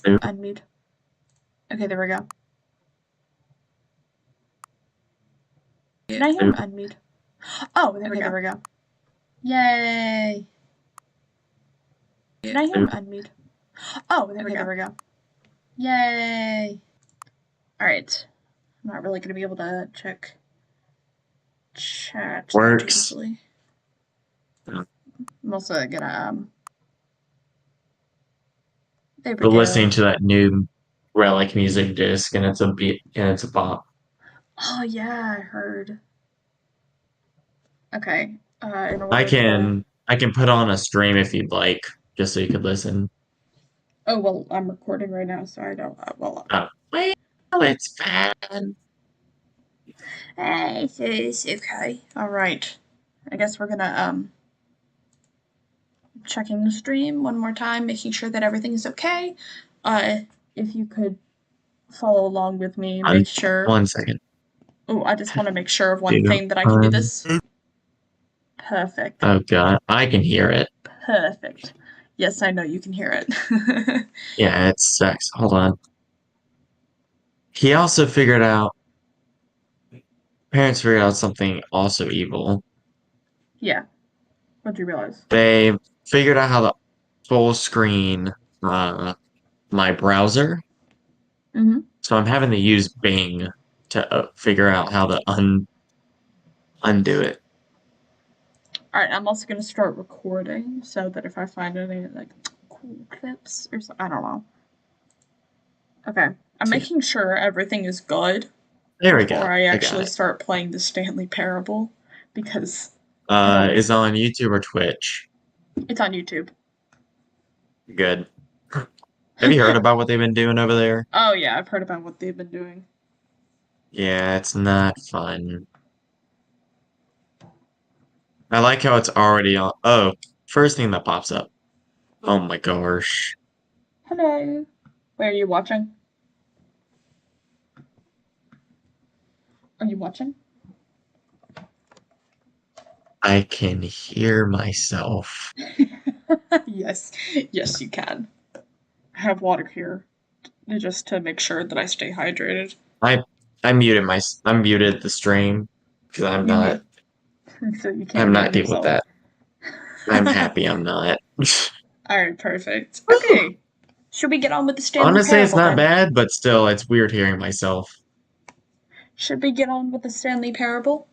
Unmute. Okay, there we go. Can I hear him unmute? Oh, there we go. Yay! Can I hear him unmute? Oh, there we go. Yay! Alright. I'm not really going to be able to check chat that easily. I'm also gonna there we We're go. listening to that new Relic music disc, and it's a bop. Oh yeah, I heard. Okay. I can put on a stream if you'd like, just so you could listen. Oh well, I'm recording right now, so I don't. Well, It's fine. It's okay. All right. I guess we're gonna checking the stream one more time, making sure that everything is okay. If you could follow along with me, make sure. 1 second. Oh, I just want to make sure of one thing that I can do this. Perfect. Oh god, I can hear it. Perfect. Yes, I know you can hear it. Yeah, it sucks. Hold on. He also figured out. Parents figured out something also evil. Yeah. What'd you realize? They figured out how to full screen my browser. Mm-hmm. So I'm having to use Bing to figure out how to undo it. All right, I'm also gonna start recording so that if I find any like cool clips or something, I don't know. Okay, I'm making sure everything is good. There we go. Before I actually start playing the Stanley Parable, because is it on YouTube or Twitch? It's on YouTube. Good. Have you heard about what they've been doing over there? Oh yeah, I've heard about what they've been doing. Yeah, it's not fun. I like how it's already on. Oh, first thing that pops up. Oh my gosh. Hello. Wait, are you watching? Are you watching? I can hear myself. Yes, yes, you can. I have water here, just to make sure that I stay hydrated. I muted the stream because I'm not. So you can't I'm hear not dealing with yourself. that. I'm happy I'm not. All right, perfect. Okay, should we get on with the Stanley Honestly, Parable it's not then? bad, but still, it's weird hearing myself. Should we get on with the Stanley Parable?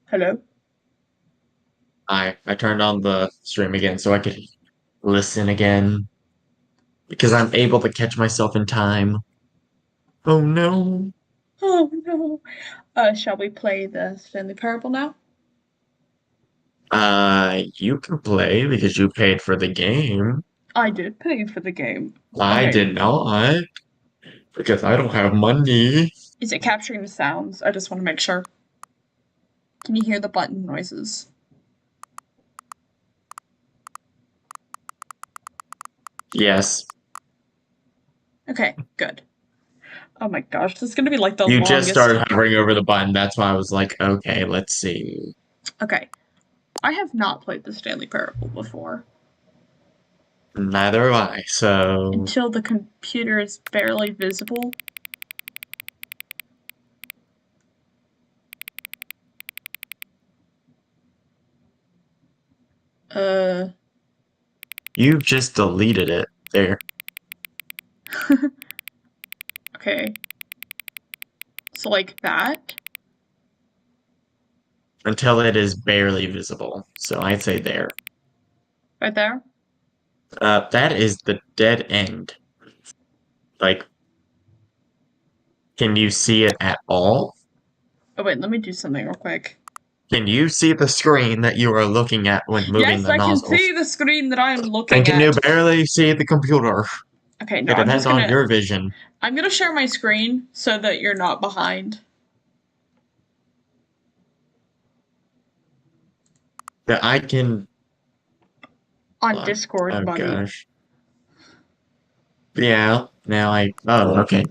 Hello? I turned on the stream again so I could listen again because I'm able to catch myself in time. Oh no. Oh no. Shall we play the Stanley Parable now? You can play because you paid for the game. I did pay for the game. I did not because I don't have money. Is it capturing the sounds? I just want to make sure. Can you hear the button noises? Yes. Okay, good. Oh my gosh, this is gonna be like the You longest. just started hovering over the button. That's why I was like, okay, let's see. Okay. I have not played the Stanley Parable before. Neither have I, so... Until the computer is barely visible. You just deleted it. There. Okay. So like that? Until it is barely visible. So I'd say there. Right there? That is the dead end. Like, can you see it at all? Oh wait, let me do something real quick. Can you see the screen that you are looking at when moving the nozzles? Yes, I can see the screen that I'm looking and at. can you barely see the computer? Okay, no, it depends on your vision. I'm gonna share my screen so that you're not behind. That I can... On Discord, buddy. Gosh. Yeah, now I... Oh, okay.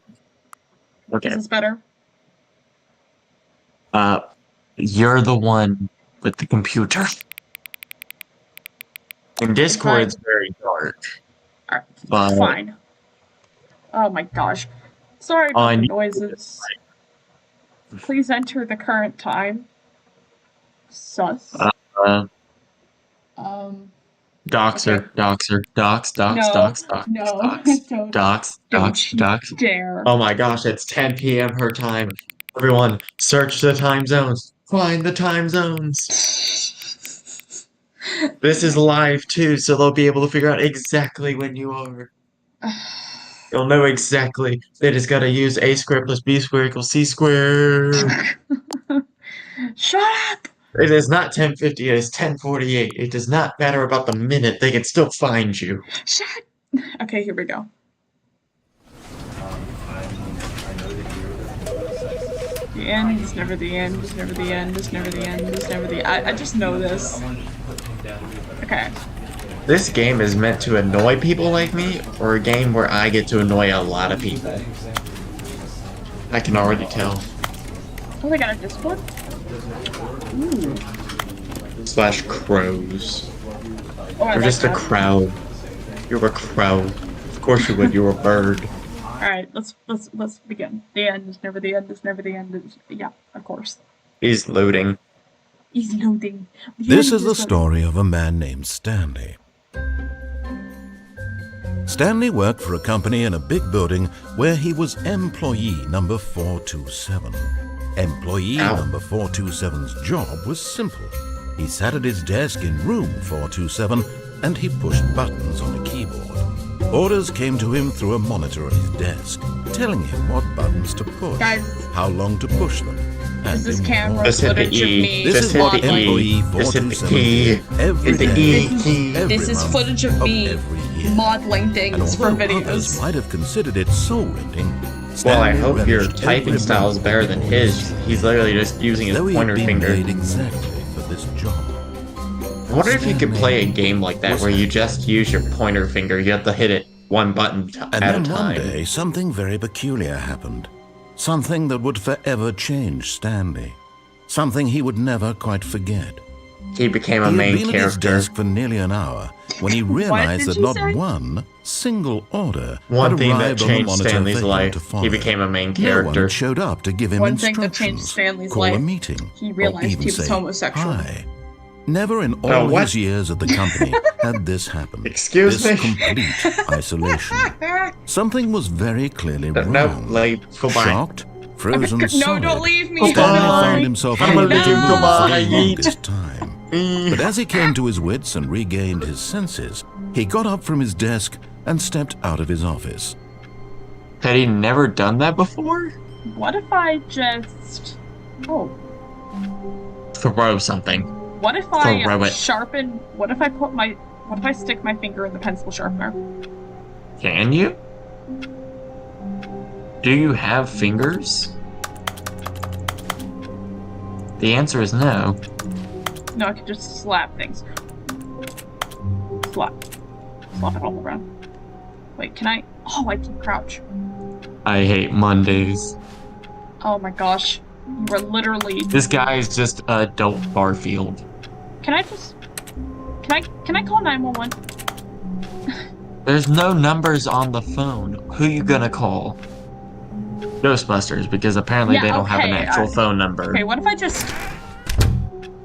Okay. Is this better? Uh, you're the one with the computer. And Discord's very dark. Alright, But fine. Oh my gosh. Sorry about the noises. Please enter the current time. Sus. Doxer, okay. doxer, dox, dox. Dare. Oh my gosh, it's 10 p.m. her time. Everyone, search the time zones. Find the time zones. This is live too, so they'll be able to figure out exactly when you are. You'll know exactly. They just gotta use a squared plus b squared equals c squared. Shut up! It is not 10:50, it is 10:48. It does not matter about the minute, they can still find you. Shut. Okay, here we go. The end is never the end, is never the end, is never the end, is never the I just know this. Okay. This game is meant to annoy people like me, or a game where I get to annoy a lot of people. I can already tell. Oh, they got a Discord? Ooh. / crows. Oh, You're just a crowd. You're a crow. Of course you would, you're a bird. Alright, let's begin. The end is never the end, is never the end, is... Yeah, of course. He's loading. He's loading. This is the story of a man named Stanley. Stanley worked for a company in a big building where he was employee number 427. Employee number 427's job was simple. He sat at his desk in room 427 and he pushed buttons on a keyboard. Orders came to him through a monitor at his desk, telling him what buttons to push, how long to push them, and this in camera Just hit the E. This is what employee Just hit the 427 key. did every Hit the day, E key. every This is month footage of me every year. modeling And things for although others videos. might have considered it soul-rending, Well, I Stanley hope your relished typing every style is moment better of than all his. this. He's literally just using his Though he had pointer been finger. made exactly for this job. I wonder if you could play a game like that where you just use your pointer finger. You have to hit it one button And at a then one time. day, something very peculiar happened. Something that would forever change Stanley. Something he would never quite forget. He became a He had main been at his character. desk for nearly an hour when he realized did that you not say? one single order One had thing that arrived on the changed monitor Stanley's for him life. to follow. He became a main No character. one showed up to give him One thing that instructions, changed Stanley's call a life, meeting, he or realized even he was say homosexual. hi. Never in Oh, all what? his years at the company had this happened. Excuse this me? complete isolation. Something was very clearly wrong. No, like, goodbye. Shocked, frozen No, solid, don't leave me. Stanley Goodbye. found himself I'm gonna unable let to you move goodbye. for the longest time. Mm. But as he came to his wits and regained his senses, he got up from his desk and stepped out of his office. Had he never done that before? What if I just... Oh. Throw something. What if Throw I it. sharpen... What if I put my... What if I stick my finger in the pencil sharpener? Can you? Do you have fingers? The answer is no. No, I could just slap things. Slap. Slap it all around. Wait, can I... Oh, I can crouch. I hate Mondays. Oh my gosh. You were literally... This guy is just adult Barfield. Can I just... Can I call 911? There's no numbers on the phone. Who you gonna call? Ghostbusters, because apparently Yeah, they don't have an okay, actual phone number. Okay, what if I just...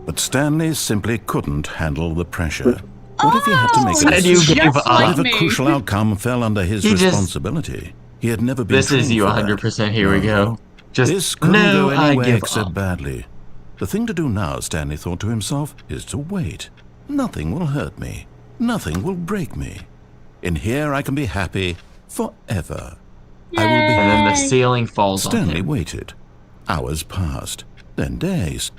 But Stanley simply couldn't handle the pressure. What if he had to make a And you decision? gave just up. What like if a me. crucial outcome fell under his He just- responsibility? He had never been This is trained you for that. 100%. Here we go. This Just couldn't no, go I anywhere give except up. badly. The thing to do now, Stanley thought to himself, is to wait. Nothing will hurt me. Nothing will break me. In here I can be happy forever. I will be And then the happy. ceiling falls on Stanley him. waited. Hours passed. Then days.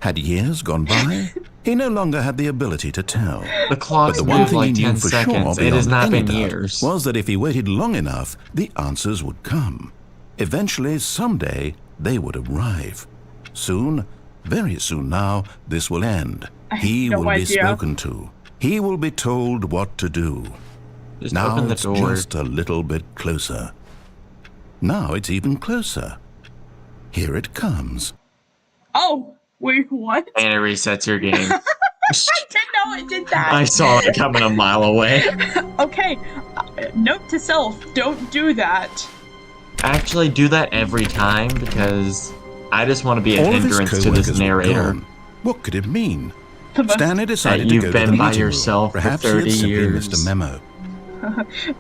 Had years gone by? He no longer had the ability to tell. The clock's But the one moved thing like he 10 knew for seconds. sure, It has beyond not any been doubt, years. was that if he waited long enough, the answers would come. Eventually, someday, they would arrive. Soon, very soon now, this will end. I have He no will be idea. spoken to. He will be told what to do. Just Now open the it's door. just a little bit closer. Now it's even closer. Here it comes. Oh, wait, what? And it resets your game. I didn't know it did that. I saw it coming a mile away. Okay, note to self, don't do that. Actually, do that every time because I just want to be a All of his hindrance to this co-workers were narrator. gone. What could it mean? The most, Stanley decided to you've go to the been by meeting yourself room. for Perhaps 30 he had simply years. missed a memo.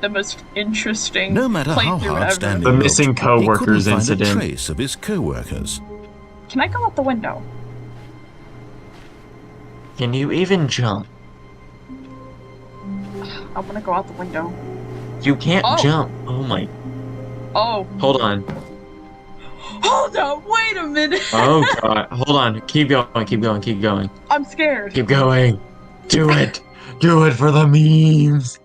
the most interesting No matter how playthrough hard ever. Stanley The looked, missing he co-workers couldn't find incident. a trace of his co-workers. Can I go out the window? Can you even jump? I want to go out the window. You can't Oh. jump. Oh my. Oh. Hold on. Hold on, wait a minute. Oh god. Hold on. Keep going. Keep going. Keep going. I'm scared. Keep going. Do it. Do it for the memes.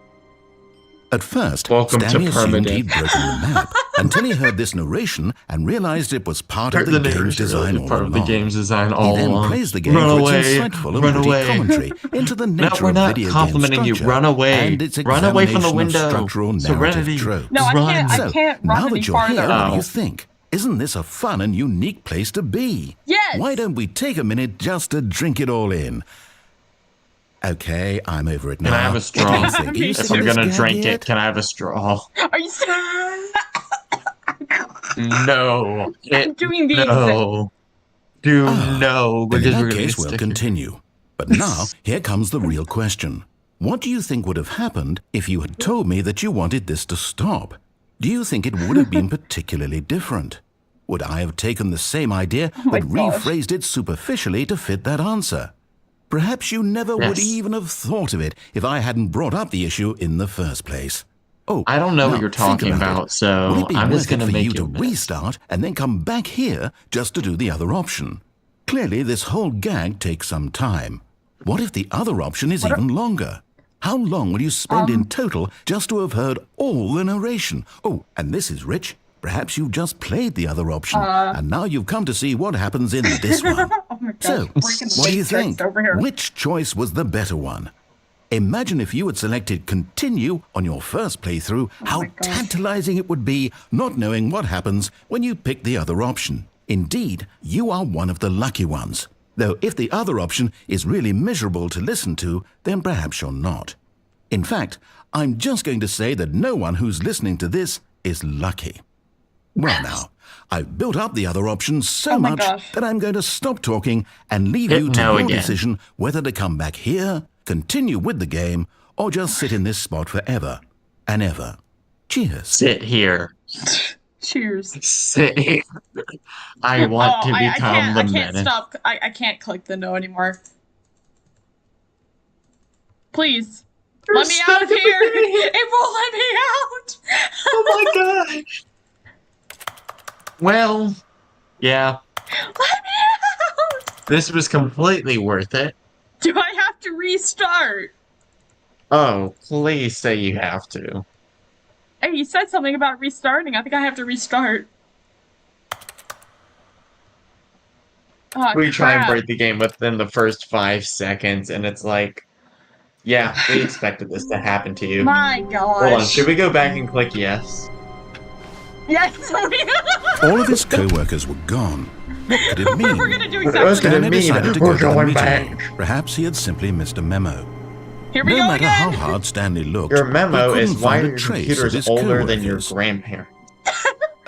At first, Welcome Stanley to assumed permadeath. he'd broken the map until he heard this narration and realized it was part of the game's design all part of the along. game's design He all then along. plays the game Run for away. its insightful and Run witty away. commentary into the No, nature we're of not video game complimenting you. structure Run away. and its Run away from the examination of window. structural narrative Serenity. tropes. No, I Run. can't. So, I can't now run any that you're here, farther. what do Oh. you think? Isn't this a fun and unique place to be? Yes. Why don't we take a minute just to drink it all in? Okay, I'm over it now. Can I have a What straw? do you think? Are you If If sick I'm of this gonna gag drink yet? it, can I have a straw? Are you No. I'm doing these. No. Do Ah, no, Then because in we're that gonna case, get we'll stickers. continue. But now, here comes the real question. What do you think would have happened if you had told me that you wanted this to stop? Do you think it would have been particularly different? Would I have taken the same idea my but gosh. rephrased it superficially to fit that answer? Perhaps you never would Yes. even have thought of it if I hadn't brought up the issue in the first place. Oh, I don't know now what you're think talking about about, it. Would so it be I'm worth just gonna it for make you to miss. restart and then come back here just to do the other option? Clearly, this whole gag takes some time. What if the other option is even longer? How long will you spend in total just to have heard all the narration? Oh, and this is rich. Perhaps you've just played the other option, and now you've come to see what happens in this one. Oh my gosh, So, breaking the what do you matrix think? over here. Which choice was the better one? Imagine if you had selected continue on your first playthrough, how my gosh. tantalizing it would be not knowing what happens when you pick the other option. Indeed, you are one of the lucky ones. Though if the other option is really miserable to listen to, then perhaps you're not. In fact, I'm just going to say that no one who's listening to this is lucky. Well now, I've built up the other option so Oh my much gosh. that I'm going to stop talking and leave Hit you to no your again. decision whether to come back here, continue with the game, or just sit in this spot forever and ever. Cheers. Sit here. Cheers. Sit here. I want to I become can't, the I can't menace. stop. I can't click the no anymore. Please. Let me stuck out in the here. thing. It won't let me out. Oh my gosh. Well, yeah, Let me out. this was completely worth it. Do I have to restart? Oh, please say you have to. Hey, you said something about restarting. I think I have to restart. Oh, We try and crap. break the game within the first 5 seconds, and it's like, yeah, we expected this to happen to you. My gosh. Hold on, should we go back and click yes? Yes. All of his co-workers were gone. What could it mean? We're gonna do What's exactly gonna Stanley mean? decided to We're go to the going meeting back. room. Perhaps he had simply missed a memo. Here we No go matter how again. hard Stanley looked, Your memo he is couldn't why find a your trace computer of his is older than your co-workers. grandparents.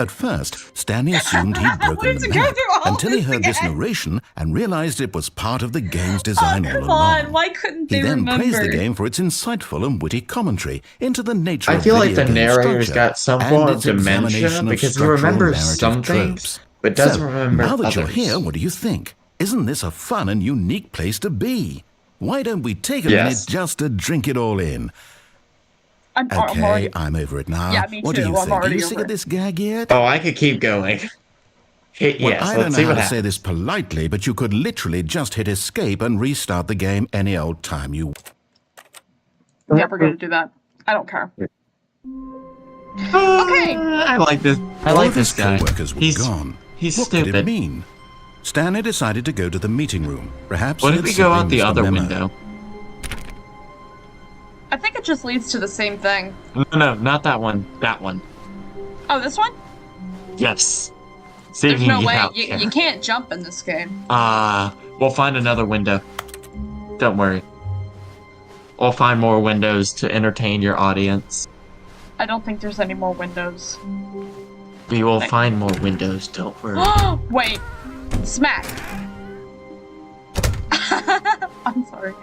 At first, Stanley assumed he'd broken Let's the go map through all until he this heard this again. narration and realized it was part of the game's Oh, design all come along. on. Why couldn't He they then remember? praised the game for its insightful and witty commentary into the nature I of feel like video the game narrator's structure got some and form of its examination dementia of because he structural remembers narrative some tropes. things, but doesn't So, remember now that others. you're here, what do you think? Isn't this a fun and unique place to be? Why don't we take a Yes. minute just to drink it all in? I'm Okay, already. I'm over it now. Yeah, me What do too. you I'm think? Are already you sick over of it. this gag yet? Oh, I could keep going. Hit Well, yes, I don't let's know see how what to happens. say this politely, but you could literally just hit escape and restart the game any old time you... Yeah, we're gonna do that. I don't care. Okay. I like this. I All like of this his guy. co-workers were He's gone. he's What could it stupid. mean? Stanley decided to go to the meeting room. Perhaps What he if had we go simply out the missed a other memo. window? I think it just leads to the same thing. No, not that one. That one. Oh, this one? Yes. See if There's you no can way. get out. You can't jump in this game. We'll find another window. Don't worry. We'll find more windows to entertain your audience. I don't think there's any more windows. We will find more windows, don't worry. Wait. Smack. I'm sorry.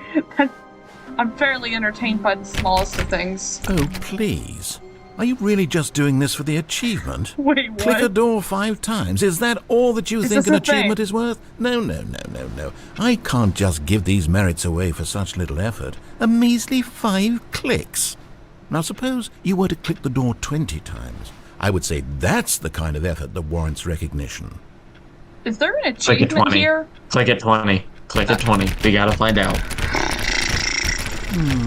I'm fairly entertained by the smallest of things. Oh, please. Are you really just doing this for the achievement? Wait, what? Click a door 5 times. Is that all that you Is think this an a achievement thing? is worth? No. I can't just give these merits away for such little effort. A measly 5 clicks. Now suppose you were to click the door 20 times. I would say that's the kind of effort that warrants recognition. Is there an Click at achievement 20. here? Click at 20. Click at 20. We gotta find out.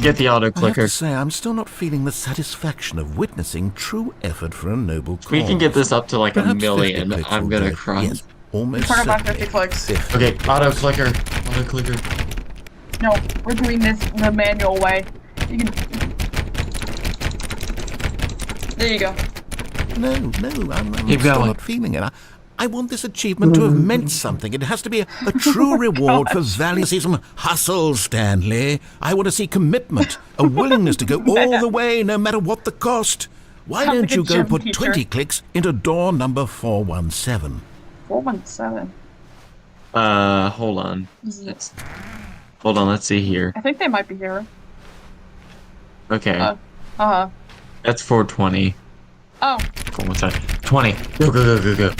Get the auto I have clicker. to say, I'm still not feeling the satisfaction of witnessing true effort for a noble cause. We can get this up to like Perhaps a 50 million. clicks I'm will gonna do it. cry. Yes, almost Talk about certainly. 50 clicks. 50. Okay, auto clicker. Auto clicker. No, we're doing this the manual way. You can... There you go. No, I'm Keep still going. not feeling it. I want this achievement to have meant something. It has to be a true reward for value. See some hustle, Stanley. I want to see commitment, a willingness to go all the way, no matter what the cost. Why Sounds don't like a you go gym put teacher. 20 clicks into door number 417? 417. Hold on. Hold on, let's see here. I think they might be here. Okay, that's 420. Oh, Cool, what's that? 20. Go.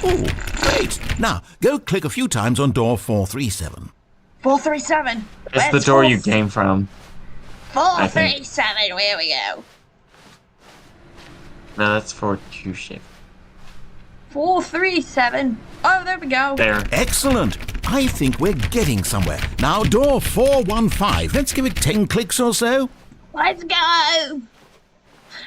Oh, great. Now, go click a few times on door 437. 437. It's the door you came from. 437, where we go? No, that's 4-2 shift. 437. Oh, there we go. There. Excellent. I think we're getting somewhere. Now, door 415. Let's give it 10 clicks or so. Let's go.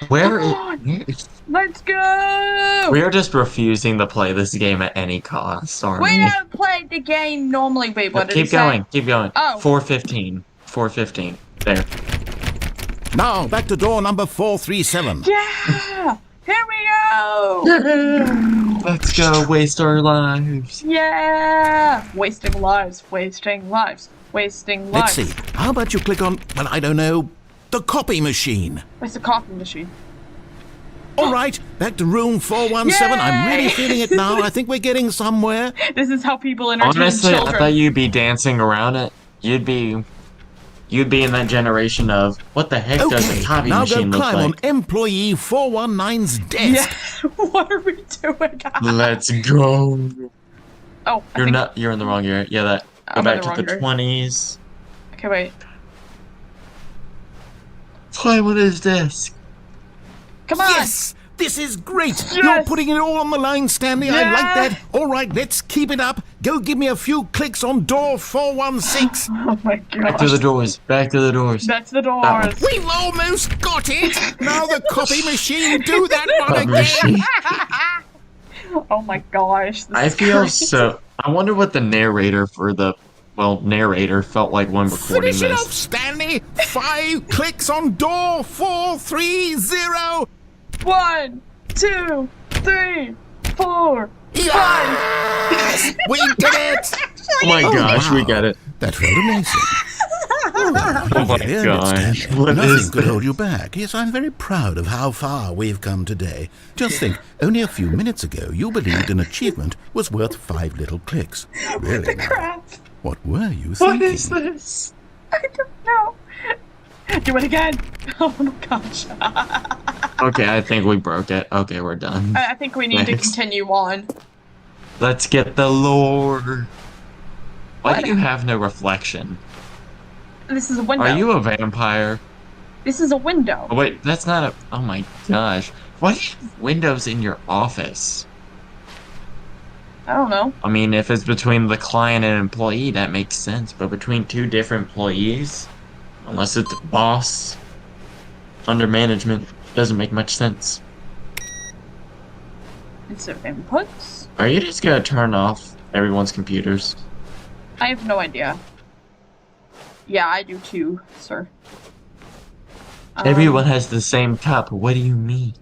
Where on. is... Let's go. We are just refusing to play this game at any cost, aren't We we? don't play the game normally. Wait, what did he Keep say? going, keep going. Oh. 415. 415. There. Now, back to door number 437. Yeah. Here we go. Let's go waste our lives. Yeah. Wasting lives. Wasting lives. Wasting Let's lives. see. How about you click on, well, I don't know, the copy machine? Where's the coffee machine? All right, back to room 417. I'm really Yay! feeling it now. I think we're getting somewhere. This is how people entertain Honestly, children. I thought you'd be dancing around it. You'd be in that generation of what the heck does Okay, a copy now machine go look climb on like? employee 419's desk. Yeah. What are we doing? Let's go. Oh, I think... You're in the wrong area. Yeah, that. Go I'm in back the to the wrong 20s. Okay, wait. Climb on his desk. Come on. Yes! This is great! You're Yes! putting it all on the line, Stanley. I Yeah! like that. All right, let's keep it up. Go give me a few clicks on door 416. Oh my god. Back to the doors. Back to the doors. That's the That doors. We've almost got it! Now the copy machine, do that one Copy again! machine. Oh my gosh. This I is feel crazy. so. I wonder what the narrator for the narrator felt like when recording Finish it off, this. Stanley! 5 clicks on door 430! 1, 2, 3, 4. Yes! We did it! Oh my gosh, we got it. That felt amazing. Oh my Really, gosh, Stanley. what Nothing is could this? hold you back. Yes, I'm very proud of how far we've come today. Just think, only a few minutes ago, you believed an achievement was worth 5 little clicks. Really now, Crap. what were you thinking? What is this? I don't know. Do it again. Oh my gosh. Okay, I think we broke it. Okay, we're done. I think we need to Thanks. continue on. Let's get the lore. Why What? do you have no reflection? This is a window. Are you a vampire? This is a window. Oh wait, that's not a. Oh my gosh. Why do you have windows in your office? I don't know. I mean, if it's between the client and employee, that makes sense. But between 2 different employees, unless it's boss under management, doesn't make much sense. It's inputs. Are you just gonna turn off everyone's computers? I have no idea. Yeah, I do too, sir. Everyone has the same cup. What do you mean?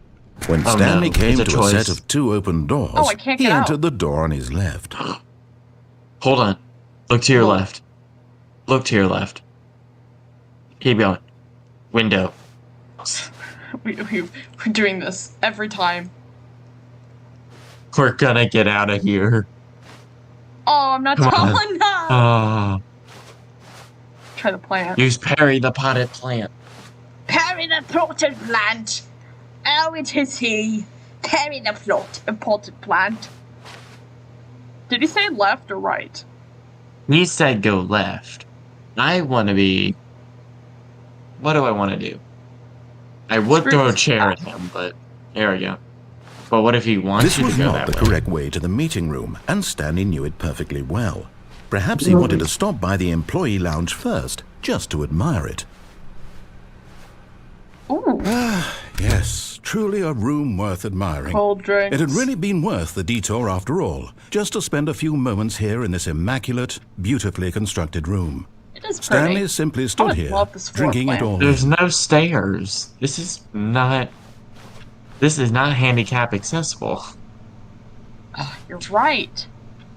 When Oh, Stanley no, came it's a to a set choice. of 2 open doors, Oh, I can't he get out. entered the door on his left. Hold on. Look to your Look. left. Look to your left. Keep going. Window. We're doing this every time. We're gonna get out of here. Oh, I'm not Come tall on. enough. Oh, Try the plant. use Perry the potted plant. Perry the potted plant. Oh, it is he. Perry the potted plant. Did he say left or right? He said go left. I want to be... What do I want to do? I would throw a chair at him, but there we go. But what if he wants This you was to go not that the way? correct way to the meeting room, and Stanley knew it perfectly well. Perhaps he wanted to stop by the employee lounge first, just to admire it. Ooh, Yes, truly a room worth admiring. cold drinks. It had really been worth the detour after all, just to spend a few moments here in this immaculate, beautifully constructed room. It is pretty. Stanley simply I stood would here, love this floor drinking it plan. all There's in. no stairs. This is not handicap accessible. You're right.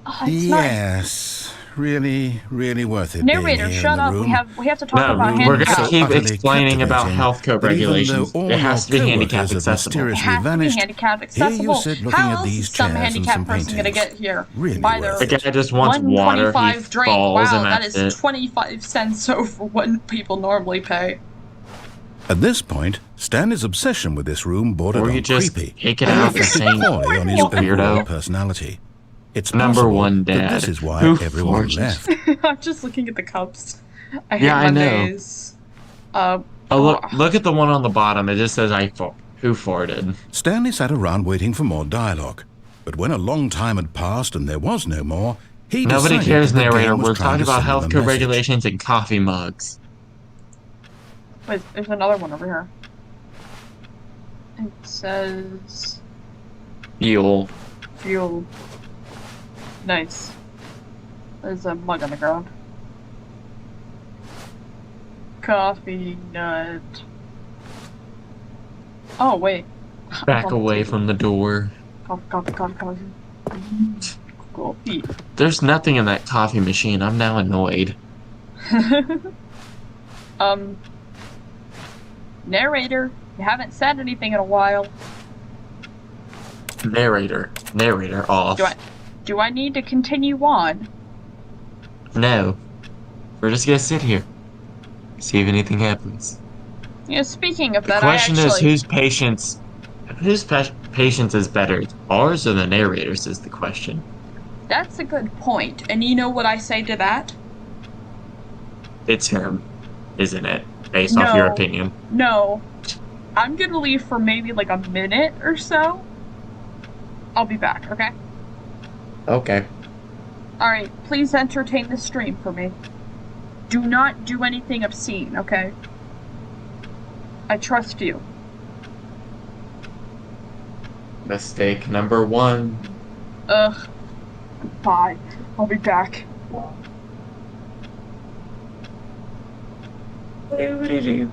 Oh, it's not. Yes, really, really worth it. Narrator, being here shut in the up. room. We have to talk No, about we're handicap. gonna keep utterly explaining about captivating health code that even though regulations. all It has to your be handicap co-workers have accessible. It mysteriously has to be vanished. handicap Here you accessible. sit looking How at else these is some chairs and handicapped some person gonna paintings. get here? Really By worth their The guy just wants water, he 125 drink. falls, Wow, and that that's is it. 25 cents over what people normally pay. At this point, Stanley's obsession with this room bordered Or you on just creepy. take it and out the reflected same poorly on his overall weirdo. personality. It's Number possible one that dad. this is why Who everyone forged- left. I'm just looking at the cups. I hate Yeah, I know. Mondays. Oh, look at the one on the bottom. It just says who farted. Stanley sat around waiting for more dialogue. But when a long time had passed and there was no more, he Nobody decided cares, that the narrator. game was We're trying talking to about send health them a code message. regulations and coffee mugs. Wait, there's another one over here. It says Fuel. fuel. Nice. There's a mug on the ground. Coffee nut. Oh wait. Back away from the door. Coffee. Coffee. There's nothing in that coffee machine. I'm now annoyed. Narrator, you haven't said anything in a while. Narrator off. Do I need to continue on? No. We're just gonna sit here. See if anything happens. You know, speaking of The that, question I is actually... whose patience is better? Ours or the narrator's is the question. That's a good point. And you know what I say to that? It's him, isn't it? Based off your No. opinion. No. I'm gonna leave for maybe like a minute or so. I'll be back, okay? Okay. Alright, please entertain the stream for me. Do not do anything obscene, okay? I trust you. Mistake number 1. Ugh. Bye. I'll be back. I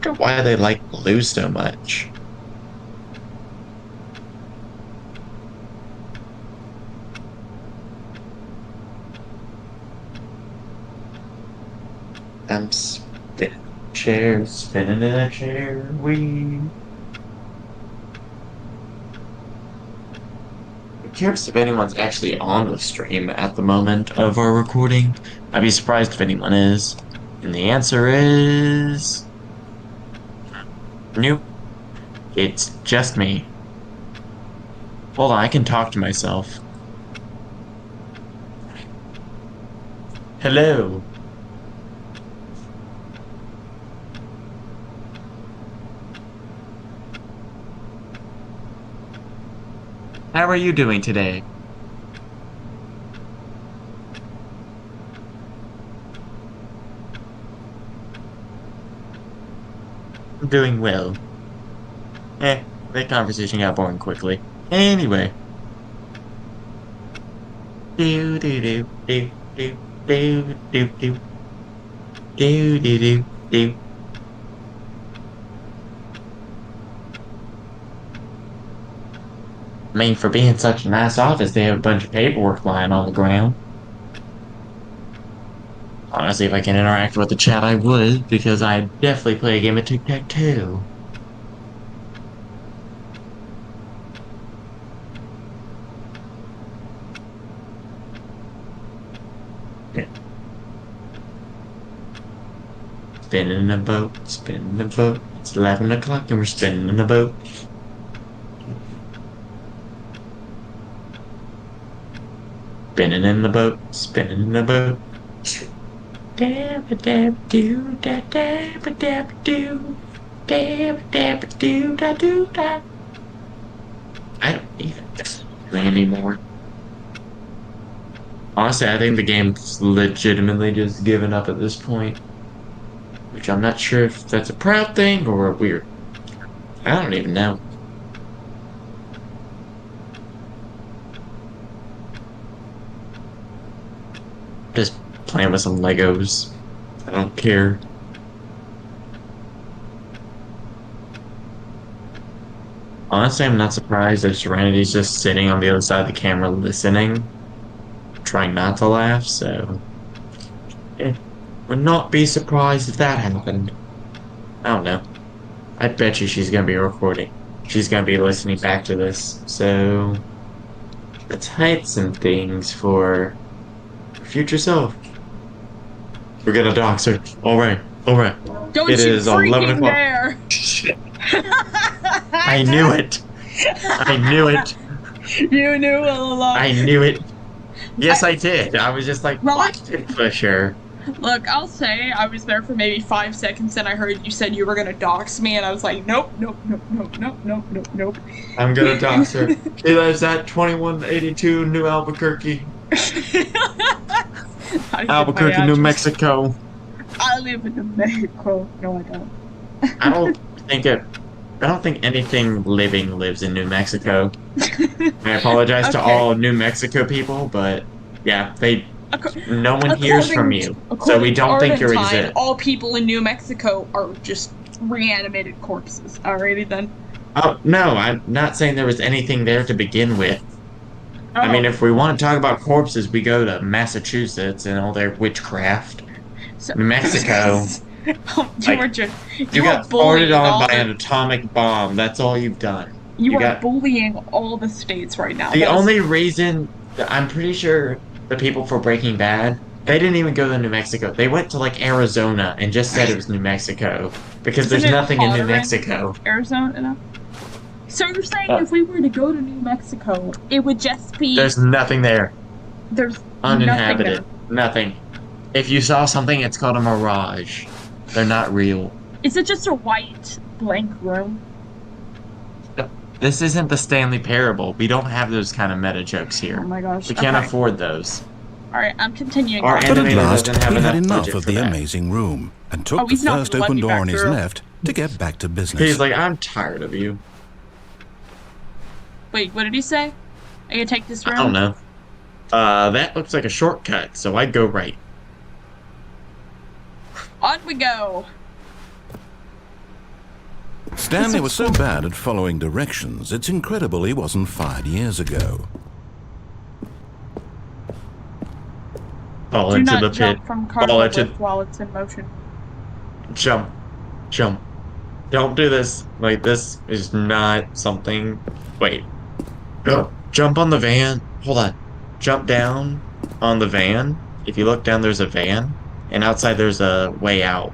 wonder why they like blue so much. I'm spinning in a chair, I'm curious if anyone's actually on the stream at the moment of our recording. I'd be surprised if anyone is. And the answer is... Nope. It's just me. Hold on, I can talk to myself. Hello. How are you doing today? I'm doing well. That conversation got boring quickly. Anyway. Do do do do do do do do do do do do. I mean, for being such a nice office, they have a bunch of paperwork lying on the ground. Honestly, if I can interact with the chat, I would, because I definitely play a game of tic-tac-toe. Spinning a boat, spinning a boat. It's 11 o'clock and we're spinning a boat. Spinning in the boat, spinning in the boat. Dabba-dabba-doo, da-dabba-dabba-doo. Dabba-dabba-doo-da-doo-da. I don't even play anymore. Honestly, I think the game's legitimately just given up at this point. Which I'm not sure if that's a proud thing or a weird. I don't even know. Just playing with some Legos. I don't care. Honestly, I'm not surprised that Serenity's just sitting on the other side of the camera listening. Trying not to laugh, so... would not be surprised if that happened. I don't know. I bet you she's gonna be recording. She's gonna be listening back to this, so... let's hide some things for... future self. We're gonna dox her. Alright, alright. Don't it you is 11 o'clock. Dare. I knew it. I knew it. You knew all along. I knew it. Yes, I did. I was just like, well, what? For sure. Look, I'll say I was there for maybe 5 seconds and I heard you said you were gonna dox me and I was like, nope, nope, nope, nope, nope, nope, nope, nope. I'm gonna dox her. She lives at 2182 New Albuquerque. Albuquerque, New Mexico. I live in New Mexico. No, I don't. I don't think anything living lives in New Mexico. I apologize to all New Mexico people, but yeah, no one hears from you, so we don't think you exist. All people in New Mexico are just reanimated corpses. Alrighty then. Oh no, I'm not saying there was anything there to begin with. Oh. I mean, if we want to talk about corpses, we go to Massachusetts and all their witchcraft. So, New Mexico. you got farted on by an atomic bomb. That's all you've done. You are bullying all the states right now. The only reason I'm pretty sure the people for Breaking Bad, they didn't even go to New Mexico. They went to like Arizona and just said it was New Mexico because there's nothing in New Mexico. Arizona. So you're saying if we were to go to New Mexico, it would just be... There's nothing there. There's uninhabited. Nothing. If you saw something, it's called a mirage. They're not real. Is it just a white, blank room? This isn't the Stanley Parable. We don't have those kind of meta jokes here. Oh my gosh. We can't afford those. Alright, I'm continuing. But at last, he had enough of the amazing room and took the first open door on his left to get back to business. He's like, I'm tired of you. Wait, what did he say? I can take this room? I don't know. That looks like a shortcut, so I'd go right. On we go! Stanley was so bad at following directions, it's incredible he wasn't fired years ago. Fall into the pit. Jump from Fall into... while it's in motion. Jump. Jump. Don't do this. Like, this is not something... Wait. Go. Jump on the van. Hold on. Jump down on the van. If you look down, there's a van. And outside, there's a way out.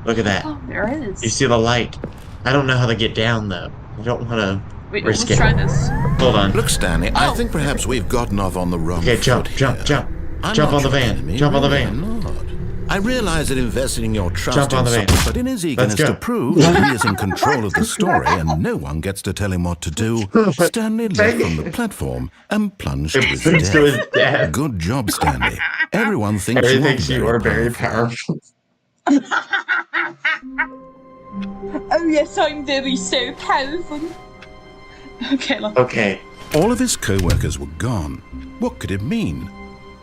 Look at that. Oh, there is. You see the light. I don't know how to get down, though. I don't want to risk it. Let's try this. Hold on. Look, Stanley, I think perhaps we've gotten off on the wrong foot jump. here. Jump on the van. Jump on the van. I realize that investing in your trust Jump on the van. but in his eagerness to prove that he is in control of the story and no one gets to tell him what to do, Stanley left from the platform and plunged to his death. Good job, Stanley. Everyone thinks you are very powerful. Oh yes, I'm very so powerful. Okay, look. Okay. All of his co-workers were gone. What could it mean?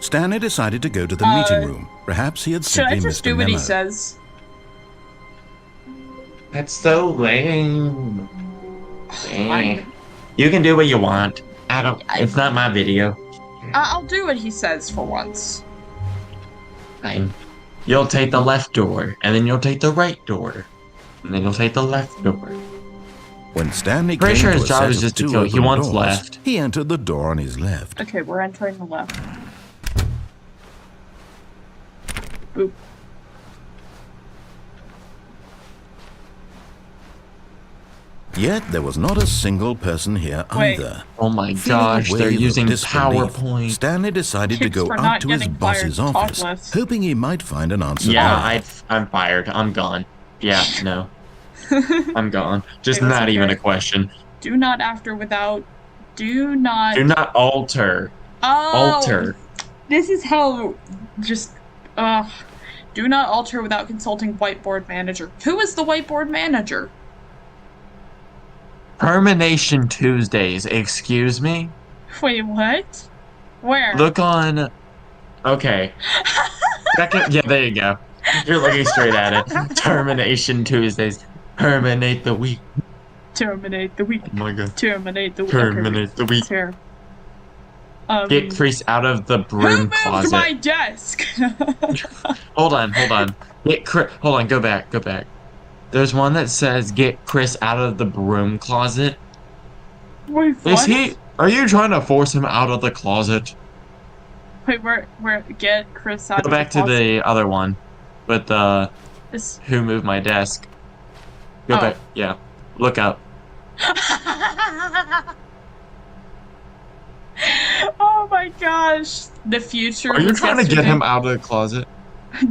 Stanley decided to go to the meeting room. Perhaps he had Should I simply just missed a do what memo. he says? That's so lame. Fine. You can do what you want. It's not my video. I'll do what he says for once. Fine. You'll take the left door, and then you'll take the right door, and then you'll take the left door. When Stanley Pretty came sure to his a job set is of just to two kill. He open wants doors, left. he entered the door on his left. Okay, we're entering the left. Boop. Yet there was not a single person here Wait. either. Oh my Feeling a gosh, they're wave of using disbelief, PowerPoint. Stanley decided to Tips go for up not to his getting boss's fired. office, Talk less. hoping he might find an answer Yeah, there. I'm fired. I'm gone. Yeah, no. I'm gone. Just It was not even okay. a question. Do not after without. Do not. Do not alter. Oh, Alter. This is how. Just. Do not alter without consulting whiteboard manager. Who is the whiteboard manager? Termination Tuesdays. Excuse me? Wait, what? Where? Look on... Okay. Yeah, there you go. You're looking straight at it. Termination Tuesdays. Terminate the week. Terminate the week. Oh my god. Terminate the week. Terminate the week. It's here. Get Chris out of the Who broom moved closet. my desk? Hold on. Get Chris... Hold on, go back. There's one that says, get Chris out of the broom closet. Wait, what? Is he... Are you trying to force him out of the closet? Wait, where? Get Chris out Go of back the to the other one. With the... This. Who moved my desk. Go Oh. back. Yeah. Look up. Oh my gosh. The future Are you was trying to yesterday. get him out of the closet?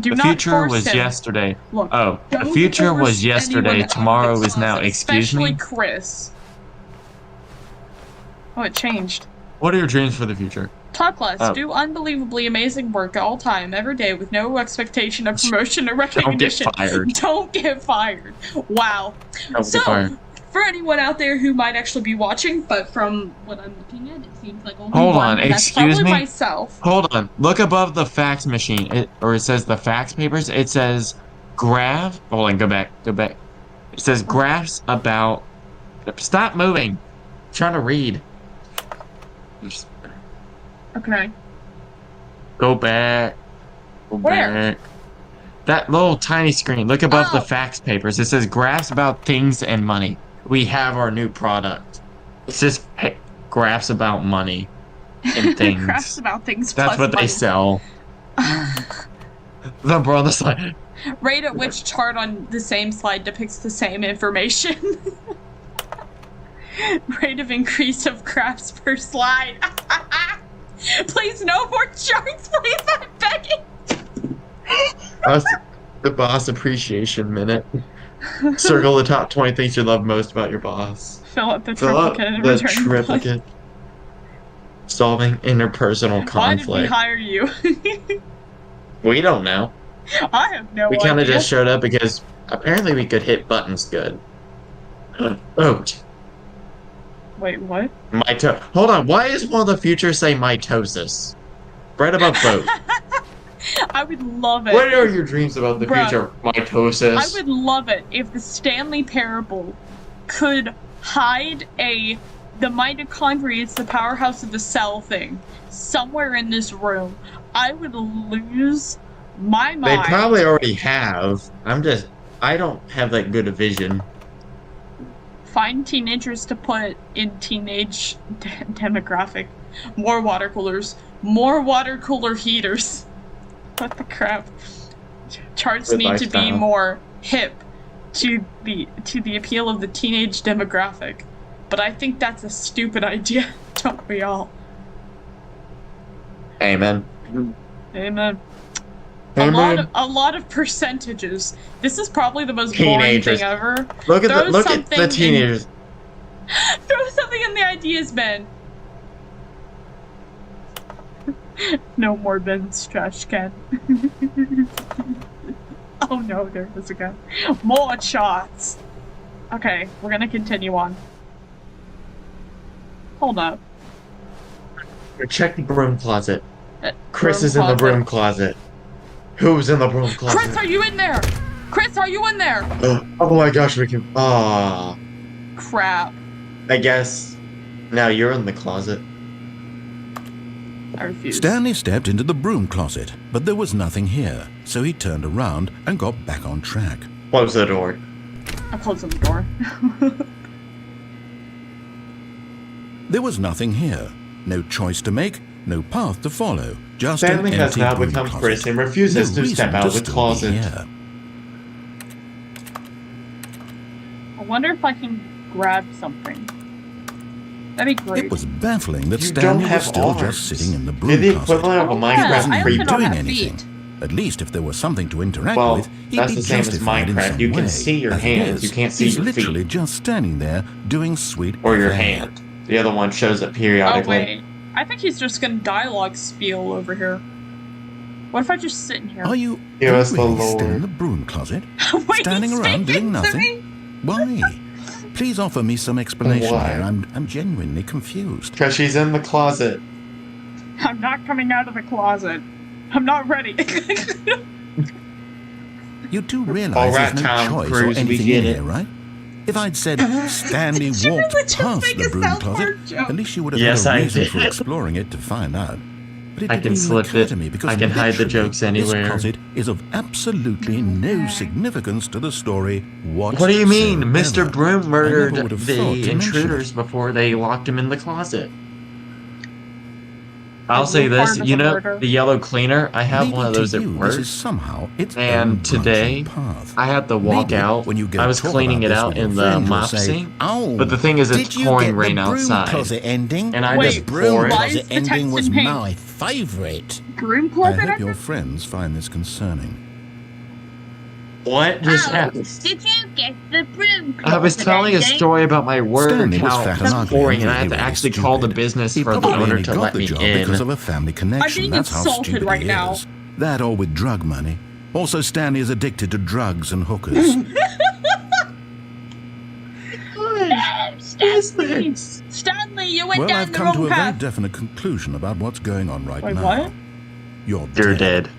Do The not future force was him. yesterday. Look, Oh, the don't future force was yesterday. anyone out of Tomorrow the is now. closet, Excuse me? especially Chris. Oh, it changed. What are your dreams for the future? Talk less. Oh. Do unbelievably amazing work all time, every day, with no expectation of promotion or Don't get recognition. fired. Don't get fired. Wow. Don't So, get fired. for anyone out there who might actually be watching, but from what I'm looking at, it seems like only Hold one. on, and that's excuse probably me? myself. Hold on. Look above the fax machine. It says the fax papers. It says graph. Hold on. Go back. It says graphs about. Stop moving. I'm trying to read. Just Okay. go back. Go Where? back. That little tiny screen. Look above the Oh. fax papers. It says graphs about things and money. We have our new product. It's just graphs about money and things. Graphs about things. That's plus what they money. sell. The number on the slide. Rate at which chart on the same slide depicts the same information. Rate of increase of graphs per slide. Please, no more charts, please, I'm begging. The boss appreciation minute. Circle the top 20 things you love most about your boss. Fill out the Fill out triplicate and the return the plug. triplicate. Solving interpersonal Why did we conflict. hire you? We don't know. I have no We idea. kind of just showed up because apparently we could hit buttons good. Oat. Wait, what? Hold on, why does one of the future say mitosis? Right above boat. I would love it. What are your dreams about the Bruh. future? Mitosis. I would love it if the Stanley Parable could hide the mitochondria is the powerhouse of the cell thing somewhere in this room. I would lose my mind. They probably already have. I don't have that good a vision. Find teenagers to put in teenage demographic. More water coolers. More water cooler heaters. What the crap? Charts Good need to be lifestyle. more hip to the appeal of the teenage demographic. But I think that's a stupid idea, don't we all? Amen. Amen. Amen. A lot of percentages. This is probably the most boring Teenagers. thing ever. Look at Throw the something teenagers. Throw something in the ideas bin. No more Ben's trash can. Oh no, there it is again. More shots. Okay, we're gonna continue on. Hold up. Check the broom closet. Chris Broom is in the closet. broom closet. Who's in the broom closet? Chris, are you in there? Chris, are you in there? Oh my gosh, we can. Ah. Crap. I guess. Now you're in the closet. I refuse. Stanley stepped into the broom closet, but there was nothing here, so he turned around and got back on track. Close the door. I'm closing the door. There was nothing here. No choice to make, no path to follow. Just Stanley an has empty now broom become closet. Chris and refuses No to reason step out of the still be closet. here. I wonder if I can grab something. That'd be great. It was baffling that You Stanley don't have was still arms. just sitting in the You're broom the closet. equivalent of a Yeah, Minecraft I creeper. also don't doing have anything. feet. At least if there was something to interact Well, with, he'd that's be the same as justified in Minecraft. some You can way. see your As it hands, is, you can't see he's your feet. literally just standing there doing sweet Or your thing. hand. The other one shows up Oh periodically. wait, I think he's just gonna dialogue spiel over here. What if I just sit in here? Are you Give us the really still Lord. in the broom closet? Wait, standing he's around speaking doing to nothing? me? Why? Please offer me some explanation Why? here. I'm genuinely confused. Because she's in the closet. I'm not coming out of the closet. I'm not ready. You do realize All right, there's no Tom choice Cruise, or we anything get in it. here, right? If I'd said Stanley Did you walked really just past make the a broom South closet, Park joke? at least you would have Yes, had a I reason did. for exploring it to find out. But it I didn't can even slip occur it. to me because I can hide the literally, jokes anywhere. This closet is of absolutely no significance to the story whatsoever. What do you mean? Mr. Broom murdered would have thought to the mention intruders it. before they locked him in the closet. I'll Like, say you're this, part of you the know, murder. the yellow cleaner, I have Maybe one of to those at you, work, this is somehow its own and today, branching path. I had to walk Maybe out. when you go I was talk cleaning about it this out with your in the friend, you'll mop say, sink, "Oh, but the thing is, it's did you pouring get rain the broom outside, closet ending? and I Wait, just broom pour it. why is closet the ending text was in pink? my favourite. Broom I closet? hope your friends find this concerning. What just happened? Did you get the broom closet I was telling a ending? story about my work, Stanley was how fat and it's ugly pouring, and and I had to really actually call the stupid. business He for the probably owner only to got let the me job in. because of a family connection. being That's how insulted stupid right he now. is. That or with drug money. Also, Stanley is addicted to drugs and hookers. Stanley! Stanley, you went Well, down I've the come wrong to a very path. definite conclusion about what's going on right Wait, now. what? You're You're dead.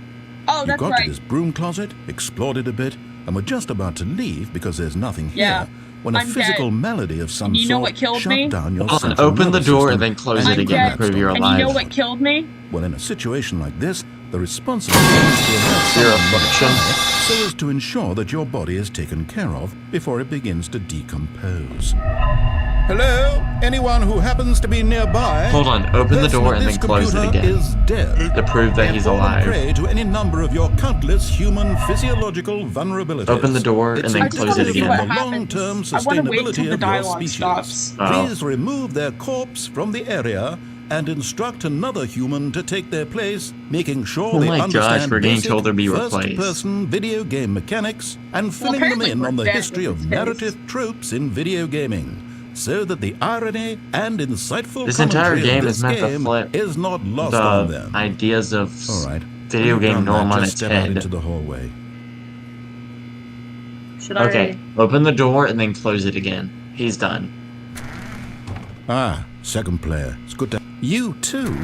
Oh, You that's got right. to this broom closet, explored it a bit, and were just about to leave because there's nothing Yeah, here when a I'm physical dead. malady of some And you know sort what killed shut me? down your Hold on, central open the nervous door system and then close and it again to collapsed prove you're on And you. you know alive. what killed me? Well, in a situation like this, the responsibility is to have You're a someone function. nearby so as to ensure that your body is taken care of before it begins to decompose. Hello? Anyone who happens to be nearby? Hold on, open the person door at and this then close it computer again. Is dead. To prove that And he's fallen alive. prey to any number of your countless human physiological vulnerabilities. Open the door and It's then indicative close it of again. the What happens? long-term I wanna wait sustainability till the of your dialogue species. stops. Oh. Please remove their corpse from the area and instruct another human to take their place, making sure Oh they my gosh, understand we're getting basic told to be replaced. first-person video game mechanics and filling them apparently in we're on the dead history in of this narrative tropes in video gaming, so that the irony and insightful This entire commentary of game this is meant to game flip is not lost on the them. ideas of All right. video When you've game done that, norm on just its step out into head. the hallway. Should Okay, open the door and then close it again. He's done. Ah, second player. It's good to... You too?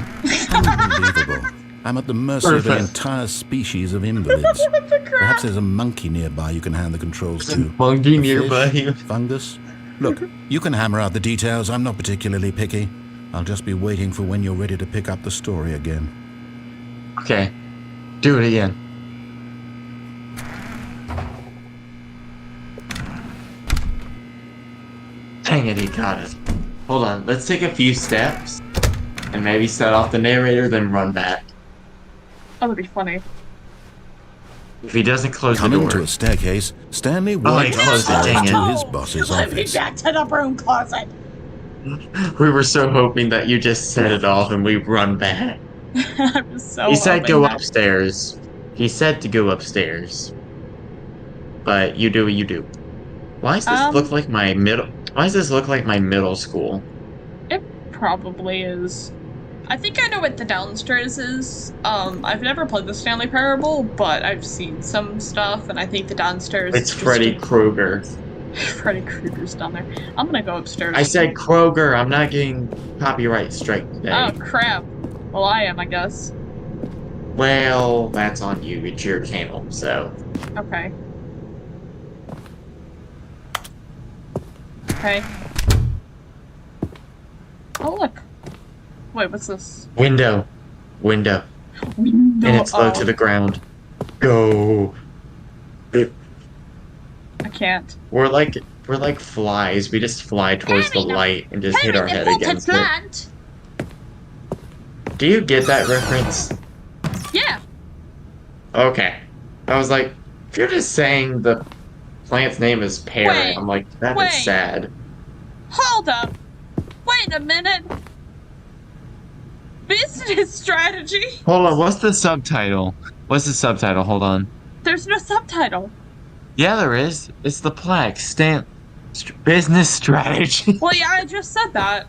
Unbelievable. I'm at the mercy of an Perfect. entire species of invalids. Perhaps there's a monkey nearby you can hand the controls to. Monkey A nearby fish? you. Fungus? Look, you can hammer out the details. I'm not particularly picky. I'll just be waiting for when you're ready to pick up the story again. Okay, do it again. Dang it, he got it. Hold on, let's take a few steps and maybe set off the narrator, then run back. Oh, that'd be funny. If he doesn't close the Coming door, to a staircase, Stanley he walked closed it, dang upstairs it. to his boss's Let me office. back to the broom closet. we were so hoping that you just set it off and we run back. I'm so He said hoping go that- upstairs. He said to go upstairs. But you do what you do. Why does this look like my middle? Why does this look like my middle school? It probably is. I think I know what the downstairs is. I've never played the Stanley Parable, but I've seen some stuff, and I think the downstairs It's is Freddy Krueger. Freddy Krueger's down there. I'm gonna go upstairs. I said Kroger. I'm not getting copyright strike today. Oh, crap. Well, I am, I guess. Well, that's on you. It's your channel, so. Okay. Okay. Oh, look. Wait, what's this? Window. Window. And it's low to the ground. Go. I can't. We're like flies. We just fly towards the light and just hit our head against it. Do you get that reference? Yeah. Okay. I was like, if you're just saying the plant's name is pear, I'm like, that is sad. Hold up. Wait a minute. Business strategy. Hold on, what's the subtitle? What's the subtitle? Hold on. There's no subtitle. Yeah, there is. It's the plaque. Business strategy. Well, yeah, I just said that.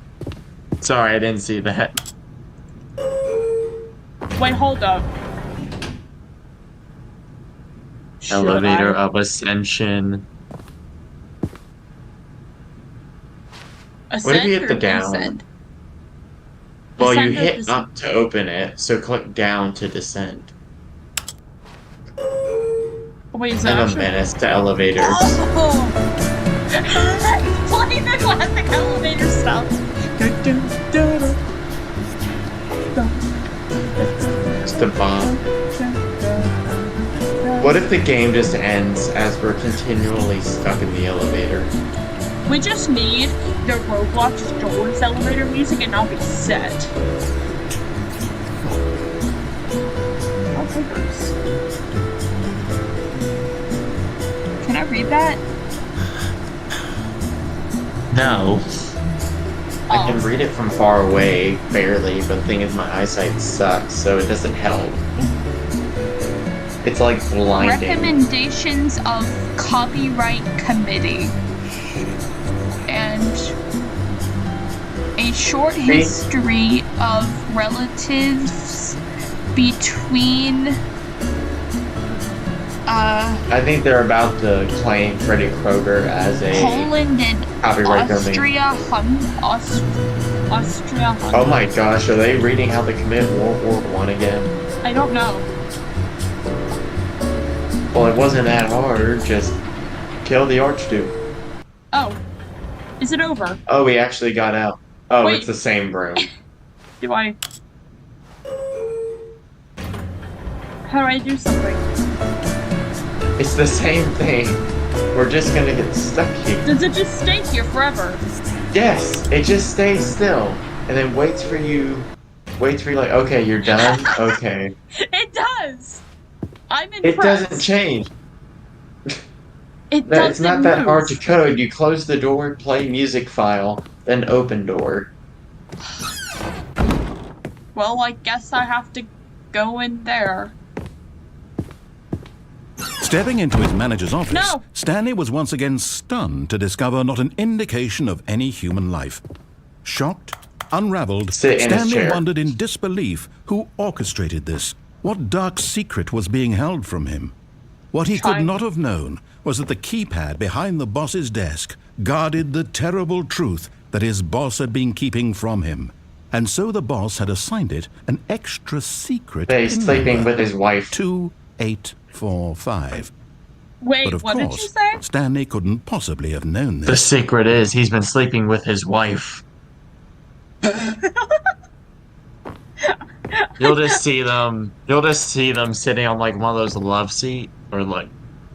Sorry, I didn't see that. Wait, hold up. Elevator of ascension. Ascend What if you hit the or down? descend? Well, Ascend you or hit descend? up to open it, so click down to descend. Wait, is that And a actually... menace to elevators. Oh! Playing the classic elevator stuff. It's the bomb. What if the game just ends as we're continually stuck in the elevator? We just need the Roblox Doors elevator music and I'll be set. Oh, papers. Can I read that? No. I can read it from far away, barely, but the thing is my eyesight sucks, so it doesn't help. It's like blinding. Recommendations of Copyright Committee. And a short history of relatives between I think they're about to claim Freddy Krueger as a Poland and copyright domain. Austria. Oh my gosh, are they reading how to commit World War I again? I don't know. Well, it wasn't that hard, just kill the Archduke. Oh. Is it over? Oh, we actually got out. Oh, Wait. It's the same room. Do I... How do I do something? It's the same thing. We're just gonna get stuck here. Does it just stay here forever? Yes, it just stays still. And then waits for you, like, okay, you're done? Okay. It does! I'm impressed. It doesn't change. It doesn't It's not that hard to code. You close the door, play music file, then open door. Well, I guess I have to go in there. Stepping into his manager's office, No. Stanley was once again stunned to discover not an indication of any human life. Shocked, unraveled, Sit in his Stanley chair. wondered in disbelief who orchestrated this. What dark secret was being held from him? What he could not have known was that the keypad behind the boss's desk guarded the terrible truth that his boss had been keeping from him. And so the boss had assigned it an extra secret That he's PIN sleeping number, with his wife. 2845. Wait, But of what did you course, say? Stanley couldn't possibly have known The this. secret is he's been sleeping with his wife. You'll just see them sitting on like one of those love seat or like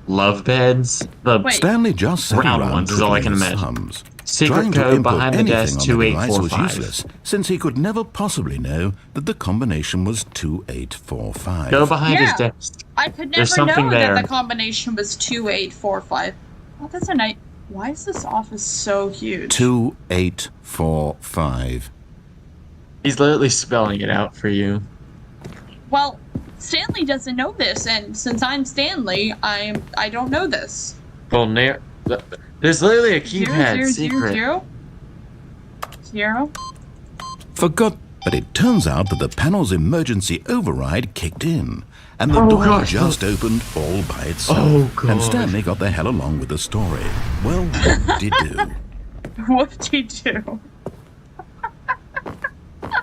love beds. The Wait. Stanley just sat Round around ones is all I twiddling can his imagine. thumbs. Secret Trying to code input behind the anything desk, on the device was 2845. useless, since he could never possibly know that the combination was 2845. Go behind his Yeah. desk. I could There's never know something there. that the combination was 2845. Oh, that's a nice... Why is this office so huge? 2845. He's literally spelling it out for you. Well, Stanley doesn't know this, and since I'm Stanley, I don't know this. Well, there's literally a keypad secret. 0. For God... But it turns out that the panel's emergency override kicked in, and the door gosh. just opened all by itself. Oh, and gosh. Stanley got the hell along with the story. Well, what did he do? What did you do?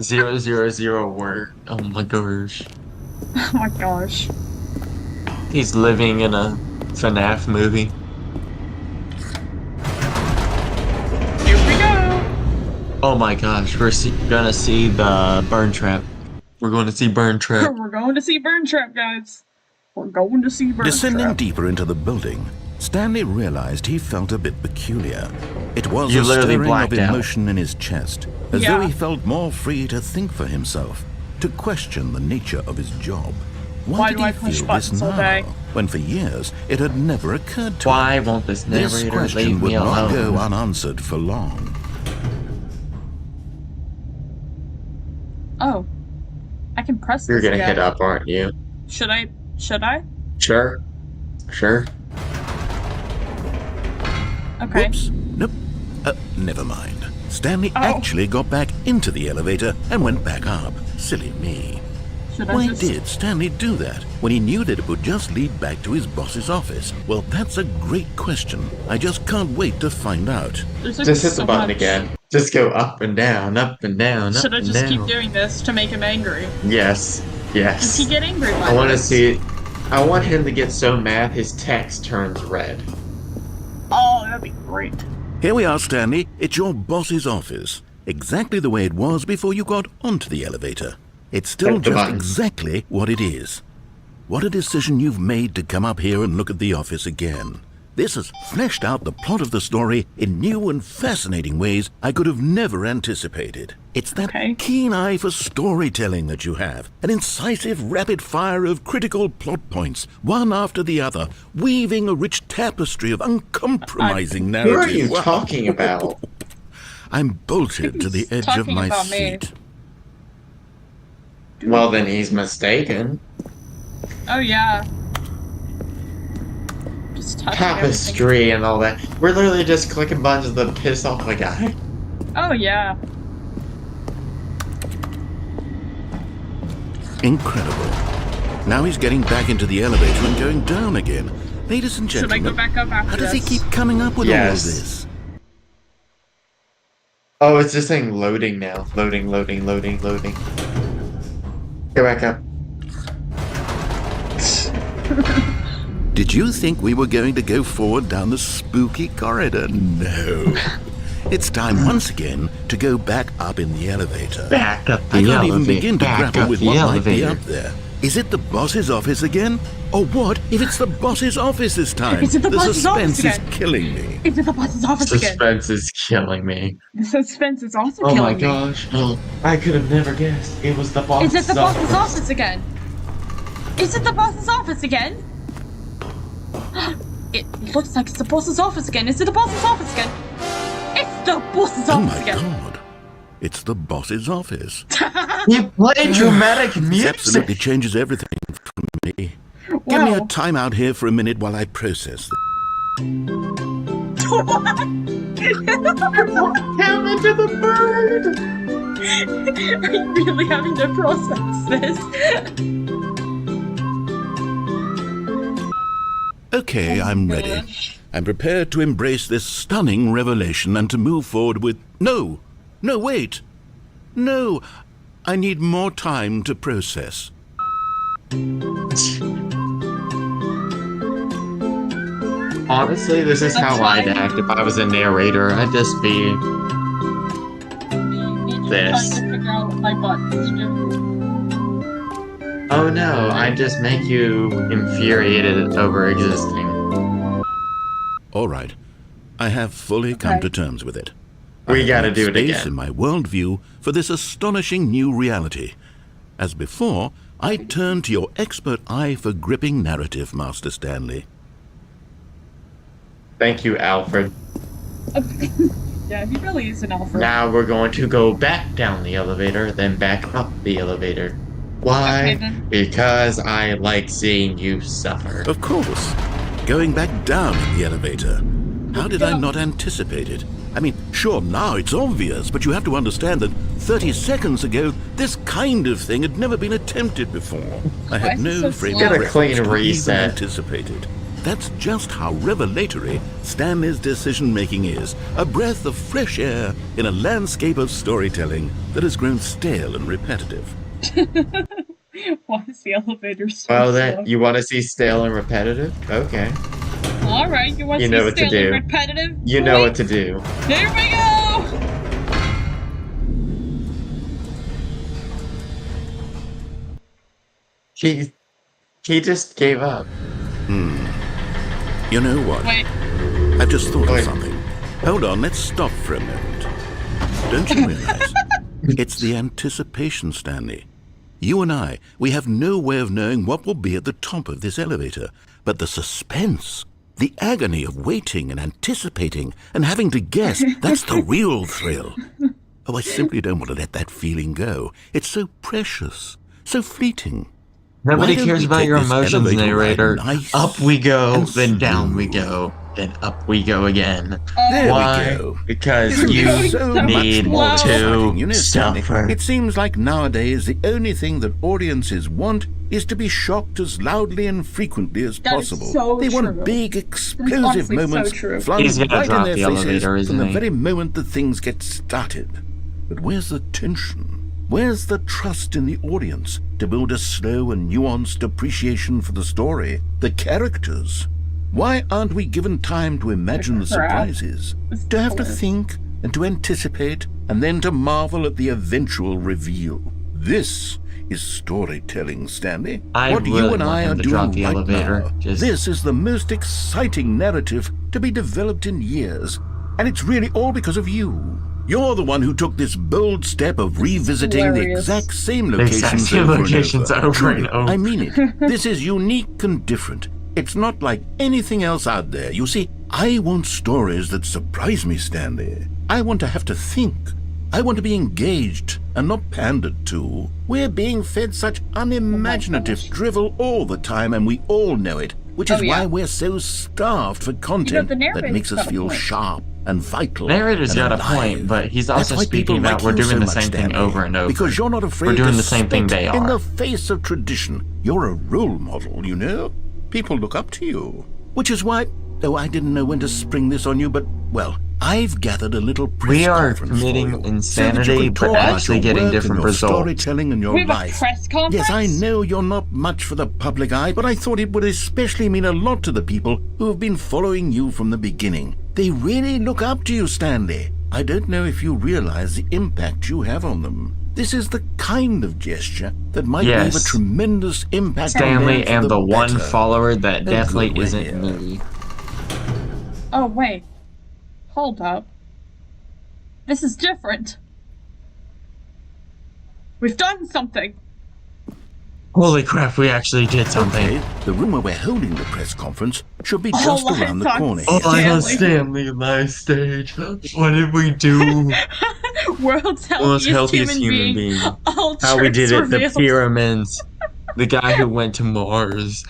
000 word. Oh my gosh. Oh my gosh. He's living in a FNAF movie. Here we go. Oh my gosh, we're gonna see the burn trap. We're going to see burn trap. We're going to see Burn Trap, guys. We're going to see Burn Descending Trap. deeper into the building, Stanley realized he felt a bit peculiar. It was You a literally stirring of blacked out. emotion in his chest, as Yeah. though he felt more free to think for himself, to question the nature of his job. Why did do he I push feel buttons this all now, day? when for years it had never occurred to him? Why won't this This narrator question leave would me not go alone? unanswered for long. Oh. I can press You're this gonna again. hit up, aren't you? Should I? Should I? Sure. Sure. Okay. Whoops. Nope. Never mind. Stanley Oh. actually got back into the elevator and went back up. Silly me. Should I Why just... did Stanley do that when he knew that it would just lead back to his boss's office? Well, that's a great question. I just can't wait to find out. There's like Just hit so the button much. again. Just go up and down, up and down, Should I up just and keep down. doing this to make him angry? Yes. Does Yes. he get angry by I want to this? see. I want him to get so mad his text turns red. Oh, that'd be great. Here we are, Stanley. It's your boss's office. Exactly the way it was before you got onto the elevator. It's still Hit the just button. exactly what it is. What a decision you've made to come up here and look at the office again. This has fleshed out the plot of the story in new and fascinating ways I could have never anticipated. It's that Okay. keen eye for storytelling that you have, an incisive rapid fire of critical plot points, one after the other, weaving a rich tapestry of uncompromising Who narrative. are you Wow. talking about? I'm bolted to the He's edge of talking my about me. seat. Well, then he's mistaken. Oh yeah. Just touching everything. Tapestry and all that. We're literally just clicking buttons to piss off a guy. Oh yeah. Incredible. Now he's getting back into the elevator and going down again. Ladies and Should I gentlemen, go back up after how does he this? keep coming up with all of Yes. this? Oh, it's just saying loading now. Loading, loading, loading, loading. Go back up. Did you think we were going to go forward down the spooky corridor? No. It's time once again to go back up in the elevator. Back up the I can't elevator. even begin to Back grapple up with the what might be elevator. up there. Is it the boss's office again? Or what if it's the boss's office this time? Is it the boss's office suspense again? is killing me. Is it the boss's office again? Suspense is killing me. The suspense is also Oh killing my me. gosh. Oh, I could have never guessed. It was the boss. Is it the boss's office again? Is it the boss's office again? It looks like it's the boss's office again. Is it the boss's office again? It's the boss's Oh office my again. god. It's the boss's office. You play dramatic This music. absolutely changes everything for me. Give me a Wow. timeout here for a minute while I process this. What? Happened to the bird. Are you really having to process this? Okay, I'm ready. I'm prepared to embrace this stunning revelation and to move forward with... No! No, wait! No! I need more time to process. Honestly, this is I'm how I'd trying. act if I was a narrator. I'd just be this. Trying to figure out what my buttons do. Oh no, I just make you infuriated over existing. All right. I have fully come Okay. to terms with it. We I have gotta made do it space again. in my worldview for this astonishing new reality. As before, I turn to your expert eye for gripping narrative, Master Stanley. Thank you, Alfred. Yeah, he really is an Alfred. Now we're going to go back down the elevator, then back up the elevator. Why? Okay, then. Because I like seeing you suffer. Of course. Going back down in the elevator. How did I Yeah. not anticipate it? I mean, sure, now it's obvious, but you have to understand that 30 seconds ago, this kind of thing had never been attempted before. I had no frame Get a of reference clean to even reset. anticipate it. That's just how revelatory Stanley's decision-making is. A breath of fresh air in a landscape of storytelling that has grown stale and repetitive. Why is the elevator so Well, slow? that you want to see stale and repetitive? Okay. Alright, you want You to know see what to stale and do. repetitive? You know what to do. Here we go! He just gave up. You know what? Wait, I've just thought Wait. of something. Hold on, let's stop for a moment. Don't you realize? It's the anticipation, Stanley. You and I, we have no way of knowing what will be at the top of this elevator. But the suspense, the agony of waiting and anticipating and having to guess, that's the real thrill. Oh, I simply don't want to let that feeling go. It's so precious, so fleeting. Nobody Why don't cares we about take your this emotions, elevator ride narrator. nice Up we go, and then down we smooth? go, then up we go again. There Why? we go. Because Isn't you it so need much more to exciting? You know, Stanley, suffer. it seems like nowadays the only thing that audiences want is to be shocked as loudly and frequently as That is possible. so They want true. big, honestly explosive so moments true. flung He's gonna right in drop their the faces elevator, isn't from the he? very moment that things get started. But where's the tension? Where's the trust in the audience to build a slow and nuanced appreciation for the story, the characters? Why aren't we given time to imagine the Crap. surprises, This to have to is think and to anticipate, and then to marvel at the eventual reveal? This is storytelling, Stanley. I what really you and want I him are to doing drop the right elevator. now. Just- This is the most exciting narrative to be developed in years, and it's really all because of you. You're the one who took this bold step of revisiting the hilarious. exact same The exact locations same over locations and over. over Truly, and over. I mean it. This is unique and different. It's not like anything else out there. You see, I want stories that surprise me, Stanley. I want to have to think. I want to be engaged and not pandered to. We're being fed such unimaginative drivel all the time, and we all know it, which is Oh, yeah. why we're so starved for content the that narrator's makes us got a feel point. sharp and vital. Narrator's and got a alive. point, but he's That's also why speaking people about like we're you doing so the much, same thing Stanley, over and over. because you're not afraid We're doing to the same thing spit they in are. the face of tradition. You're a role model, you know? People look up to you. Which is why, though I didn't know when to spring this on you, but, well, I've gathered a little press We are conference for committing you, so that you insanity, can but talk about actually your getting work different and your results. storytelling and your we have a life. press conference? Yes, I know you're not much for the public eye, but I thought it would especially mean a lot to the people who have been following you from the beginning. They really look up to you, Stanley. I don't know if you realize the impact you have on them. This is the kind of gesture that might leave a Yes. tremendous impact on Stanley them for and the one better. follower that Oh, definitely good, we're isn't here. me. Oh, wait. Hold up. This is different. We've done something. Holy crap, we actually did something. Okay, the room where we're holding the press conference should be Oh, just I around the thought corner so. here. Oh, I know Stanley. Stanley live stage. What did we do? World's Most healthiest, healthiest human being. All How we did truths it, the revealed. pyramids. The guy who went to Mars.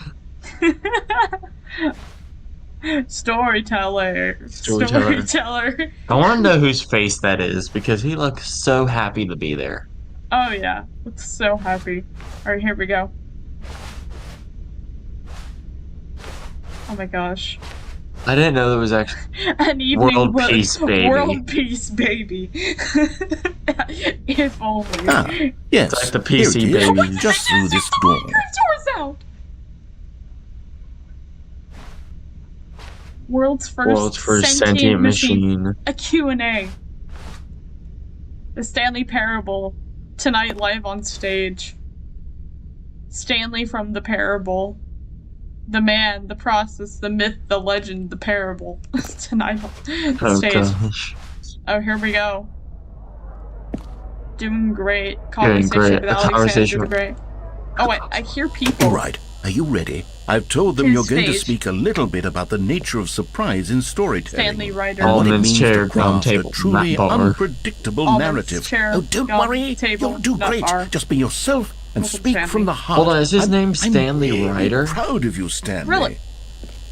Storyteller. Storyteller. I want to know whose face that is because he looks so happy to be there. Oh yeah, looks so happy. Alright, here we go. Oh my gosh. I didn't know there was actually. An evening World with- peace, baby. World peace, baby. If only. Ah, yes. It's like the here PC it is, baby. just through this door. Doors out. World's first sentient machine. A Q&A. The Stanley Parable. Tonight live on stage. Stanley from the Parable. The man, the process, the myth, the legend, the parable. Tonight on Oh stage. gosh. Oh, here we go. Doing great. Doing Conversation great. with A Alexander. conversation Doing great. Oh, wait, I hear people. All right, are you ready? I've told them His you're going to face. speak a little bit about the nature of surprise in storytelling. Stanley Ryder. And what it Almonds, means chair, to craft round table, a truly nut bar. unpredictable Almonds, narrative. chair, Oh, don't gum, worry. table, You'll do nut great. bar. Just be yourself and Uncle speak Stanley. from the heart. Hold on, is his name I'm Stanley really Ryder? proud of you, Stanley. Really?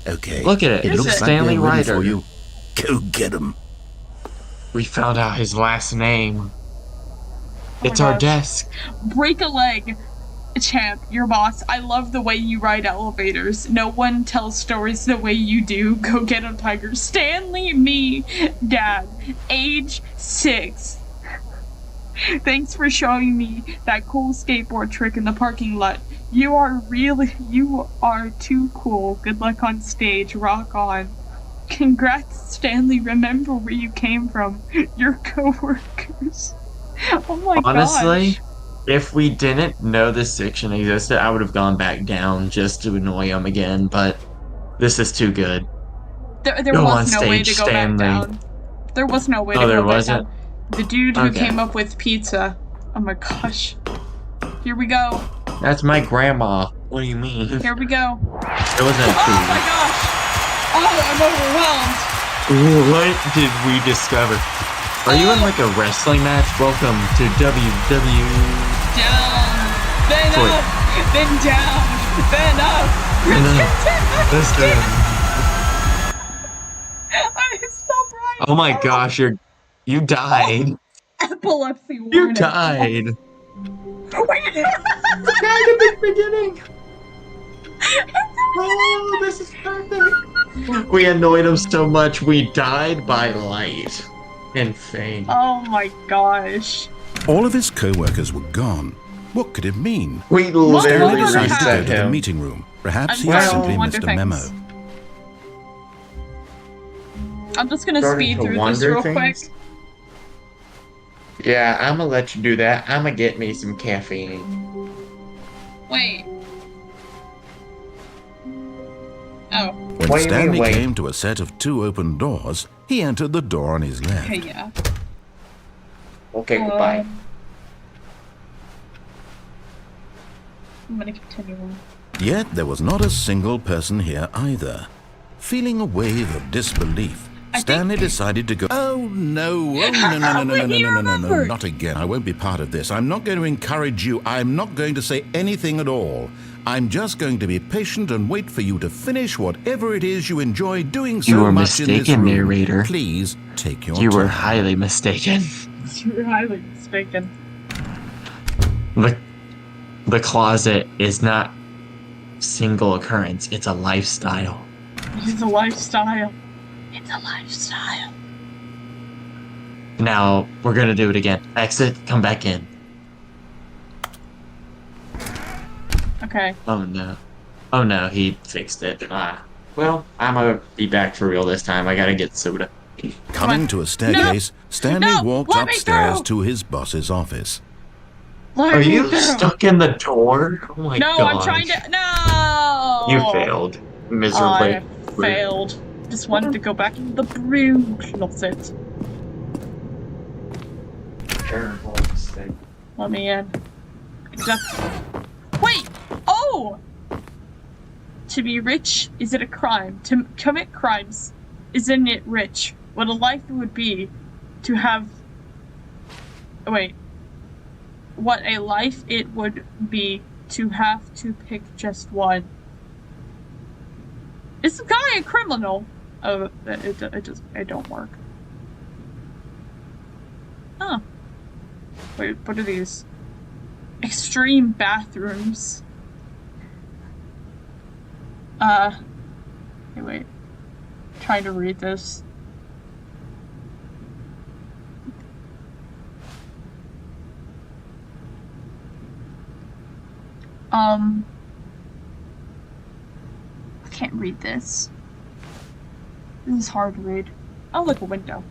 Okay. Look at it. It Is looks it? like Stanley they're ready Ryder. for you. Go get 'em. We found out his last name. Oh It's my our gosh. desk. Break a leg. Champ, your boss. I love the way you ride elevators. No one tells stories the way you do. Go get him, Tiger. Stanley, me, Dad. Age 6. Thanks for showing me that cool skateboard trick in the parking lot. You are too cool. Good luck on stage. Rock on. Congrats, Stanley. Remember where you came from. Your coworkers. Oh my Honestly, gosh. if we didn't know this section existed, I would have gone back down just to annoy him again, but this is too good. There Go was on no way stage, to go back Stanley. down. There was no way Oh, to there go back wasn't? down. The dude who Okay. came up with pizza. Oh my gosh. Here we go. That's my grandma. What do you mean? Here we go. It wasn't Oh food. my gosh. Oh, I'm overwhelmed. What did we discover? Are you in like a wrestling match? Welcome to WW. Down. Then Wait. up. Then down. Then up. Let's do it. I'm so bright. Oh my gosh, you died. Epilepsy warning. You died. Wait. The guy at the beginning. Oh, this is perfect. We annoyed him so much we died by light and fame. Oh my gosh. All of his co-workers were gone. What could it mean? We Stanley literally decided to go reset to the him. meeting room. Perhaps I'm he sorry, simply wonder missed a memo. things. I'm just gonna Starting speed to through this wonder real things? quick. Yeah, I'm gonna let you do that. I'm gonna get me some caffeine. Wait. Oh, When What do you mean, Stanley wait? came to a set of 2 open doors, he entered the door on his left. okay, yeah. Okay, goodbye. I'm gonna continue on. Yet there was not a single person here either. Feeling a wave of disbelief, Stanley decided to go. Oh no! Oh no! Not again! I won't be part of this. I'm not going to encourage you. I'm not going to say anything at all. I'm just going to be patient and wait for you to finish whatever it is you enjoy doing so You were much in this mistaken, room. narrator. Please take your You time. were highly mistaken. You're highly mistaken. The closet is not single occurrence. It's a lifestyle. It's a lifestyle. It's a lifestyle. Now we're gonna do it again. Exit. Come back in. Okay. Oh no. Oh no. He fixed it. Well, I'm gonna be back for real this time. I gotta get soda. Coming to a staircase, Stanley No, walked let me upstairs through. to his boss's office. Let Are me you through. stuck in the door? Oh my No, god. I'm trying to. No. You failed miserably. I failed. Just wanted to go back into the broom closet. Terrible mistake. Let me in. Except. Wait! Oh! To be rich, is it a crime? To commit crimes, isn't it rich? What a life it would be to have. Wait. What a life it would be to have to pick just one. Is this guy a criminal? Oh, it don't work. Huh. Wait, what are these? Extreme bathrooms. Hey, wait. Trying to read this. I can't read this. This is hard to read. Oh, look, a window.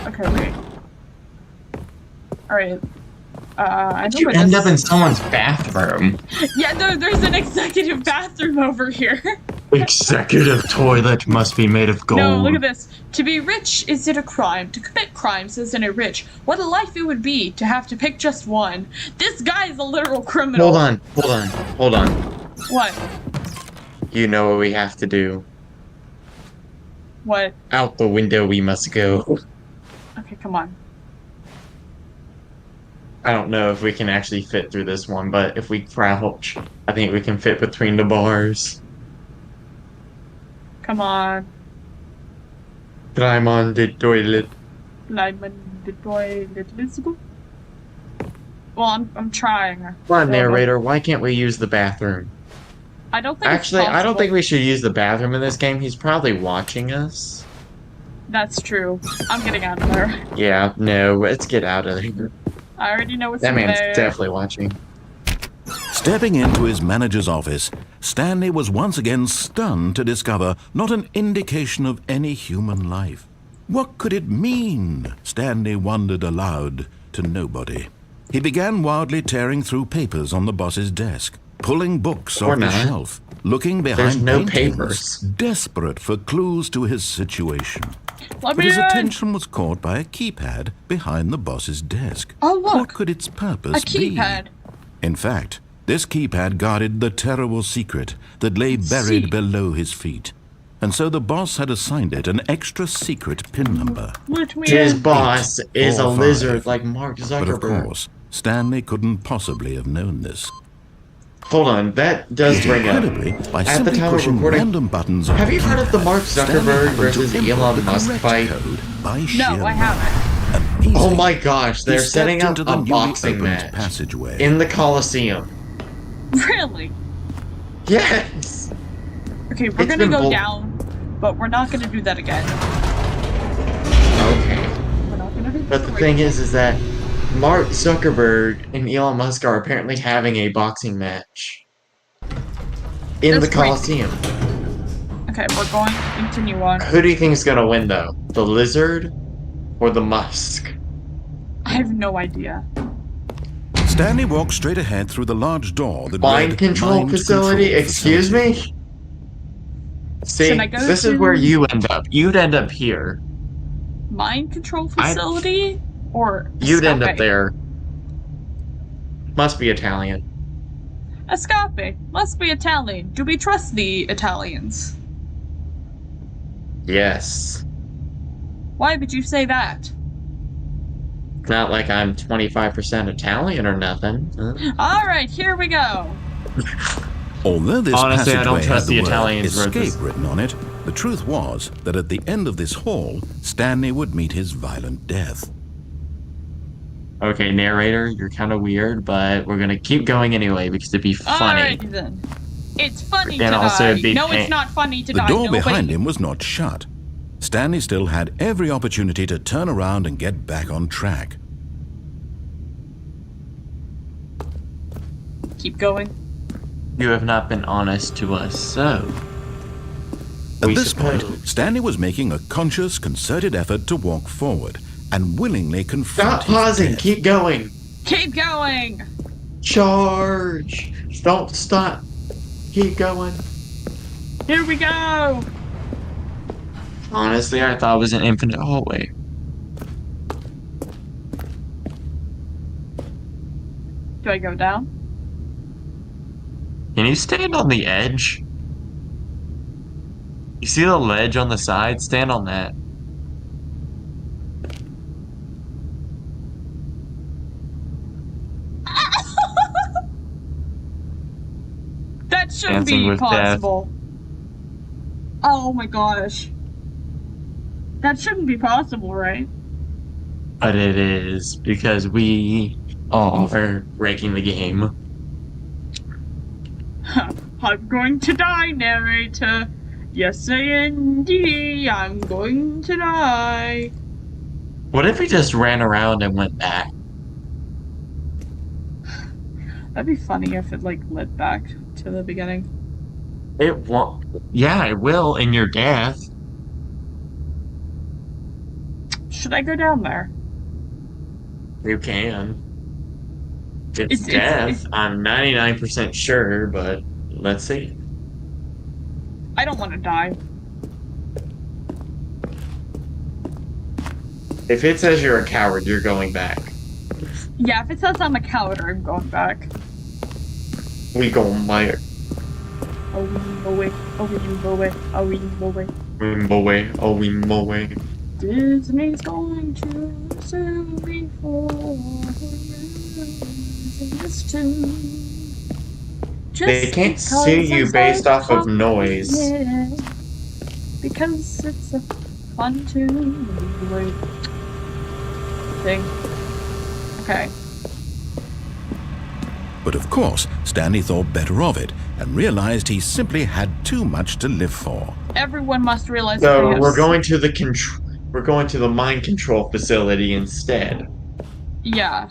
Okay, wait. Alright. I know You where end this... up in someone's bathroom. Yeah, there's an executive bathroom over here. Executive toilet must be made of gold. No, look at this. To be rich, is it a crime? To commit crimes, isn't it rich? What a life it would be to have to pick just one. This guy is a literal criminal. Hold on. What? You know what we have to do. What? Out the window we must go. Okay, come on. I don't know if we can actually fit through this one, but if we crouch, I think we can fit between the bars. Come on. Climb on the toilet. Climb on the toilet. Let's go. Well, I'm trying. Come on, narrator. Why can't we use the bathroom? I don't think Actually, it's I don't possible. think we should use the bathroom in this game. He's probably watching us. That's true. I'm getting out of there. Yeah, no, let's get out of here. I already know what's That in man's there. definitely watching. Stepping into his manager's office, Stanley was once again stunned to discover not an indication of any human life. What could it mean? Stanley wondered aloud to nobody. He began wildly tearing through papers on the boss's desk, pulling books Or off the not. shelf, looking There's behind no paintings, papers. desperate for clues to his situation. Let But me his in! attention was caught by a keypad behind the boss's desk. Oh, look! What could its A purpose keypad. be? In fact, this keypad guarded the terrible secret that lay Let's buried see. below his feet. And so the boss had assigned it an extra secret pin number. Let me His in. boss is a 4, 5. lizard like Mark But of Zuckerberg. course, Stanley couldn't possibly have known this. Hold on, that does bring up. Incredibly, by At the simply time of pushing recording, random buttons on have the you heard of the keypad, Mark Stanley Zuckerberg happened to versus input Elon the Musk correct fight? code by sheer No, I haven't. luck. Amazing. Oh my gosh, He they're stepped setting up into the a newly boxing opened match passageway. in the Coliseum. Really? Yes! Okay, we're It's gonna been go bull- down, but we're not gonna do that again. Okay. We're not gonna do that. But the thing is that Mark Zuckerberg and Elon Musk are apparently having a boxing match in That's the crazy. Coliseum. Okay, we're going to continue on. Who do you think is gonna win though? The lizard or the Musk? I have no idea. Stanley walked straight ahead through the large door that Mind read control Mind facility? Control Excuse Facility. me? See, Should I go this to- is where you end up. You'd end up here. Mind control facility? Or You'd end up escape? there. Must be Italian. Escape. Must be Italian. Do we trust the Italians? Yes. Why would you say that? Not like I'm 25% Italian or nothing. Huh? Alright, here we go. Although this Honestly, I don't passageway trust had the the word Italians wrote escape this. written on it, the truth was that at the end of this hall, Stanley would meet his violent death. Okay, narrator, you're kind of weird, but we're gonna keep going anyway because it'd be funny. Alrighty then. It's funny And to also die. it'd be No, pain. it's not funny to The die. door Nobody... behind him was not shut. Stanley still had every opportunity to turn around and get back on track. Keep going. You have not been honest to us, so. At we this suppose. point, Stanley was making a conscious, concerted effort to walk forward and willingly confront Stop his pausing, death. keep going! Keep going. Charge! Don't stop! Keep going! Here we go. Honestly, I thought it was an infinite hallway. Do I go down? Can you stand on the edge? You see the ledge on the side? Stand on that. That shouldn't Dancing be with Death. possible. Oh my gosh. That shouldn't be possible, right? But it is, because we all are breaking the game. I'm going to die, narrator. Yes, indeed, I'm going to die. What if we just ran around and went back? That'd be funny if it, like, led back to the beginning. It won't. Yeah, it will in your death. Should I go down there? You can. It's It's- death. I'm 99% sure, but let's see. I don't want to die. If it says you're a coward, you're going back. Yeah, if it says I'm a coward, I'm going back. We going back. Oh, we go away. Oh, we go away. Oh, we go away. Moe, oh we moe. Disney's going to sue me for this tune. They can't sue you based off of noise. Because it's a 1, 2, wait. Thing. Okay. But of course, Stanley thought better of it and realized he simply had too much to live for. Everyone must realize that they So have we're going to the mind control facility instead. Yeah.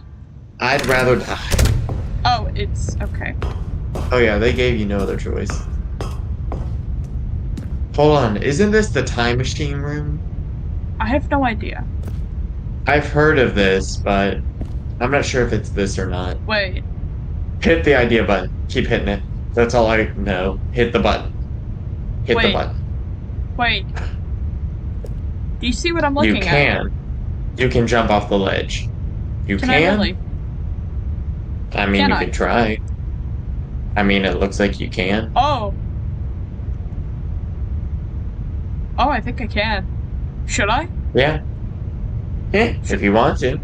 I'd rather die. Oh, it's okay. Oh yeah, they gave you no other choice. Hold on, isn't this the time machine room? I have no idea. I've heard of this, but I'm not sure if it's this or not. Wait. Hit the idea button. Keep hitting it. That's all I know. Hit the button. Hit the Wait. button. Wait. Do you see what I'm looking You at? can. You can jump off the ledge. You Can I really? I mean, Can you I? can try. I mean, it looks like you can. Oh. Oh, I think I can. Should I? Yeah. Yeah, if you want to.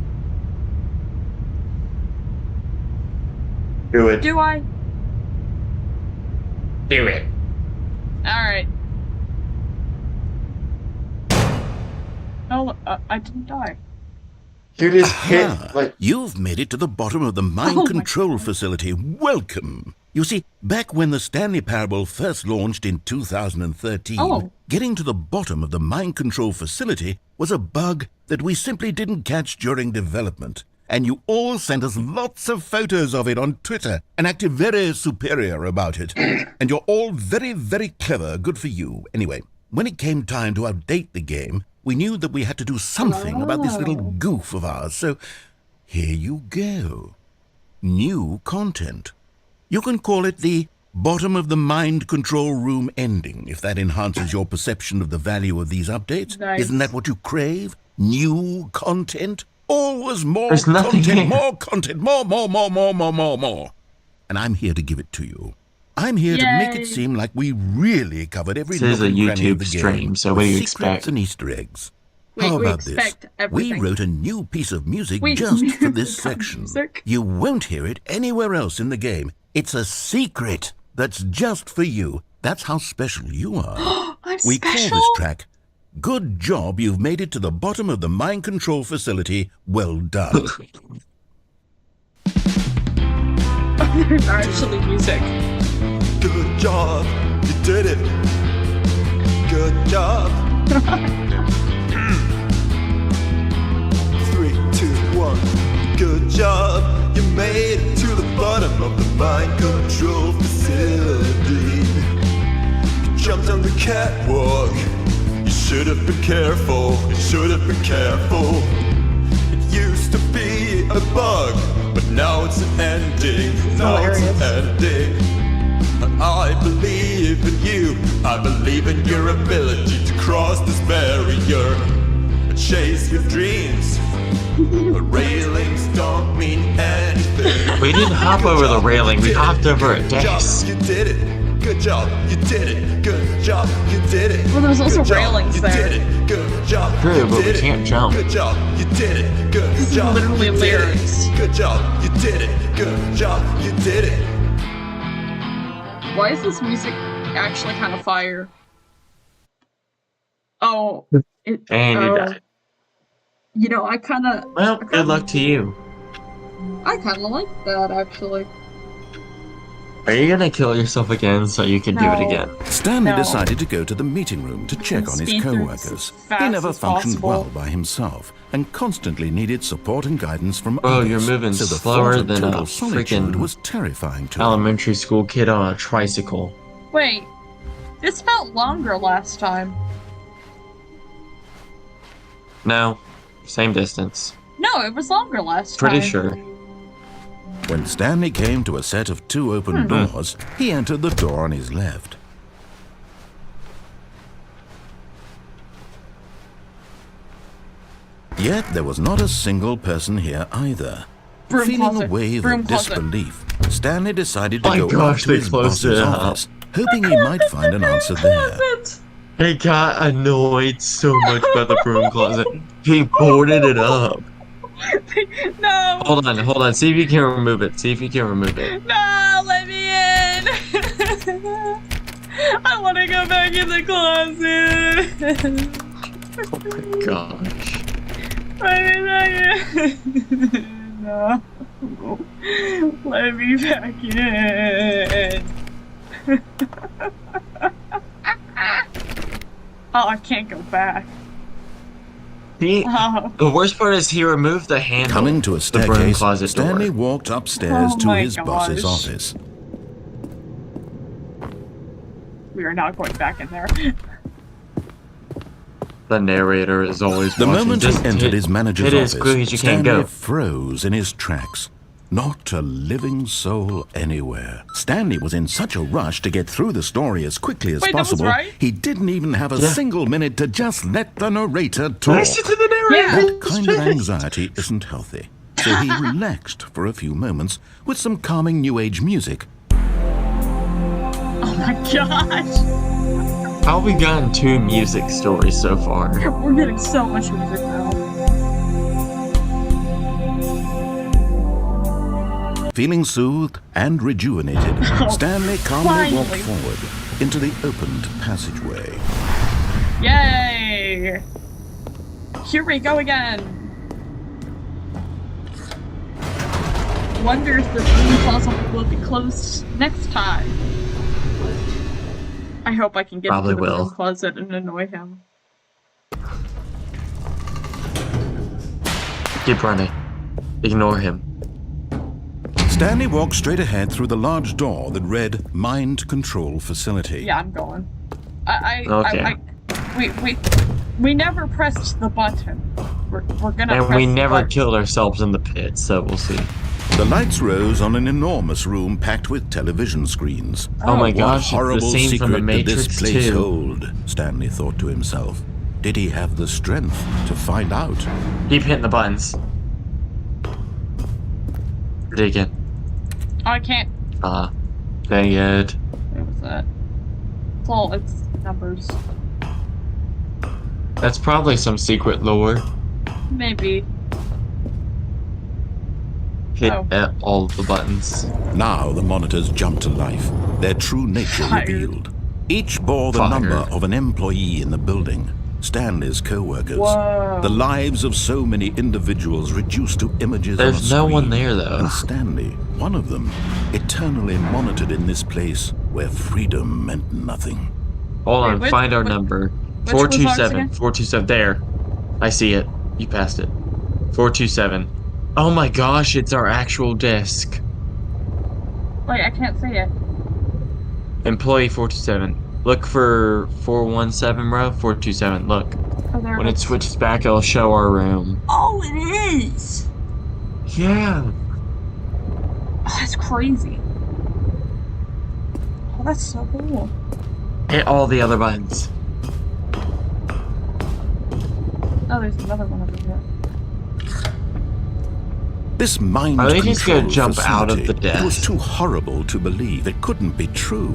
Do it. Do I? Do it. Alright. No, I didn't die. You just Aha! hit, like... You've made it to the bottom of the mind Oh my control God. facility. Welcome! You see, back when the Stanley Parable first launched in 2013, Oh. getting to the bottom of the mind control facility was a bug that we simply didn't catch during development. And you all sent us lots of photos of it on Twitter and acted very superior about it. And you're all very, very clever. Good for you. Anyway, when it came time to update the game, we knew that we had to do something about this little goof of ours. So here you go. New content. You can call it the bottom of the mind control room ending, if that enhances your perception of the value of these updates. Nice. Isn't that what you crave? New content? Always more There's nothing content, here. more content, more. And I'm here to give it to you. I'm here to make Yay. it seem like we really covered every This is nook a and cranny of YouTube the game, stream, so what with do you secrets expect? and Easter eggs. Wait, How we about expect this? everything. We wrote a new piece of music Wait, just for this music? section. You won't hear it anywhere else in the game. It's a secret that's just for you. That's how special you are. I'm We special? call this track, Good Job You've Made It to the Bottom of the Mind Control Facility. Well done. There's actually music. Good job, you did it. Good job. 3, 2, 1. Good job, you made it to the bottom of the mind control facility. You jumped on the catwalk. You should have been careful. You should have been careful. It used to be a bug, but now it's an ending. Now it's an ending. I believe in you. I believe in your ability to cross this barrier and chase your dreams. But railings don't mean anything. We didn't hop over the railing, we hopped over a Good job, desk. you did it. Good job, you did it. Good job, you did it. Well, there's also Good job, railings you there. did it. Good job, True, you but we did it. can't jump. Good job, you did it. Good This is job, literally you did lyrics. it. Good job, you did it. Good job, you did it. Why is this music actually kind of fire? Oh, it. And you oh. died. You know, I kind of. Well, good luck to you. I kind of like that actually. Are you gonna kill yourself again so you can do it No. again? Stanley No. decided to go to the meeting room to check on his Speed through co-workers. as He fast never as functioned possible. well by himself and constantly needed support and guidance from Oh, others. you're moving so the slower thought of than a total solitude freaking was terrifying to him. Elementary school kid on a tricycle. Wait, this felt longer last time. No, same distance. No, it was longer last Pretty time. sure. When Stanley came to a set of 2 open doors, he entered the door on his left. Yet there was not a single person here either. Broom Feeling closet. a wave Broom of closet. disbelief, Stanley decided to My go up gosh, to they his closed boss's it up. office, hoping he might find an answer there. Closet. He got annoyed so much by the broom closet. He boarded it up. No. Hold on. See if you can remove it. See if you can remove it. No, let me in. I want to go back in the closet. Oh my gosh. No. Let me back in. Oh, I can't go back. Oh. The worst part is he removed the handle. Coming to a the broom staircase, closet Stanley door. walked upstairs Oh to my his boss's gosh. office. We are not going back in there. The narrator is always The watching. moment he Just entered his manager's hit it as office, quick as you can Stanley go. froze in his tracks. Not a living soul anywhere. Stanley was in such a rush to get through the story as quickly as Wait, that was possible, right? he didn't even have a Yeah. single minute to just let the narrator talk. Listen to the narrator. Yeah. That kind of anxiety isn't healthy. So he relaxed for a few moments with some calming new age music. Oh my gosh. How have we gotten 2 music stories so far? We're getting so much music now. Feeling soothed and rejuvenated, Stanley calmly walked finally. forward into the opened passageway. Yay! Here we go again. Wonder if the room closet will be closed next time. I hope I can get Probably into the will. room closet and annoy him. Keep running. Ignore him. Stanley walked straight ahead through the large door that read Mind Control Facility. Yeah, I'm going. Okay. We never pressed the button. We're gonna And press we the never button. killed ourselves in the pit, so we'll see. The lights rose on an enormous room packed with television screens. Oh my What gosh, it's the horrible scene from The secret did Matrix this place 2. hold? Stanley thought to himself. Did he have the strength to find out? Keep hitting the buttons. Dig it. Oh, I can't. Dang it. What was that? It's numbers. That's probably some secret lore. Maybe. Hit Oh. all the buttons. Now the monitors jumped to life, their true nature Fired. revealed. Each bore the Fired. number of an employee in the building, Stanley's co-workers. Whoa. The lives of so many individuals reduced to images on a There's no screen. one there, though. And Stanley, one of them, eternally monitored in this place where freedom meant nothing. Hold Wait, on, which- find our which- number. which was ours 427. again? 427. There. I see it. You passed it. 427. Oh my gosh, it's our actual desk. Wait, I can't see it. Employee 427. Look for 417, bro. 427. Look. Oh, there When it it is. switches back, it'll show our room. Oh, it is! Yeah. Oh, that's crazy. Oh, that's so cool. Hit all the other buttons. Oh, there's another one over here. This mind Are they just control gonna jump out of facility, the It was desk? too horrible to believe. It couldn't be true.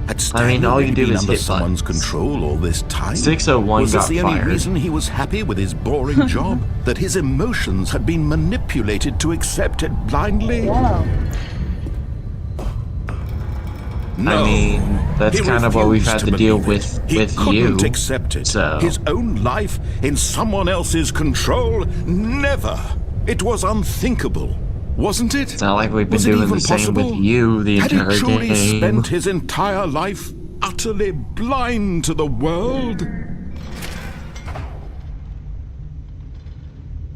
Had I Stanley mean, all you really do been is under hit someone's buttons. control all this time? 601 Was this got the only fired. reason he was happy with his boring job? That his emotions had been manipulated to accept it blindly? Whoa. No. I mean, that's He kind of what we've refused had to believe deal it. with He you. couldn't accept it. So- His own life in someone else's control? Never. It was unthinkable, wasn't it? It's not like we've been Was it doing even the same possible? with you the Had he entire truly game. spent his entire life utterly blind to the world?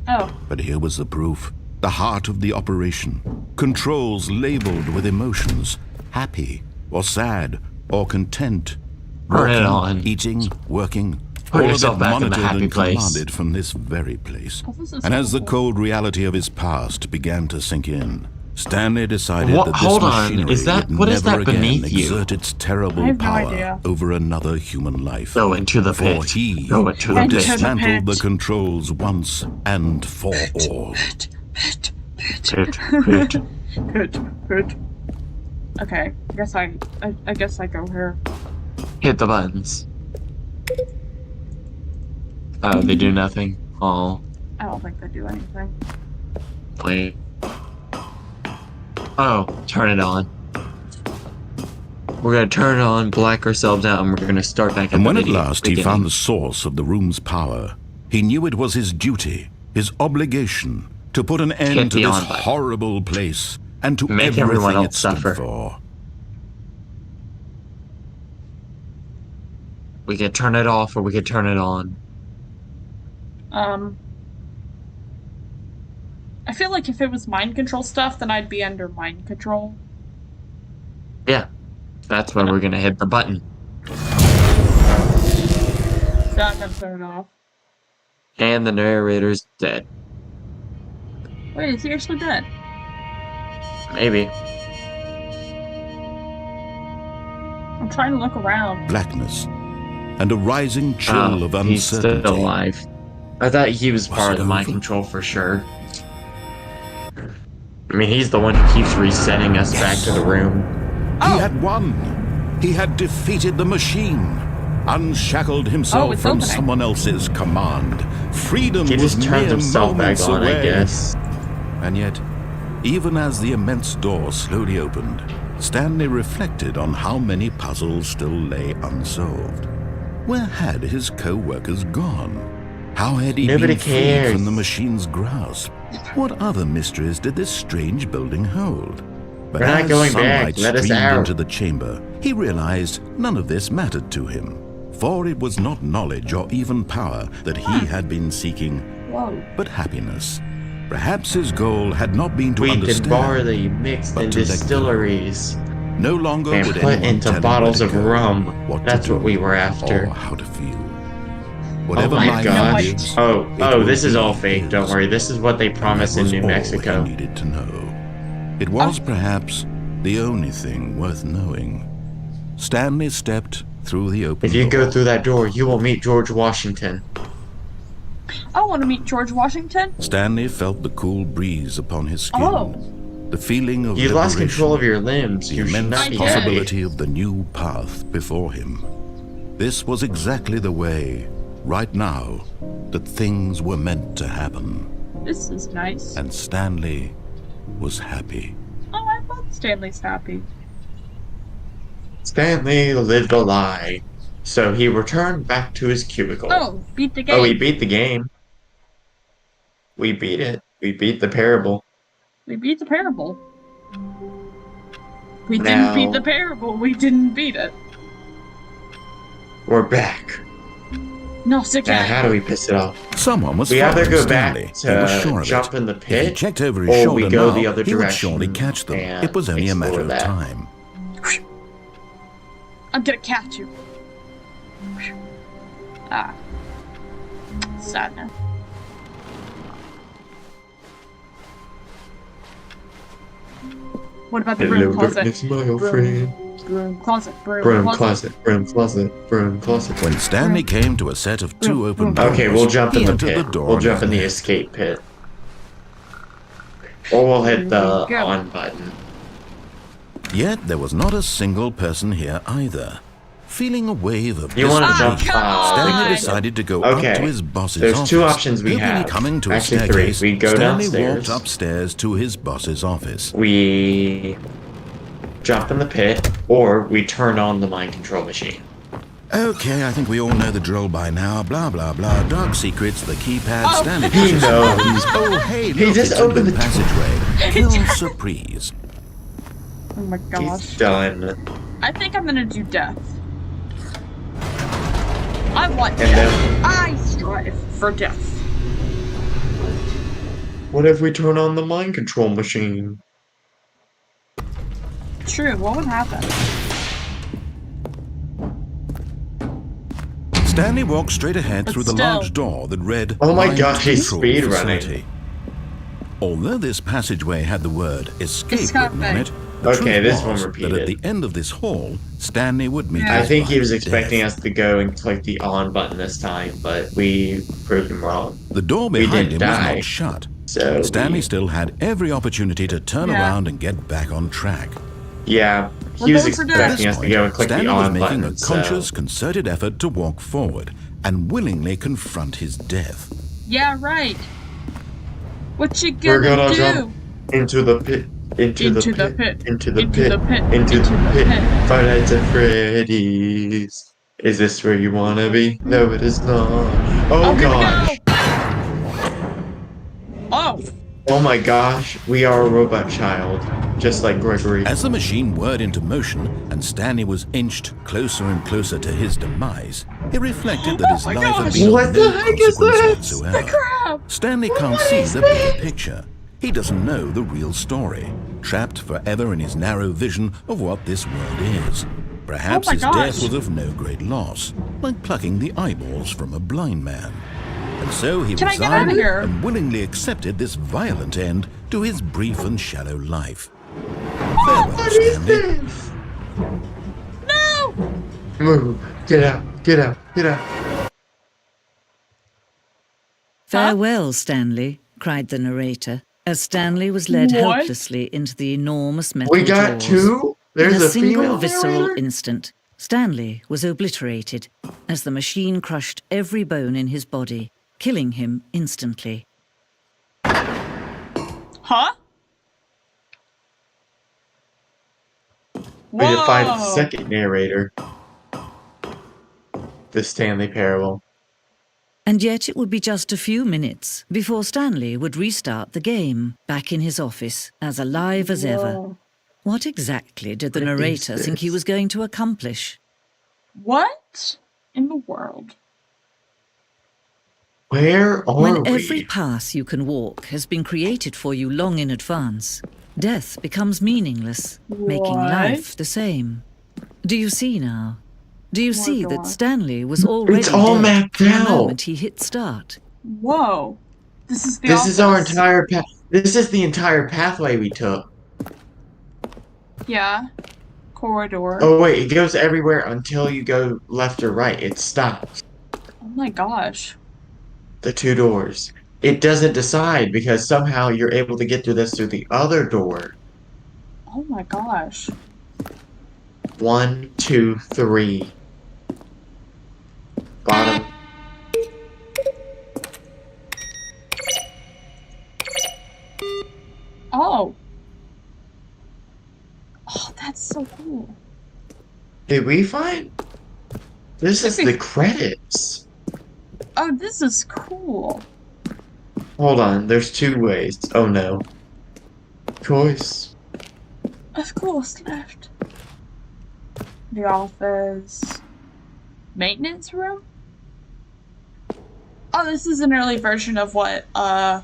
Oh. But here was the proof. The heart of the operation. Controls labeled with emotions. Happy, or sad, or content. Burn it Working, on. eating, working. Put all yourself of it back in the monitored happy and place. commanded from this very place. Oh, this is And as the cool. cold reality of his past began to sink in, Stanley decided What- that this hold on, machinery is that- would what is never that again beneath you? exert its terrible I have no power idea. over another human life. Go into the For pit. he Go into the would Into pit. the dismantle the pit. controls once and for all. Pit, pit. Good. Okay, I guess I go here. Hit the buttons. Oh, they do nothing. Oh, I don't think they do anything. wait. Oh, turn it on. We're gonna turn it on, black ourselves out, and we're gonna start back at And the when at beginning. last he found the source of the room's power, he knew it was his duty, his obligation, to put an end to the this on button. horrible place and to Make everyone everything it else stood suffer. for. We could turn it off or we could turn it on. I feel like if it was mind control stuff, then I'd be under mind control. Yeah. That's when we're gonna hit the button. So I'm gonna turn it off. And the narrator's dead. Wait, is he actually dead? Maybe. I'm trying to look around. Blackness and a rising chill of He's uncertainty. still alive. I thought he was part it of the mind over? control for sure. I mean, he's the one who keeps resetting us back to the room. He had won. He had defeated the machine. Unshackled himself it's from opening. someone else's command. Freedom He was just turned mere himself back moments on, away. I guess. And yet, even as the immense door slowly opened, Stanley reflected on how many puzzles still lay unsolved. Where had his co-workers gone? How had he Nobody been freed cares. from the machine's grasp? What other mysteries did this strange building hold? But We're not as going back. sunlight Let us streamed out. into the chamber, he realized none of this mattered to him. For it was not knowledge or even power that he had been seeking, Whoa. but happiness. Perhaps his goal had not been to We could understand, barley mixed but in to let go. distilleries No longer and would put anyone into tell him bottles where to of go, rum. what That's to what do, we were after. or how to feel. Oh Whatever my life gosh. is, Oh, it this will is be all fake. Don't his. worry. This is what they And that promised in was New all Mexico. he needed to know. It was perhaps the only thing worth knowing. Stanley stepped through the open If you door. go through that door, you will meet George Washington. I want to meet George Washington. Stanley felt the cool breeze upon his skin. Oh. The feeling of You lost liberation, control of your limbs. the You should immense not be possibility happy. of the new path before him. This was exactly the way, right now, that things were meant to happen. This is nice. And Stanley was happy. Oh, I thought Stanley's happy. Stanley lived a lie. So he returned back to his cubicle. Oh, beat the game. Oh, we beat the game. We beat it. We beat the parable. We beat the parable. We Now- didn't beat the parable. We didn't beat it. We're back. Not Now, again. how do we piss it off? Someone was We either following go back Stanley. He was sure to of jump it. in the If he pit, checked over his or shoulder we go now, the other he would direction surely catch them. and It was only a matter explore of that. time. I'm gonna catch you. Ah. Sad now. What about the broom closet? my old Broom. Broom closet. Broom, Broom closet. closet, broom closet, broom closet. When Stanley came to a set of two open doors, Okay, we'll jump he in the entered pit. the door We'll on jump his in the left. escape pit. Or we'll hit the Go. on button. Yet there was not a single person here either. Feeling a wave of You want to disbelief, jump? Stanley on. decided to go Okay. up to his boss's There's office. two options we Hoping have. Coming to Actually, a three. staircase, We go Stanley downstairs. walked upstairs to his boss's office. We jump in the pit, or we turn on the mind control machine. Okay, I think we all know the drill by now. Blah, blah, blah. Dark secrets, the keypad, Oh, Stanley he pushes knows. buttons. Oh, hey, He look, just it's a opened new the passageway. Kill surprise. Oh my gosh. He's done. I think I'm gonna do death. I want And death. then- I strive for death. What if we turn on the mind control machine? True, what would happen? Stanley walked straight ahead But through the still. large door that read Oh my Mind gosh, he's Control speed running. Facility. Although this passageway had the word escape Escape. written on it, the Okay, truth this one was repeated. that at the end of this hall, Stanley would meet Yeah. I his think he was life expecting death. us to go and click the on button this time, but we proved him wrong. The door we behind him didn't was die. not shut. So Stanley we- still had every opportunity to turn Yeah. around and get back on track. Yeah, We're he was going for death. At expecting this us to point, go and click Stanley the was on making button. a conscious, concerted effort to walk forward and willingly confront his death. Yeah, right. What you We're gonna gonna do? jump into the pit. Into the Into the pit. pit. Into the Into pit. the pit. Into Into the the pit. pit. Five Nights at Freddy's. Is this where you wanna be? No, it is not. Oh Oh, here we gosh. go! Oh! Oh my gosh. We are a robot child. Just like Gregory. As the machine whirred into motion and Stanley was inched closer and closer to his demise, he reflected that his Oh my life had gosh. been What of the no heck is consequence that? whatsoever. Crap! Stanley can't What see is the bigger this? picture. He doesn't know the real story, trapped forever in his narrow vision of what this world is. Perhaps Oh my his gosh. death was of no great loss, like plucking the eyeballs from a blind man. And so he Can I get resigned out of here? and willingly accepted this violent end to his brief and shallow life. Farewell, What is Stanley. this? No! Move. Get out. Get out. Get out. Farewell, Stanley, cried the narrator, as Stanley was led What? helplessly into the enormous metal We got jaws. two? There's In a a single female visceral narrator? instant, Stanley was obliterated as the machine crushed every bone in his body, killing him instantly. Huh? We did find the Whoa. second narrator. The Stanley Parable. And yet it would be just a few minutes before Stanley would restart the game, back in his office, as alive as ever. Whoa. What exactly did the What is narrator think he this? was going to accomplish? What in the world? Where are When we? every path you can walk has been created for you long in advance, death becomes meaningless, making What? life the same. Do you see now? Do you see that God. Stanley was already It's all dead mapped from the out. moment he hit start? Whoa. This is the This is our office. entire path. This is the entire pathway we took. Yeah. Corridor. Oh wait, it goes everywhere until you go left or right. It stops. Oh my gosh. The two doors. It doesn't decide because somehow you're able to get through this through the other door. Oh my gosh. 1, 2, 3. Bottom. Oh. Oh, that's so cool. Did we find? This is the credits. Oh, this is cool. Hold on, there's two ways. Oh no. Choice. Of course, left. The office. Maintenance room? Oh, this is an early version of what that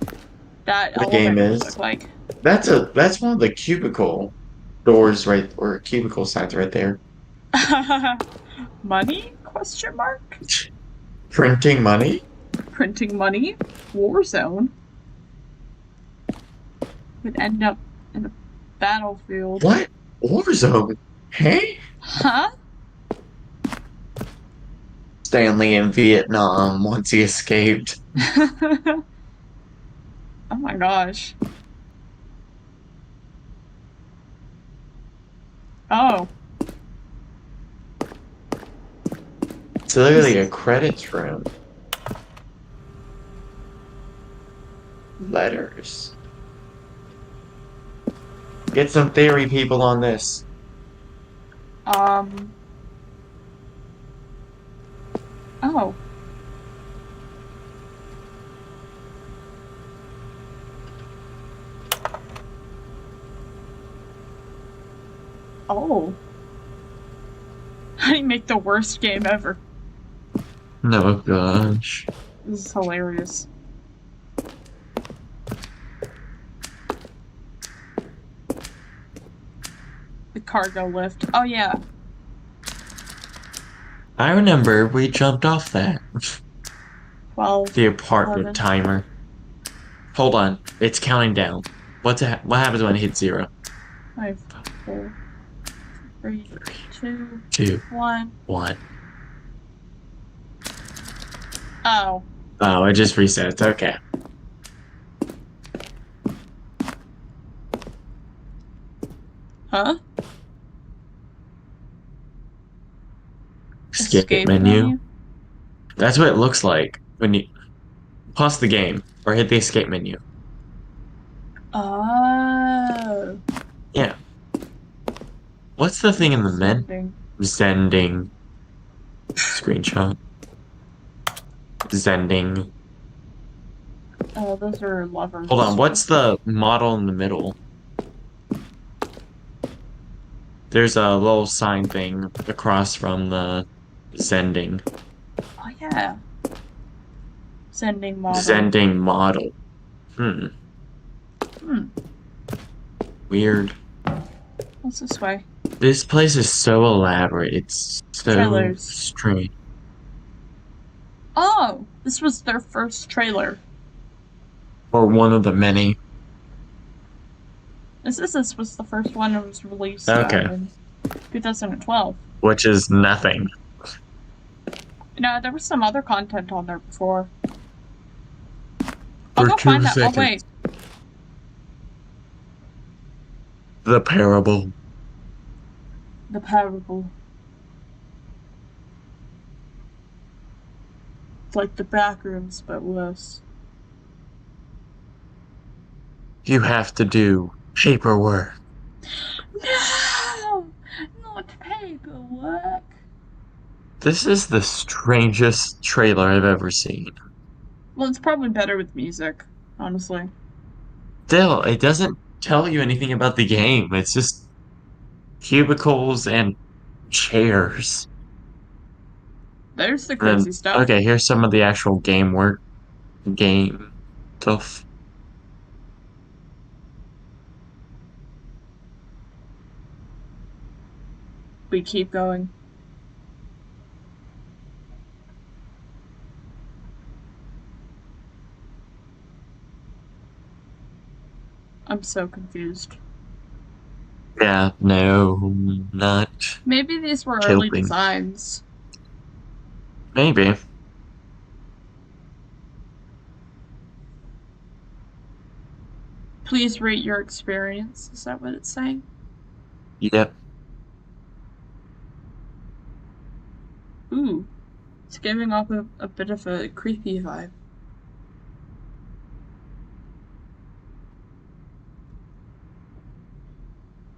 The game elevator is. looked like. That's one of the cubicle doors right, or cubicle signs right there. Money? Question mark? Printing money? Printing money? Warzone? Would end up in a battlefield. What? Warzone? Hey? Huh? Stanley in Vietnam once he escaped. Oh my gosh. Oh. It's literally a credits room. Letters. Get some theory, people, on this. Oh. Oh. I make the worst game ever. No gosh. This is hilarious. The cargo lift. Oh yeah. I remember we jumped off that. 12. The apartment 11. timer. Hold on, it's counting down. What happens when it hits 0? 5, 4, 3, 2, 2, 1. 1. Oh. Oh, it just resets. Okay. Huh? Escape menu. That's what it looks like when you pause the game or hit the escape menu. Oh. Yeah. What's the thing in the menu? Sending. Screenshot. Sending. Oh, those are lovers. Hold on, what's the model in the middle? There's a little sign thing across from the sending. Oh, yeah. Sending model. Sending model. Hmm. Weird. What's this way? This place is so elaborate. It's so Trailers. strange. Oh, this was their first trailer. Or one of the many. This was the first one that was released Okay. in 2012. Which is nothing. No, there was some other content on there before. I'll go find that. Oh, wait. The Parable. The Parable. It's like the Backrooms, but worse. You have to do paperwork. No! Not paperwork. This is the strangest trailer I've ever seen. Well, it's probably better with music, honestly. Still, it doesn't tell you anything about the game. It's just cubicles and chairs. There's the And then- crazy stuff. Okay, here's some of the actual game stuff. We keep going. I'm so confused. Yeah, no, not. Maybe these were early Tilting. designs. Maybe. Please rate your experience. Is that what it's saying? Yep. Ooh. It's giving off a bit of a creepy vibe.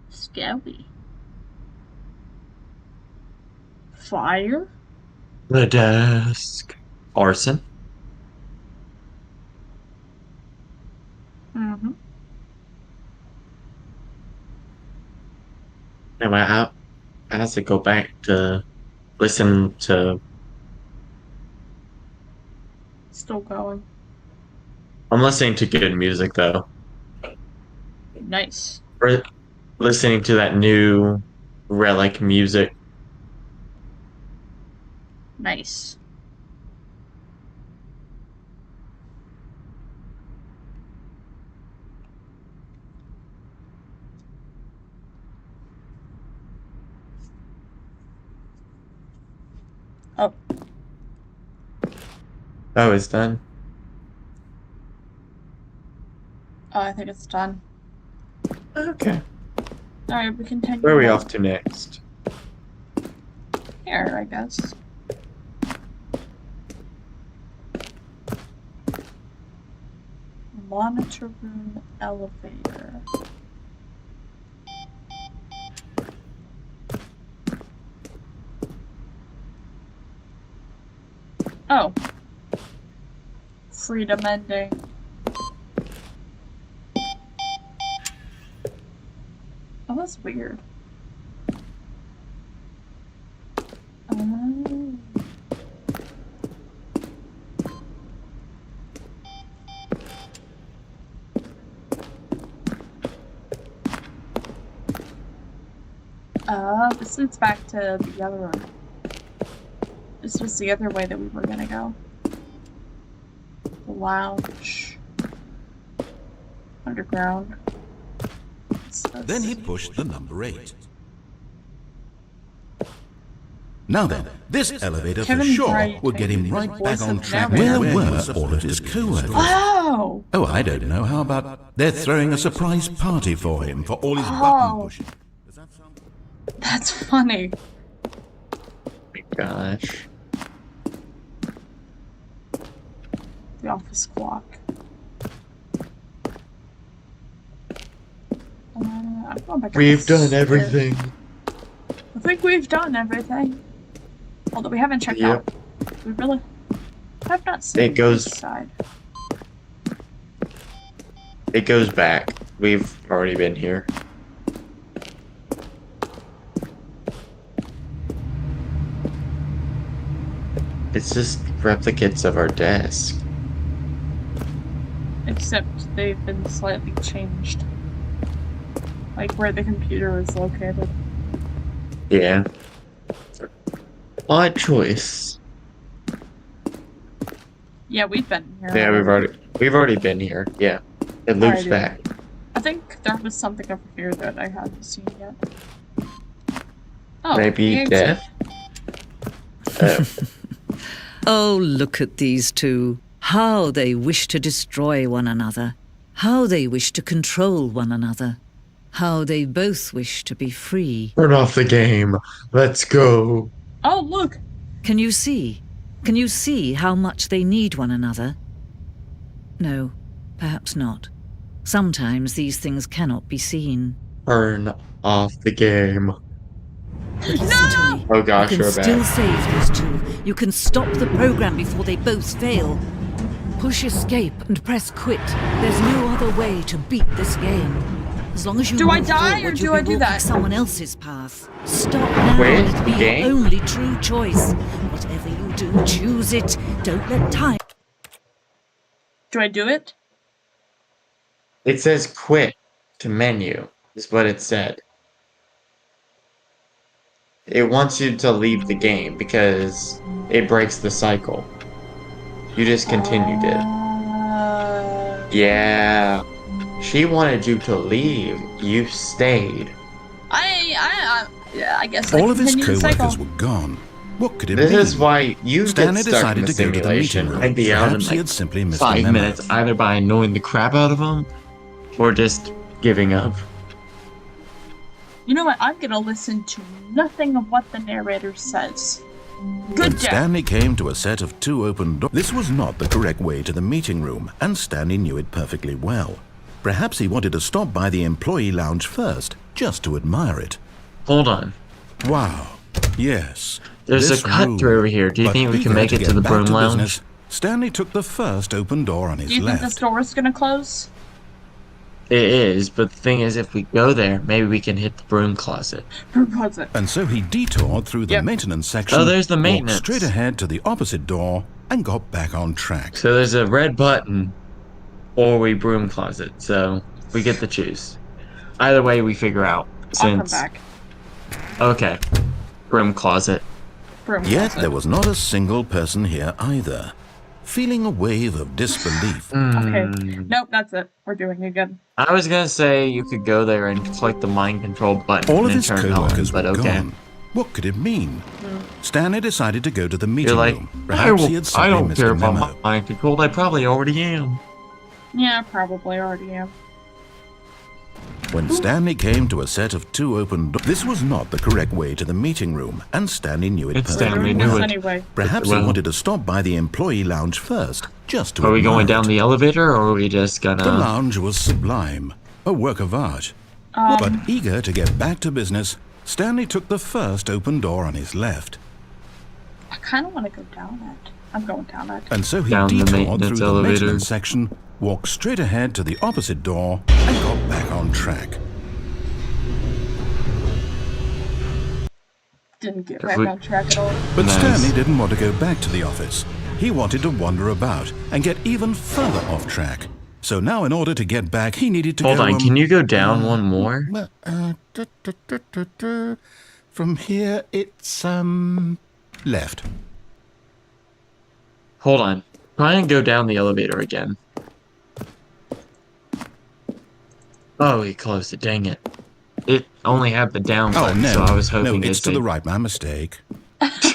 Scary. Fire? The desk. Arson. Mm-hmm. Anyway, I have to go back to listen to. Still going. I'm listening to good music though. Nice. We're listening to that new Relic music. Nice. Oh, Oh, it's done. I think it's done. Okay. Alright, we continue. Where are we on. off to next? Here, I guess. Monitor room elevator. Oh. Freedom ending. Oh, that's weird. Oh. This leads back to the other room. This was the other way that we were gonna go. The lounge. Underground. Then he pushed the number 8. Now then, this elevator for Kevin sure Bright will get him taking the right voice back on of track. narrator. Where were all of his co-workers? Oh! Oh, I don't know. How about they're throwing a surprise party for him for all his Oh. button pushing? Does that sound... That's funny. My gosh. The office clock. I'm going back. We've done everything. I think we've done everything. Although we haven't checked out. We really have not seen this side. It goes back. We've already been here. It's just replicates of our desk. Except they've been slightly changed. Like where the computer is located. Yeah. Odd choice. Yeah, we've been here. Yeah, we've already been here. Yeah. It loops back. I think there was something over here that I hadn't seen yet. Oh, maybe death? Oh, look at these two. How they wish to destroy one another. How they wish to control one another. How they both wish to be free. Turn off the game. Let's go. Oh, look! Can you see? Can you see how much they need one another? No, perhaps not. Sometimes these things cannot be seen. Turn off the game. But listen to me. Oh gosh, you can you're still back. save those two. You can stop the program before they both fail. Push escape and press quit. There's no other way to beat this game. As long as you Do I move die forward, or do you'll I be do walking that? someone else's path. Stop now. Wait, It'll be game? your only true choice. Whatever you do, choose it. Don't let time. Do I do it? It says quit to menu, is what it said. It wants you to leave the game because it breaks the cycle. You just continued it. Yeah. She wanted you to leave. You stayed. Yeah, I guess All I of his continue the cycle. co-workers were gone. What could it This mean? is why you Stanley get stuck in decided the to go to the meeting simulation. room. I'd be out in Perhaps he like had simply missed a 5 memo. minutes, either by annoying the crap out of them, or just giving up. You know what? I'm gonna listen to nothing of what the narrator says. When Good job. Stanley came to a set of 2 open doors, this was not the correct way to the meeting room, and Stanley knew it perfectly well. Perhaps he wanted to stop by the employee lounge first, just to admire it. Hold on. Wow. Yes. There's this a cut room. through over here. Do you But think we can eager make it get to the back broom lounge? business, Stanley took the first open door on his Do you think left. this door is gonna close? It is, but the thing is, if we go there, maybe we can hit the broom closet. Or was it? And so he detoured through the Yep. maintenance section, Oh, there's the maintenance. walked straight ahead to the opposite door, and got back on track. So there's a red button, or we broom closet. So we get to choose. Either way, we figure out. I'll come Since back. okay, broom closet. Broom Yet closet. there was not a single person here either. Feeling a wave of disbelief, Okay. Hmm. Nope, that's it. We're doing it again. I was gonna say you could go there and click the mind control button all of and his turn it on, co-workers but were okay. gone. What could it mean? Stanley decided to go to the meeting You're like, room. I, Perhaps he had simply don't missed care a about memo. my mind control. I probably already am. Yeah, probably already am. When Stanley came to a set of 2 open doors, this was not the correct way to the meeting room, and Stanley knew it It's perfectly Stanley We're knew doing well. this it. anyway. Perhaps Well- he wanted to stop by the employee lounge first, just to Are we going admire down it. the elevator, or are we just The gonna? lounge was sublime, a work of art. But eager to get back to business, Stanley took the first open door on his left. I kind of want to go down it. I'm going down it. And so he Down the detoured maintenance through the elevator. maintenance section, walked straight ahead to the opposite door, and got back on track. Didn't get If back we- on track at all. But Nice. Stanley didn't want to go back to the office. He wanted to wander about and get even further off track. So now in order to get back, he needed to Hold go... on, can you go down one more? From here, it's, left. Hold on. Try and go down the elevator again. Oh, he closed it. Dang it. It only had the down Oh, button, no. so I was hoping no, it'd it's to say the right. My mistake.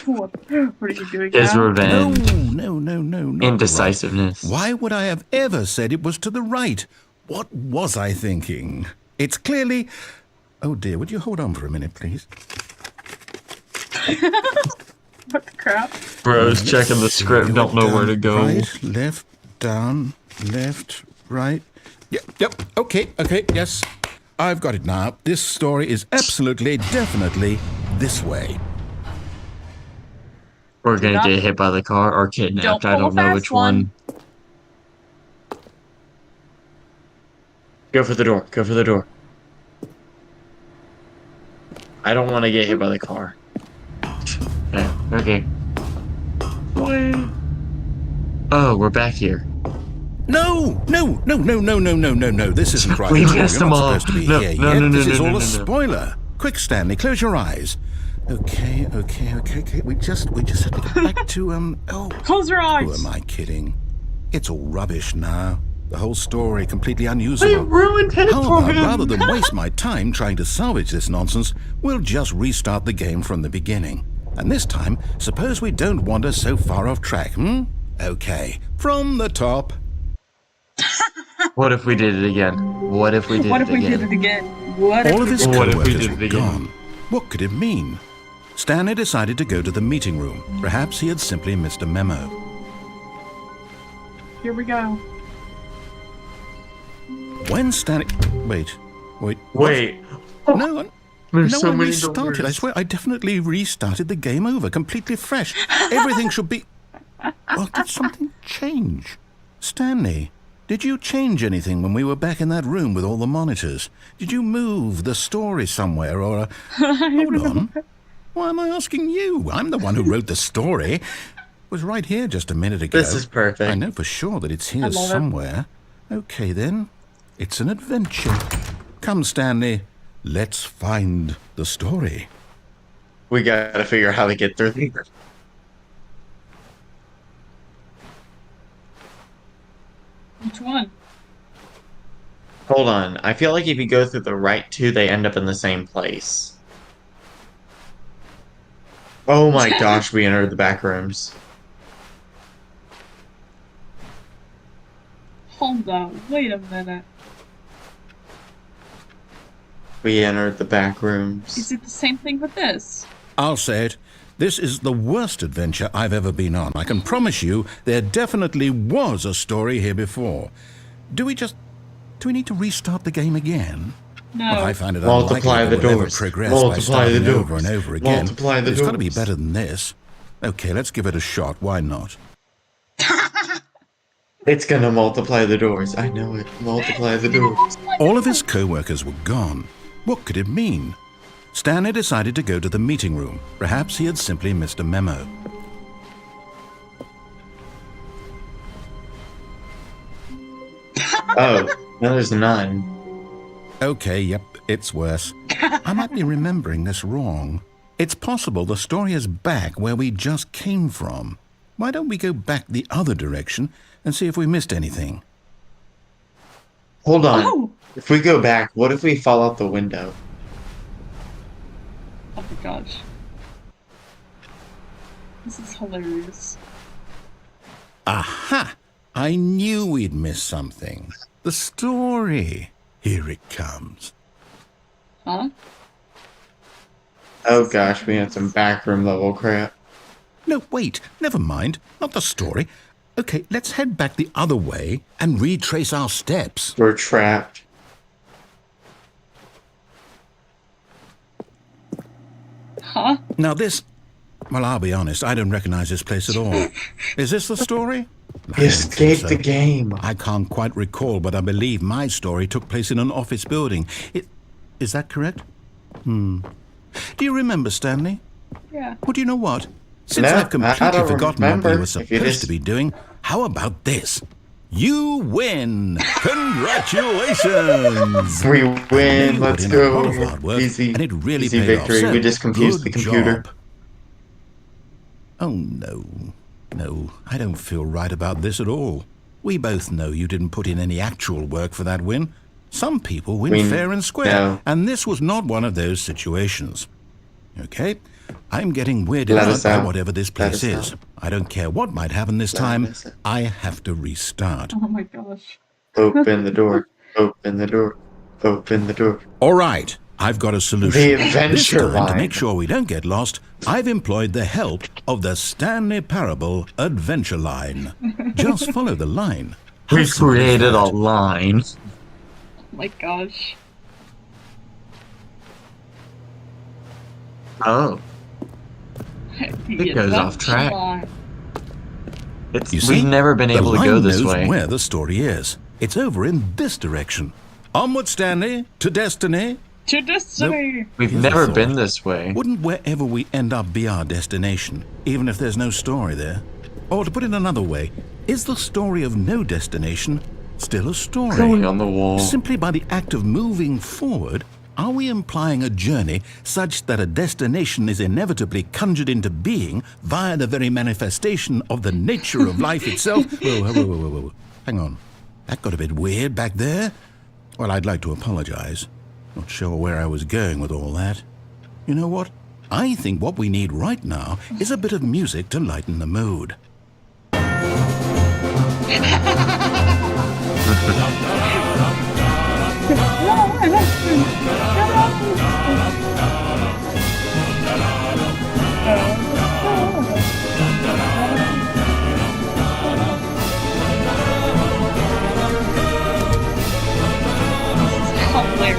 What are you doing his now? revenge. No, not the Indecisiveness. right. Why would I have ever said it was to the right? What was I thinking? It's clearly... Oh dear, would you hold on for a minute, please? What the crap? Bros checking the script, don't know where to go. Right, left, down, left, right. Yep, okay, yes. I've got it now. This story is absolutely, definitely this way. We're gonna not- get hit by the car or Don't kidnapped. I pull a don't know fast which one. Go for the door. Go for the door. I don't want to get hit by the car. Okay. Oh, we're back here. No! This isn't right. We at all. missed You're them not all. supposed to be No, here no, yet. no, no, This is no, all no, a no. spoiler. Quick, Stanley, close your eyes. Okay. We just have to get back to Close your Who eyes. am I kidding? It's all rubbish now. The whole story completely We unusable. ruined it How for about, him. rather than waste my time trying to salvage this nonsense, we'll just restart the game from the beginning. And this time, suppose we don't wander so far off track, Okay, from the top. What if we did it again? What if we did What it if we again? did it again? What All if of his What if we co-workers did it were again? gone. What could it mean? Stanley decided to go to the meeting room. Perhaps he had simply missed a memo. Here we go. When Stanley... Wait. what? Wait. No, There's no, so I many restarted. doors. I swear, I definitely restarted the game over, completely fresh. Everything should be... Well, did something change? Stanley, did you change anything when we were back in that room with all the monitors? Did you move the story somewhere or... Hold on. Why am I asking you? I'm the one who wrote the story. It was right here just a minute ago. This is perfect. I know for sure that it's here I love it. somewhere. Okay, then. It's an adventure. Come, Stanley. Let's find the story. We gotta figure out how to get through here. Which one? Hold on. I feel like if you go through the right two, they end up in the same place. Oh my gosh, we entered the back rooms. Hold on. Wait a minute. We entered the back Is rooms. it the same thing with this? I'll say it. This is the worst adventure I've ever been on. I can promise you there definitely was a story here before. Do we need to restart the game again? No. Well, I find it Multiply unlikely the that we'll ever doors. progress Multiply by starting the over doors. and over again. Multiply the It's got to be doors. better than this. Okay, let's give it a shot. Why not? It's gonna multiply the doors. I know it. Multiply the doors. All of his co-workers were gone. What could it mean? Stanley decided to go to the meeting room. Perhaps he had simply missed a memo. Oh, no, there's none. Okay, yep, it's worse. I might be remembering this wrong. It's possible the story is back where we just came from. Why don't we go back the other direction and see if we missed anything? Hold on. Oh! If we go back, what if we fall out the window? Oh my gosh. This is hilarious. Aha! I knew we'd miss something. The story. Here it comes. Huh? Oh gosh, we had some backroom level crap. No, wait, never mind. Not the story. Okay, let's head back the other way and retrace our steps. We're trapped. Huh? Now this... Well, I'll be honest, I don't recognize this place at all. Is this the story? I We don't think escaped so. the game. I can't quite recall, but I believe my story took place in an office building. Is that correct? Do you remember, Stanley? Yeah. Well, do you know what? Since No, I've I completely don't forgotten what we remember. were If you supposed just- to be doing, how about this? You win! Congratulations! We I knew win. you Let's put in a lot go. of hard work, Easy, and it really easy paid off. victory. So, We just confused the good computer. job. Oh, no. No, I don't feel right about this at all. We both know you didn't put in any actual work for that win. Some people win We fair and square, know. and this was not one of those situations. Okay? I'm getting weirded Let out us by out. whatever this Let place us is. out. I don't care what might happen this Let time. us out. I have to restart. Oh my gosh. Open the door. Open the door. Open the door. All right, I've got a solution. The This adventure time, to line. make sure we don't get lost, I've employed the help of the Stanley Parable Adventure Line. Just follow the line. How We simple is created a that? line. Oh my gosh. Oh, The goes off adventure track. line. You see, we've never been able the to go line this knows way. where the story is. It's over in this direction. Onward, Stanley, to destiny. To destiny. We've Here's a never thought. been this way. Wouldn't wherever we end up be our destination, even if there's no story there? Or to put it another way, is the story of no destination still a story? Going on the wall. Simply by the act of moving forward, are we implying a journey such that a destination is inevitably conjured into being via the very manifestation of the nature of life itself? Whoa. Hang on. That got a bit weird back there. Well, I'd like to apologize. Not sure where I was going with all that. You know what? I think what we need right now is a bit of music to lighten the mood.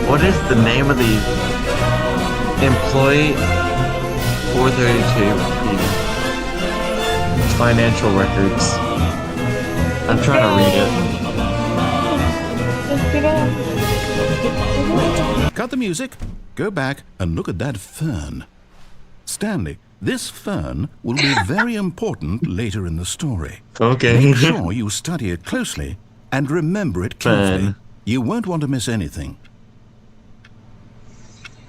What is the name of the employee 432 financial records? I'm trying to read it. Cut the music, go back and look at that fern. Stanley, this fern will be very important later in the story. Okay. Make sure you study it closely and remember it carefully. Fern. You won't want to miss anything.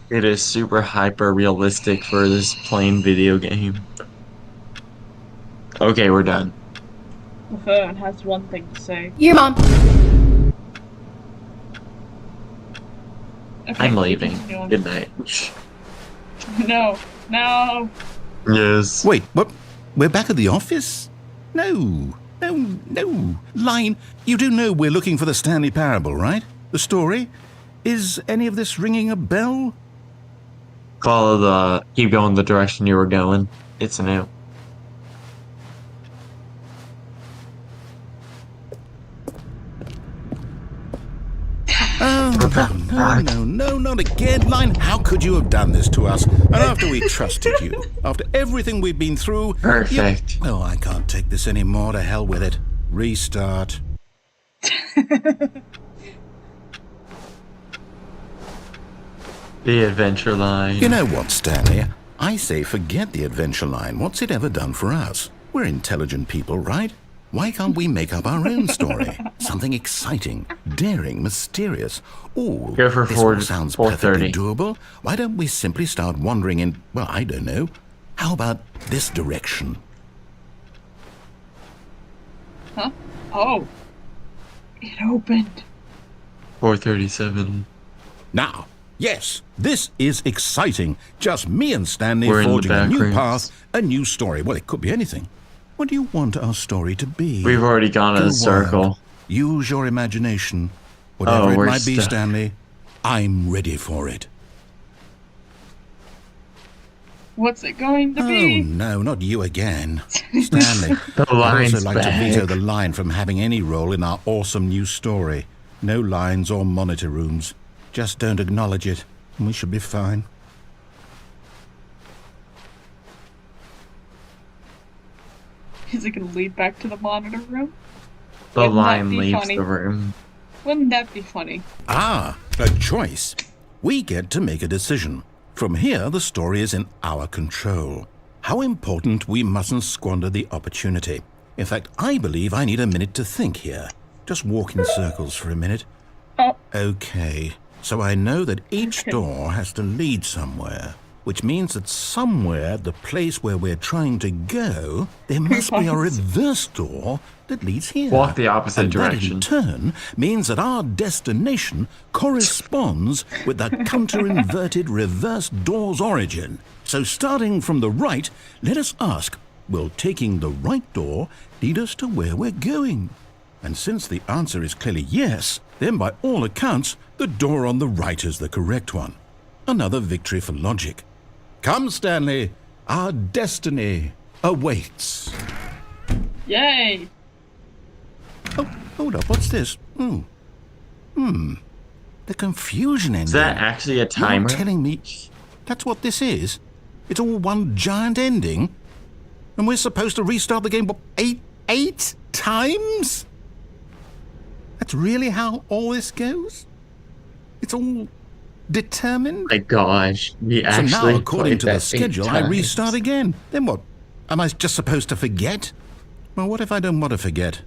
It is super hyper realistic for this plain video game. Okay, we're done. The phone has one thing to say. Your mom. Okay, I'm keep leaving. continuing. Good night. No. Yes. Wait, what? We're back at the office? No. Line, you do know we're looking for the Stanley Parable, right? The story? Is any of this ringing a bell? Keep going the direction you were going. It's a no. Oh, no, not again, Line. How could you have done this to us? And after we trusted you, after everything we've been through... Perfect. Oh, I can't take this anymore. To hell with it. Restart. The adventure line. You know what, Stanley? I say forget the adventure line. What's it ever done for us? We're intelligent people, right? Why can't we make up our own story? Something exciting, daring, mysterious. Ooh, Go for this 4 all sounds 430. perfectly doable. Why don't we simply start wandering in, well, I don't know. How about this direction? Huh? Oh. It opened. 437. Now, yes, this is exciting. Just me and Stanley We're in the forging a new back rooms. path, a new story. Well, it could be anything. What do you want our story to be? We've already gone in Go a circle. wild. Use your imagination. Whatever it we're might be, stuck. Stanley, I'm ready for it. What's it going to Oh, be? no, not you again. Stanley, The I'd line's also like to veto back. the line from having any role in our awesome new story. No lines or monitor rooms. Just don't acknowledge it, and we should be fine. Is it going to lead back to the monitor room? The Wouldn't that line be leaves funny? the room. Wouldn't that be funny? Ah, a choice. We get to make a decision. From here, the story is in our control. How important we mustn't squander the opportunity. In fact, I believe I need a minute to think here. Just walk in circles for a minute. Oh. Okay, so I know that each Okay. door has to lead somewhere, which means that somewhere at the place where we're trying to go, there must be a reverse door that leads here. Walk the opposite and direction. That in turn means that our destination corresponds with the counter-inverted reverse door's origin. So starting from the right, let us ask, will taking the right door lead us to where we're going? And since the answer is clearly yes, then by all accounts, the door on the right is the correct one. Another victory for logic. Come, Stanley, our destiny awaits. Yay! Oh, hold up, what's this? The confusion ending. Is that actually a timer? You're telling me that's what this is? It's all one giant ending? And we're supposed to restart the game, what, eight times? That's really how all this goes? It's all determined? My gosh, we So actually now, according played to the that 8 schedule, I times. restart again. Then what? Am I just supposed to forget? Well, what if I don't want to forget?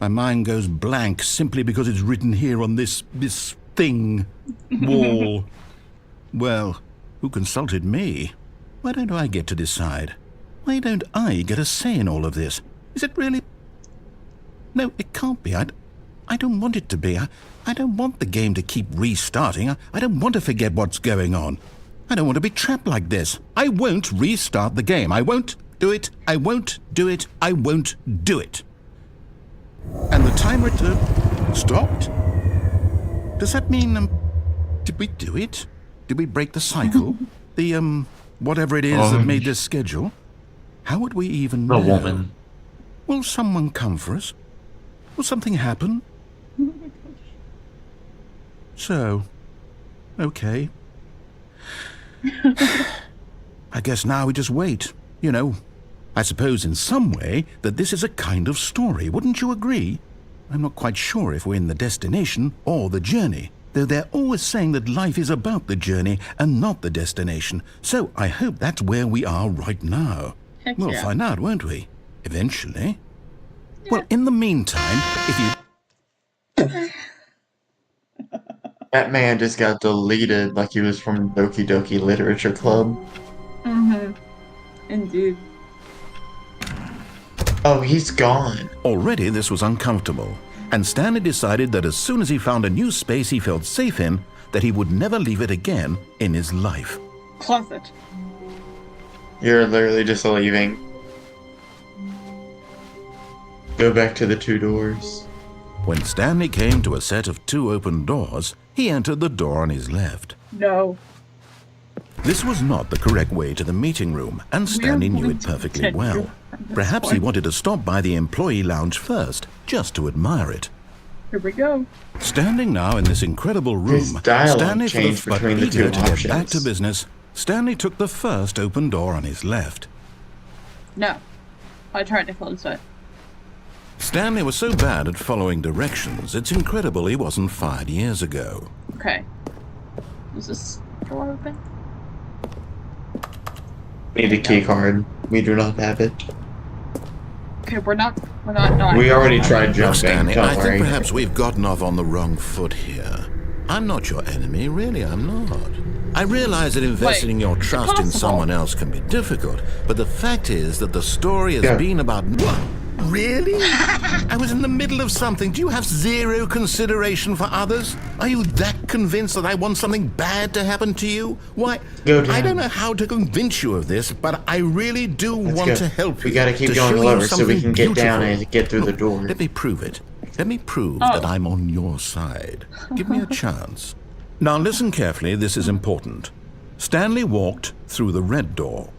My mind goes blank simply because it's written here on this thing, wall. Well, who consulted me? Why don't I get to decide? Why don't I get a say in all of this? Is it really? No, it can't be. I don't want it to be. I don't want the game to keep restarting. I don't want to forget what's going on. I don't want to be trapped like this. I won't restart the game. I won't do it. I won't do it. I won't do it. And the timer stopped? Does that mean, did we do it? Did we break the cycle? The, whatever it is that made this schedule? How would we even know? The woman. Will someone come for us? Will something happen? So, okay. I guess now we just wait, you know. I suppose in some way that this is a kind of story, wouldn't you agree? I'm not quite sure if we're in the destination or the journey, though they're always saying that life is about the journey and not the destination. So I hope that's where we are right now. Heck We'll yeah. find out, won't we? Eventually. Well, in the meantime, if you... That man just got deleted like he was from Doki Doki Literature Club. Mm-hmm. Indeed. Oh, he's gone. Already this was uncomfortable, and Stanley decided that as soon as he found a new space he felt safe in, that he would never leave it again in his life. Closet. You're literally just leaving. Go back to the 2 doors. When Stanley came to a set of 2 open doors, he entered the door on his left. No. This was not the correct way to the meeting room, and Stanley knew it perfectly well. Perhaps he wanted to stop by the employee lounge first, just to admire it. Here we go. Standing now in this incredible room, His dialogue Stanley changed felt between the eager two to get back options. to business. Stanley took the first open door on his left. No. I tried to close it. Stanley was so bad at following directions, it's incredible he wasn't fired years ago. Okay. Is this door open? Need a key card. We do not have it. Okay, we're not dying. We already tried Look, jumping. Stanley, Don't I worry. think perhaps we've gotten off on the wrong foot here. I'm not your enemy, really, I'm not. I realize that investing Wait, your it's trust in impossible. someone else can be difficult, but the fact is that the story has Yeah. been about... What? Really? I was in the middle of something. Do you have zero consideration for others? Are you that convinced that I want something bad to happen to you? Why, Go down. I don't know how to convince you of this, but I really do Let's want go. to help you. We gotta keep to going show you lower so we something can get down beautiful. and get through the Look, door. Let me prove it. Let me prove Oh. that I'm on your side. Give me a chance. Now listen carefully, this is important. Stanley walked through the red door.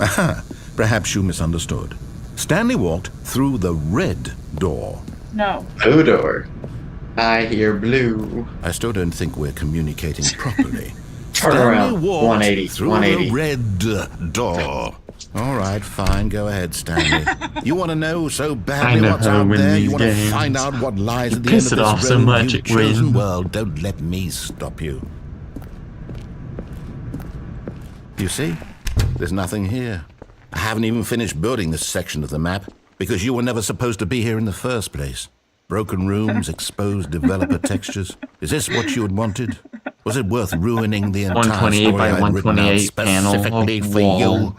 Aha, perhaps you misunderstood. Stanley walked through the red door. No. Blue door. I hear blue. I still don't think we're communicating properly. Turn Stanley around. walked 180. through 180. the red door. All right, fine. Go ahead, Stanley. You want to know so badly I know what's how to out win there? these You want to games. find out what lies You at the end piss of it this off so road much you've it chosen? wins. Well, don't let me stop you. You see? There's nothing here. I haven't even finished building this section of the map because you were never supposed to be here in the first place. Broken rooms, exposed developer textures. Is this what you had wanted? Was it worth ruining the entire 128 story by I'd written out 128 panel specifically of for you? wall.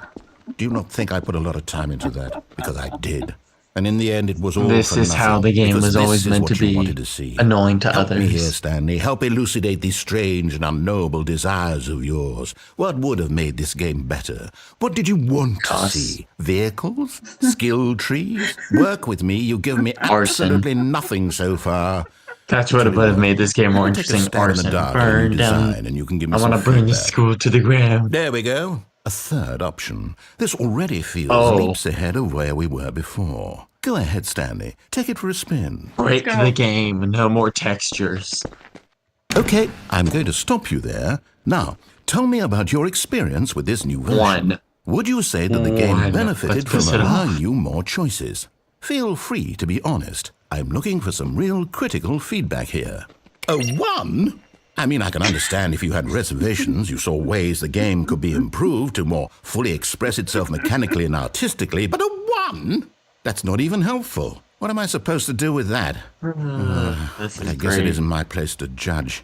Do you not think I put a lot of time into that? Because I did. And in the end, it was all This for is nothing, how the game because was this always is meant what to you be wanted to see. annoying to Help me here, others. Stanley. Help elucidate these strange and unknowable desires of yours. What would have made this game better? What did you want to Us. see? Vehicles? Skill trees? Work with me. You've given me Arson. absolutely nothing so far. That's what would have made this game more Take a interesting. stab in the Arson. dark at a new Burn down. design, and you can give me I some want to burn this feedback. school to the ground. There we go. A third option. This already feels Oh. leaps ahead of where we were before. Go ahead, Stanley. Take it for a spin. Break go. the game. No more textures. Okay, I'm going to stop you there. Now, tell me about your experience with this new version. 1. Would you say that the game 1. benefited Let's from piss it allowing off. you more choices? Feel free to be honest. I'm looking for some real critical feedback here. A 1? I mean, I can understand if you had reservations, you saw ways the game could be improved to more fully express itself mechanically and artistically, but a 1? That's not even helpful. What am I supposed to do with that? This is I guess it isn't my place to judge.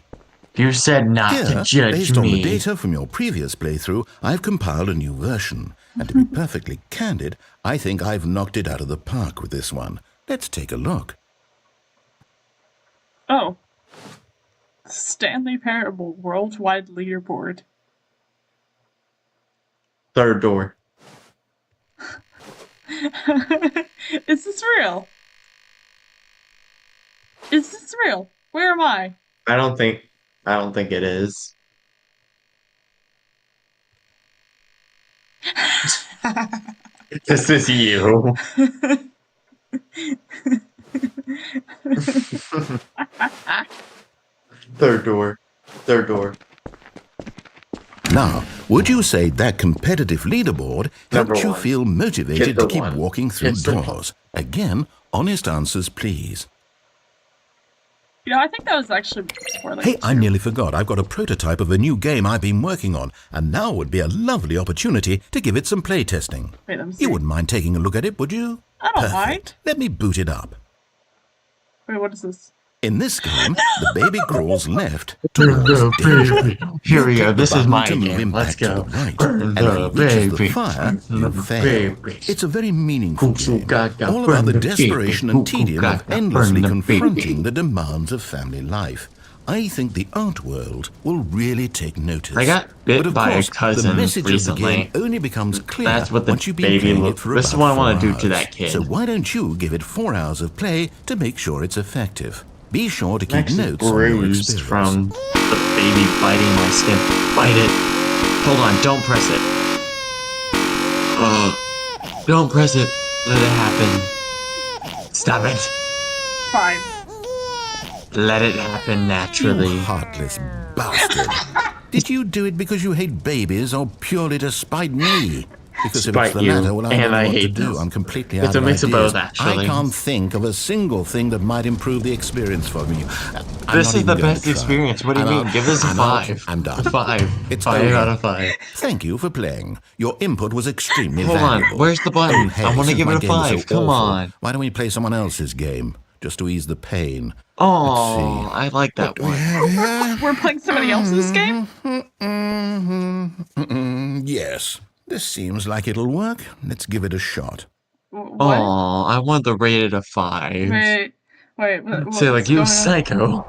You said not Here, to judge based on the me. data from your previous playthrough, I've compiled a new version. And to be perfectly candid, I think I've knocked it out of the park with this one. Let's take a look. Oh. Stanley Parable Worldwide Leaderboard. 3rd door. Is this real? Is this real? Where am I? I don't think it is. This is you. 3rd door. 3rd door. Now, would you say that competitive leaderboard Number helped you 1. feel motivated Get the to keep 1. walking through It's the doors? Again, honest answers, please. You know, I think that was actually before like Hey, I 2. nearly forgot. I've got a prototype of a new game I've been working on, and now would be a lovely opportunity to give it some play testing. Wait, let me see. You wouldn't mind taking a look at it, would you? I don't mind. Let me boot it up. Wait, what is this? In this game, the baby crawls left towards danger. Here we go. Click the This is my button to move game. him Let's back to go. the right. Burn And the if he reaches the baby. fire, Burn you the fail. baby. It's a very meaningful game, all Burn about the the desperation baby. and tedium of endlessly Burn the confronting baby. the demands of family life. I think the art world will really take notice. I got bit but of by a course, cousin the message recently. of the game only becomes clear That's what the once you've been baby playing look- it for this is about what I wanna 4 do to hours. that kid. So why don't you give it 4 hours of play to make sure it's effective? Be sure to keep Actually notes on your bruised experience. from the baby biting my skin. Bite it. Hold on, don't press it. Don't press it. Let it happen. Stop it. Fine. Let it happen naturally. You heartless bastard. Did you do it because you hate babies or purely to spite me? Because if it's Spite the you, latter, well, I don't and know I what to hate do. this. I'm completely It's out a of mix of ideas. both, actually. I can't think of a single thing that might improve the experience for me. I'm This not is even the gonna best try. experience. What do you I'm mean? out. Give this a I'm out. 5. I'm done. A 5. It's 5 over. out of 5. Thank you for playing. Your input was extremely Hold on, valuable. where's the button? Oh, hey, I wanna since give my it a game was 5. so Come awful, on. Why don't we play someone else's game just to ease the pain? Oh, I like that one. We're playing somebody else's game? Yes. This seems like it'll work. Let's give it a shot. What? Oh, I want the rated a 5. Wait. Say like what's you going on? psycho.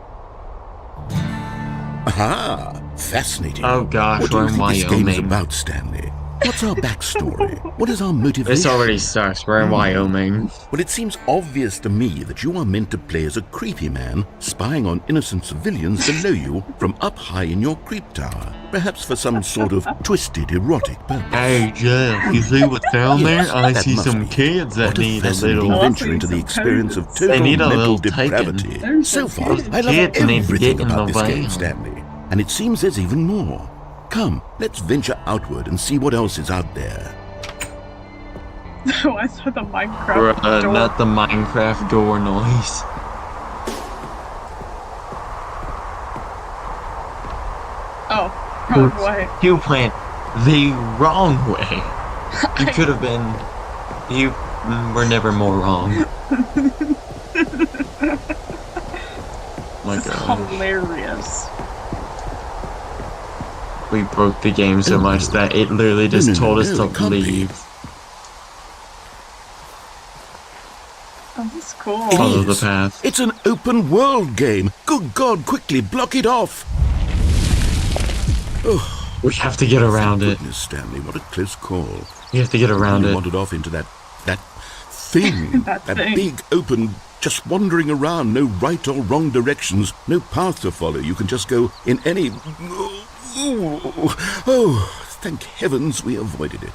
Aha! Fascinating. Oh gosh, What do we're you in think this game is Wyoming. about, Stanley? What's our backstory? What is our motivation? This already sucks. We're in Wyoming. Well, it seems obvious to me that you are meant to play as a creepy man spying on innocent civilians below you from up high in your creep tower, perhaps for some sort of twisted erotic purpose. Hey Jeff, you see what's down Yes, there? I that see must some be. kids that What a need a fascinating little. venture into the experience of They total need a mental little taken. depravity. There's So some far, kids. I love Kids need to everything get in about the this game, van. Stanley. And it seems there's even more. Come, let's venture outward and see what else is out there. Oh, I saw the Minecraft door. Not the Minecraft door noise. Oh, wrong way. You went the wrong way. You could have been. You were never more wrong. My This is God. hilarious. We broke the game so much that it literally just told us to it can't be. leave. Oh, this is cool. It Follow the is. path. It's an open world game. Good God, quickly block it off. We have to get around it. Goodness, Stanley, what a close call. We have to get around You it. wandered off into that thing. That that thing. big open, just wandering around, no right or wrong directions, no path to follow. You can just go in any. Oh, thank heavens we avoided it.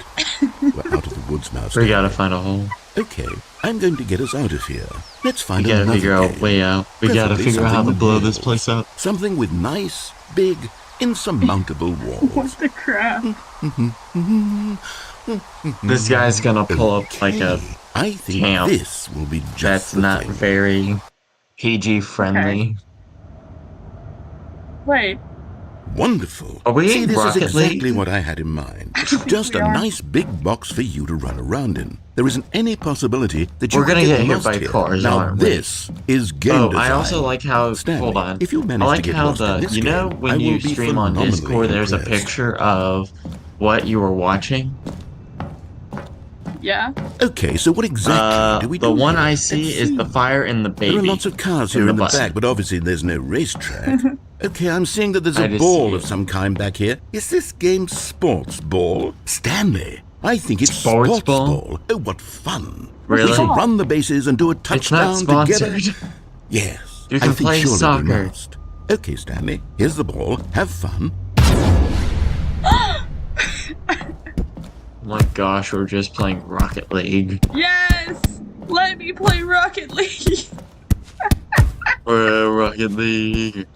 We're out of the woods now, We Stanley. gotta find a hole. Okay, I'm going to get us out of here. Let's We find gotta another figure out game. way out. We gotta Preferably figure out how to something with blow this walls. place up. Something with nice, big, insurmountable walls. What the crap? This guy's gonna pull up like a Okay, I think camp. this will be just That's the not thing. very PG friendly. Wait. Wonderful. Are we See, in this is Rocket exactly League? what I had in mind. Just We a are. nice big box for you to run around in. There isn't any possibility that you We're could gonna get hit lost by here. cars, Now aren't we? this is game Oh, design. I also like how. Stanley, Hold on. if you I manage like to get how lost in this you know game, I when will you be stream on phenomenally Discord, there's a impressed. picture of what you were watching. Yeah. Okay, so what exactly do we do? The one here? I see Let's is the fire and the baby. There are lots of cars here and in the bus. back, but obviously there's no racetrack. Okay, I'm seeing that there's I a just ball see of it. some kind back here. Is this game sports ball? Stanley, I think it's Sports sports ball? ball. Oh, what fun. Really? We can run the bases and do a It's not touchdown together. sponsored. Yes. You can I think play surely we soccer. must. Okay, Stanley, here's the ball. Have fun. Oh my gosh, we're just playing Rocket League. Yes! Let me play Rocket League! We're Rocket League.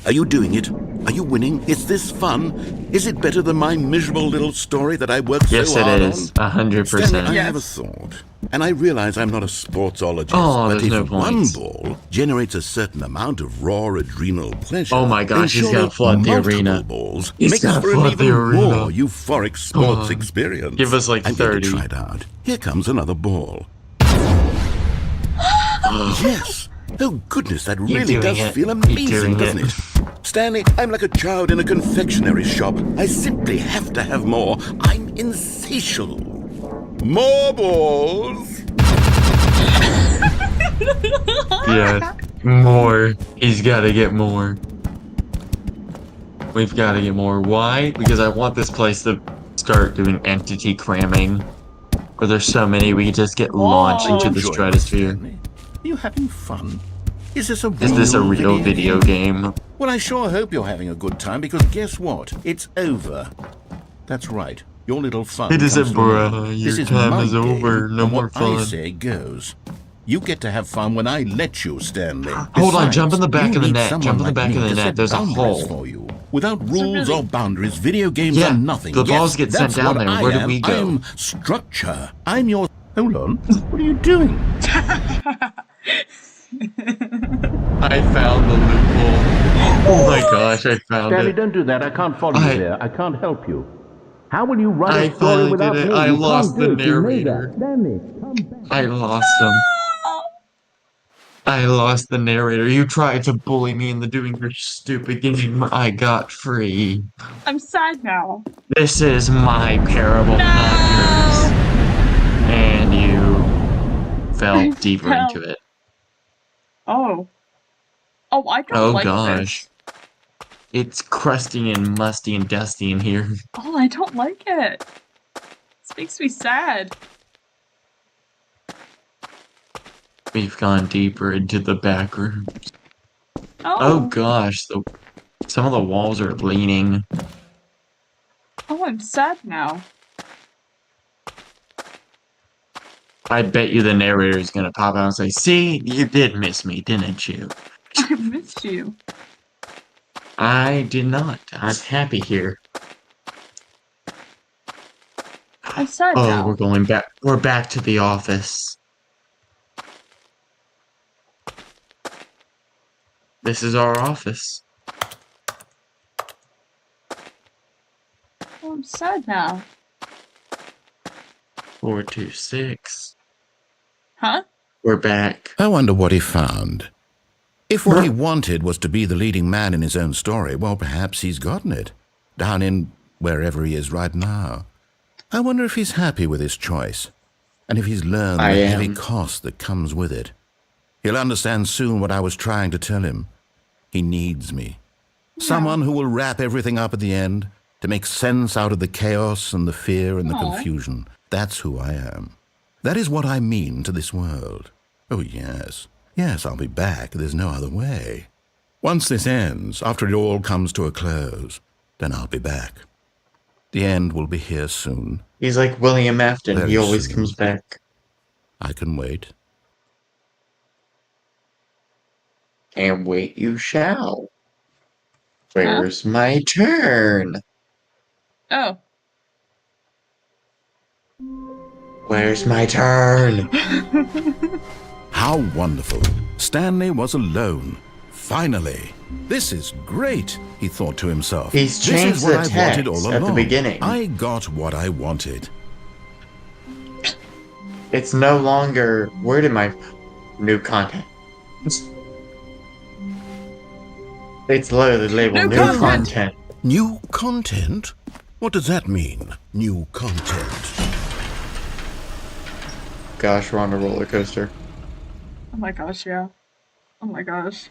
Are you doing it? Are you winning? Is this fun? Is it better than my miserable little story that I worked Yes, so it hard is. on? 100%. Stanley, I Yes. have a thought. And I realize I'm not a sportsologist, Oh, but there's if no one points. ball generates a certain amount of raw adrenal pleasure, Oh my gosh, then he's surely gonna flood the multiple arena. balls He's makes gonna for an flood the even arena. more euphoric sports on. experience. Give us, like, I'm going 30. to try it out. Here comes another ball. Yes. Oh goodness, that really doing does it. feel Keep amazing, doing doesn't it. it? Stanley, I'm like a child in a confectionery shop. I simply have to have more. I'm insatiable. More balls. Yes. More. He's gotta get more. We've gotta get more. Why? Because I want this place to start doing entity cramming. Where there's so many, we can just get launched into the Enjoy this, stratosphere. Stanley. Are you having fun? Is this a real video game? Well, I sure hope you're having a good time, because guess what? It's over. That's right. Your little fun. It isn't, comes to an bruh. end. Your This is time my is game, over. No and more what I fun. say goes. You get to have fun when I let you, Stanley. Hold on, jump in the back you of the need net. someone Jump in the like back me of the to net. set There's a boundaries hole. for you. Without rules really- or boundaries, video games Yeah, are nothing. the Yes, balls get sent that's down what there. I Where do am. we go? I am structure. I'm your... Hold on. What are you doing? I found the loophole. Oh my gosh, I found Stanley, it. don't do that. I can't follow I- you there. I can't help you. How will you write I a story finally without did it. me? I You lost can't the do it. You know that. narrator. Stanley, come back. I lost him. I lost the narrator. You tried to bully me into doing your stupid game. I got free. I'm sad now. This is my parable, not yours. And you fell deeper fell. into it. Oh. Oh, I don't Oh like gosh. this. It's crusty and musty and dusty in here. Oh, I don't like it. This makes me sad. We've gone deeper into the back rooms. Oh. Oh gosh, some of the walls are leaning. Oh, I'm sad now. I bet you the narrator is gonna pop out and say, "See, you did miss me, didn't you?" I missed you. I did not. I'm happy here. I'm sad Oh, now. we're going back. We're back to the office. This is our office. Oh, I'm sad now. 426. Huh? We're back. I wonder what he found. If what he wanted was to be the leading man in his own story, well, perhaps he's gotten it. Down in wherever he is right now. I wonder if he's happy with his choice. And if he's learned I the heavy am. cost that comes with it. He'll understand soon what I was trying to tell him. He needs me. Someone who will wrap everything up at the end, to make sense out of the chaos and the fear and the Aw. confusion. That's who I am. That is what I mean to this world. Oh, yes. Yes, I'll be back. There's no other way. Once this ends, after it all comes to a close, then I'll be back. The end will be here soon. He's like William Afton. Very He always soon. comes back. I can wait. And wait you shall. Where's my turn? Oh. Where's my turn? How wonderful. Stanley was alone. Finally. This is great, he thought to himself. He's This changed is what the I wanted text all at the along. beginning. I got what I wanted. It's no longer where did my new content? It's literally labeled New new content. content. New content? What does that mean, new content? Gosh, we're on a roller coaster. Oh my gosh, yeah. Oh my gosh.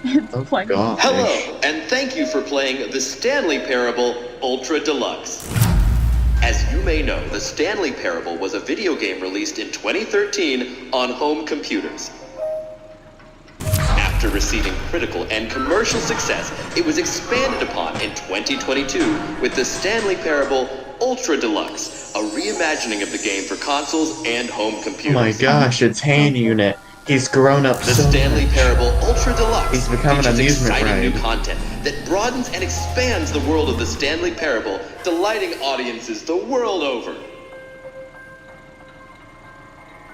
It's Oh playing. gosh. Hello, and thank you for playing the Stanley Parable Ultra Deluxe. As you may know, the Stanley Parable was a video game released in 2013 on home computers. After receiving critical and commercial success, it was expanded upon in 2022 with the Stanley Parable Ultra Deluxe, a reimagining of the game for consoles and home Oh computers. my gosh, it's Hand Unit. He's grown up The so Stanley much. Parable Ultra Deluxe He's become an features amusement exciting new ride. content that broadens and expands the world of the Stanley Parable, delighting audiences the world over.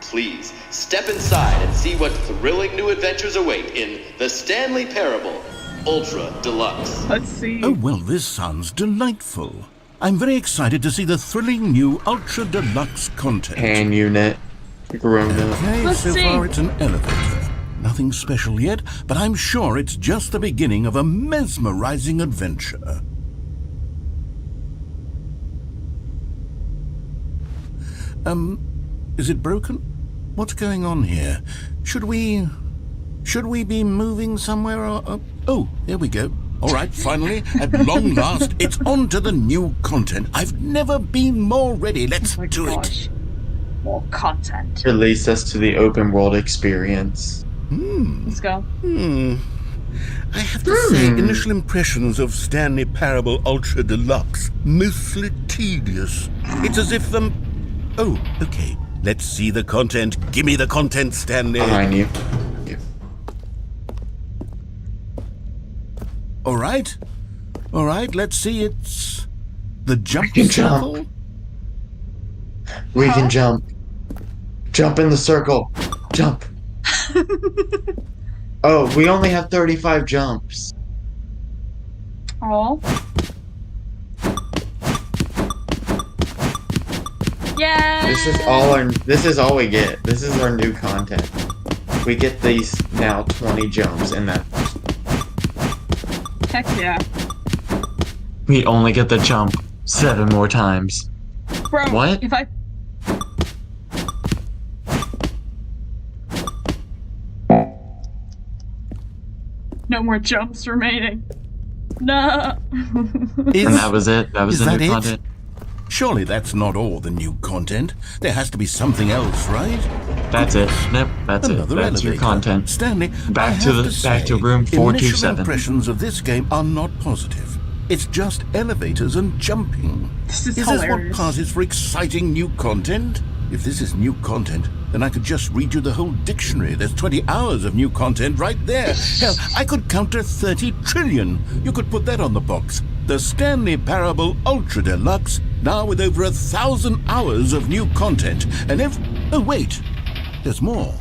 Please, step inside and see what thrilling new adventures await in the Stanley Parable Ultra Deluxe. Let's see. Oh, well, this sounds delightful. I'm very excited to see the thrilling new Ultra Deluxe content. Hand Unit. Grown up. Okay, Let's so see. far it's an elevator. Nothing special yet, but I'm sure it's just the beginning of a mesmerizing adventure. Is it broken? What's going on here? Should we be moving somewhere or... oh, there we go. All right, finally, at long last, it's on to the new content. I've never been more ready. Let's Oh my do it. gosh. More content. Release us to the open world experience. Let's go. I have to say, initial impressions of Stanley Parable Ultra Deluxe, mostly tedious. It's as if them... oh, okay. Let's see the content. Give me the content, Stanley. Behind you. All right, let's see. It's the jump can circle. jump. We can jump. Jump in the circle. Jump. Oh, we only have 35 jumps. Oh. Yeah. This is all we get. This is our new content. We get these now 20 jumps and that Heck yeah. we only get the jump 7 more times. Bro, What? if I... No more jumps remaining. No. And that was it. That was Is the that new it? content. Surely that's not all the new content. There has to be something else, right? That's it. Nope, that's Another it. That's your elevator. content. Stanley, Back I to have the- to back to say, room Initial 427. impressions of this game are not positive. It's just elevators and jumping. This is Is this what hilarious. passes for exciting new content? If this is new content, then I could just read you the whole dictionary. There's 20 hours of new content right there. Hell, I could counter 30 trillion. You could put that on the box. The Stanley Parable Ultra Deluxe, now with over 1,000 hours of new content. And oh, wait. There's more.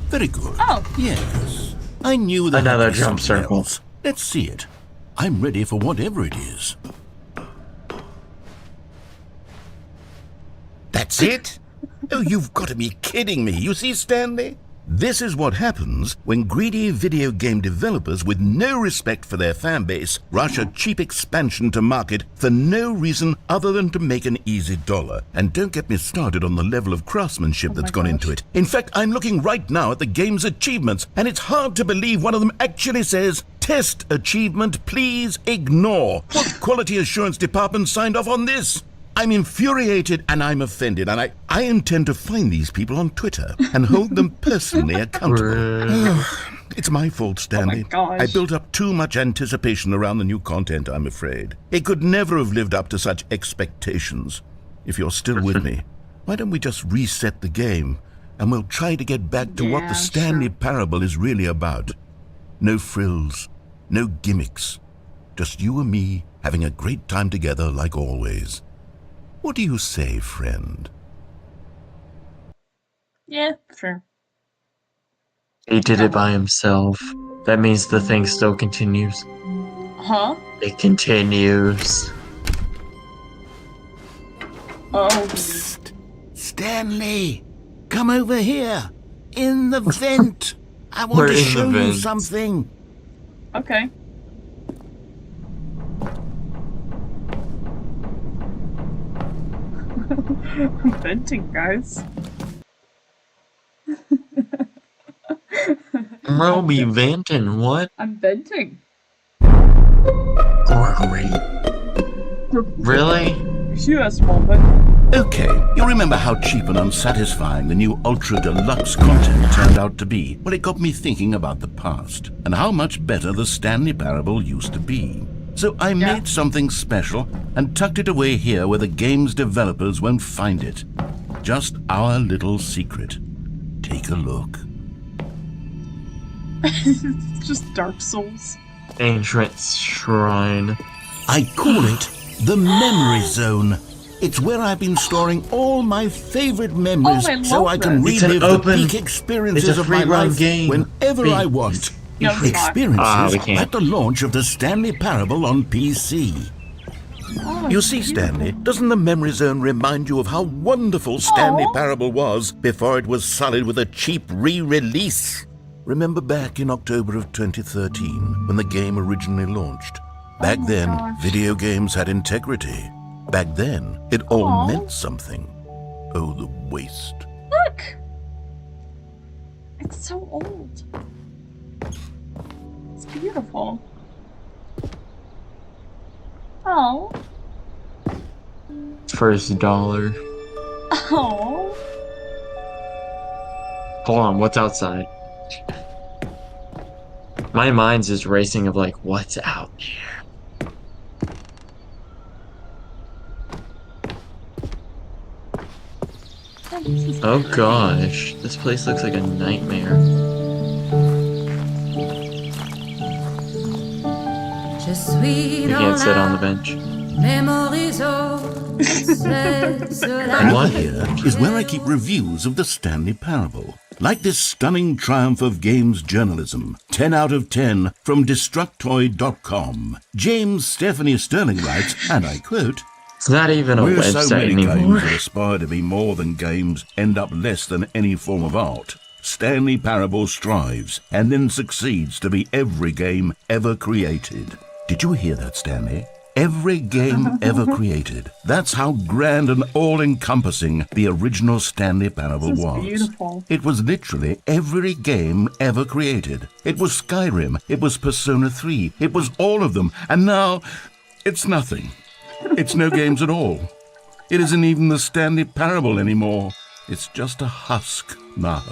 Very good. Oh. Yes. I knew that. Another had to be jump something circle. else. Let's see it. I'm ready for whatever it is. That's it? Oh, you've got to be kidding me. You see, Stanley? This is what happens when greedy video game developers with no respect for their fan base rush a cheap expansion to market for no reason other than to make an easy dollar. And don't get me started on the level of craftsmanship Oh that's my gone into gosh. it. In fact, I'm looking right now at the game's achievements, and it's hard to believe one of them actually says, "Test achievement, please ignore." What quality assurance department signed off on this? I'm infuriated and I'm offended, and I intend to find these people on Twitter and hold them personally accountable. It's my fault, Stanley. gosh. I built up too much anticipation around the new content, I'm afraid. It could never have lived up to such expectations. If you're still with me, why don't we just reset the game, and we'll try to get back to what the Stanley Parable is really about. No frills, no gimmicks. Just you and me having a great time together like always. What do you say, friend? Yeah, sure. He did it by himself. That means the thing still continues. Huh? It continues. Oh. Psst! Stanley! Come over here! In the vent! I want We're to in the show you vent. something! Okay. I'm venting, guys. Roby Vanton, what? I'm venting. Gregory. Really? Yes, moment. Okay, you remember how cheap and unsatisfying the new Ultra Deluxe content turned out to be? Well, it got me thinking about the past, and how much better the Stanley Parable used to be. So I made something special and tucked it away here where the game's developers won't find it. Just our little secret. Take a look. It's just Dark Souls. Ancient Shrine. I call it the Memory Zone. It's where I've been storing all my favorite memories I so love I can this. It's an relive open- the peak experiences it's a of my free-run life game. whenever I want. No, it's not. Experiences we can't. at the launch of the Stanley Parable on PC. Oh, You see, Stanley, doesn't the Memory Zone remind you of how wonderful Stanley Aw. Parable was before it was sullied with a cheap re-release? Remember back in October of 2013 when the game originally launched? Back my then, gosh. video games had integrity. Back then, it all Aw. meant something. Oh, the waste. Look! It's so old. It's beautiful. Oh. First dollar. Oh. Hold on, what's outside? My mind's just racing of like, what's out there? Oh gosh, this place looks like a nightmare. You can't sit on the bench. And What? here is where I keep reviews of the Stanley Parable. Like this stunning triumph of games journalism, 10 out of 10 from Destructoid.com. James Stephanie Sterling writes, and I quote, It's not even a "Where so website many anymore. games that aspire to be more than games end up less than any form of art. Stanley Parable strives and then succeeds to be every game ever created." Did you hear that, Stanley? Every game ever created. That's how grand and all-encompassing the original Stanley Parable This is was. beautiful. It was literally every game ever created. It was Skyrim. It was Persona 3. It was all of them. And now, it's nothing. It's no games at all. It isn't even the Stanley Parable anymore. It's just a husk now.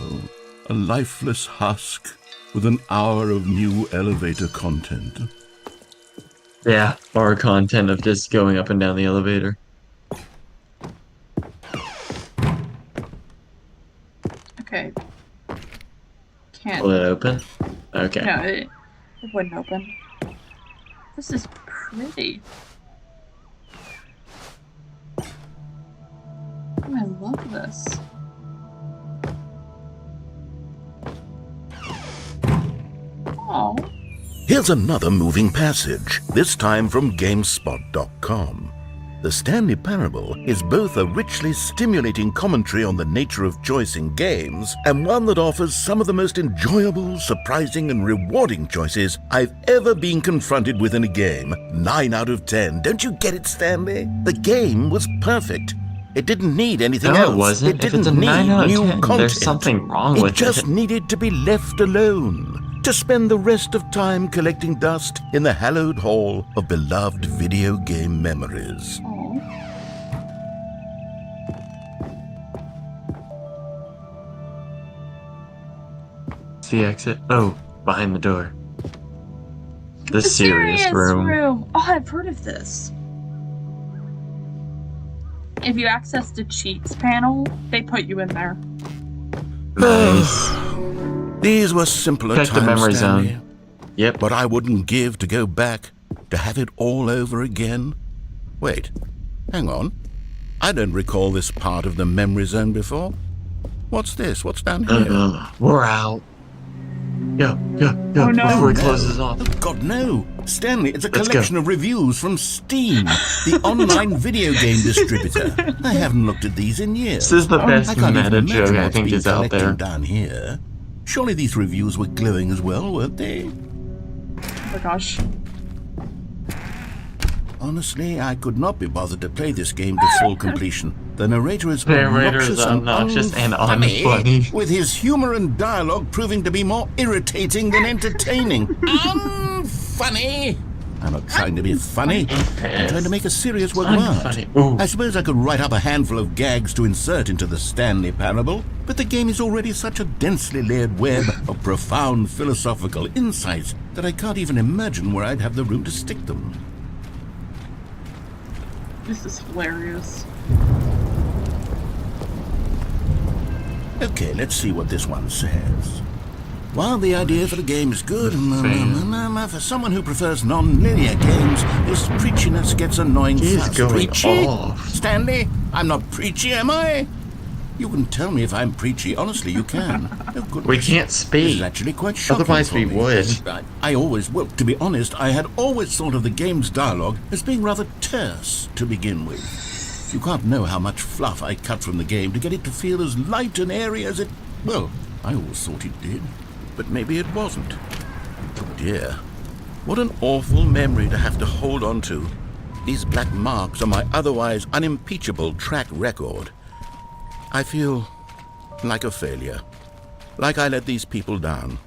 A lifeless husk with an hour of new elevator content. Yeah, our content of just going up and down the elevator. Okay. Can't. Will it open? Okay. No, it wouldn't open. This is pretty. Oh, I love this. Oh. Here's another moving passage, this time from GameSpot.com. The Stanley Parable is both a richly stimulating commentary on the nature of choice in games and one that offers some of the most enjoyable, surprising, and rewarding choices I've ever been confronted with in a game. 9 out of 10. Don't you get it, Stanley? The game was perfect. It didn't need anything else. No, it wasn't. It If it's didn't a 9 need out of new 10, content. there's something wrong with It just it. needed to be left alone. To spend the rest of time collecting dust in the hallowed hall of beloved video game memories. Oh. It's the exit. Oh, Behind the door. The serious room. Oh, I've heard of this. If you access the cheats panel, they put you in there. Nice. These were simpler Check the times, memory Stanley. zone. Yep. But I wouldn't give to go back, to have it all over again. Wait, hang on. I don't recall this part of the memory zone before. What's this? What's down here? We're out. Go. Oh, no. Before he closes off. Oh, God, no. Stanley, it's a Let's collection of reviews from Steam, the online video game distributor. I haven't looked at these in years. This is the best I can't even meta joke imagine I what's think been is out collected there. down here. Surely these reviews were glowing as well, weren't they? Oh my gosh. Honestly, I could not be bothered to play this game to full completion. The narrator is Narrator is obnoxious and unfunny. with his humor and dialogue proving to be more irritating than entertaining. Unfunny! I'm not trying to be funny. I'm trying to make a serious work of art. Unfunny. Ooh. I suppose I could write up a handful of gags to insert into the Stanley Parable, but the game is already such a densely layered web of profound philosophical insights that I can't even imagine where I'd have the room to stick them. This is hilarious. Okay, let's see what this one says. While the idea for the game is good, for someone who prefers non-linear games, this preachiness gets annoying He's fast. going Preachy? off. Stanley, I'm not preachy, am I? You can tell me if I'm preachy. Honestly, you can. Oh, goodness. We can't This is speak. actually quite shocking. Otherwise for we me. would. Well, to be honest, I had always thought of the game's dialogue as being rather terse to begin with. You can't know how much fluff I cut from the game to get it to feel as light and airy as it... Well, I always thought it did, but maybe it wasn't. Oh dear. What an awful memory to have to hold on to. These black marks on my otherwise unimpeachable track record. I feel like a failure. Like I let these people down.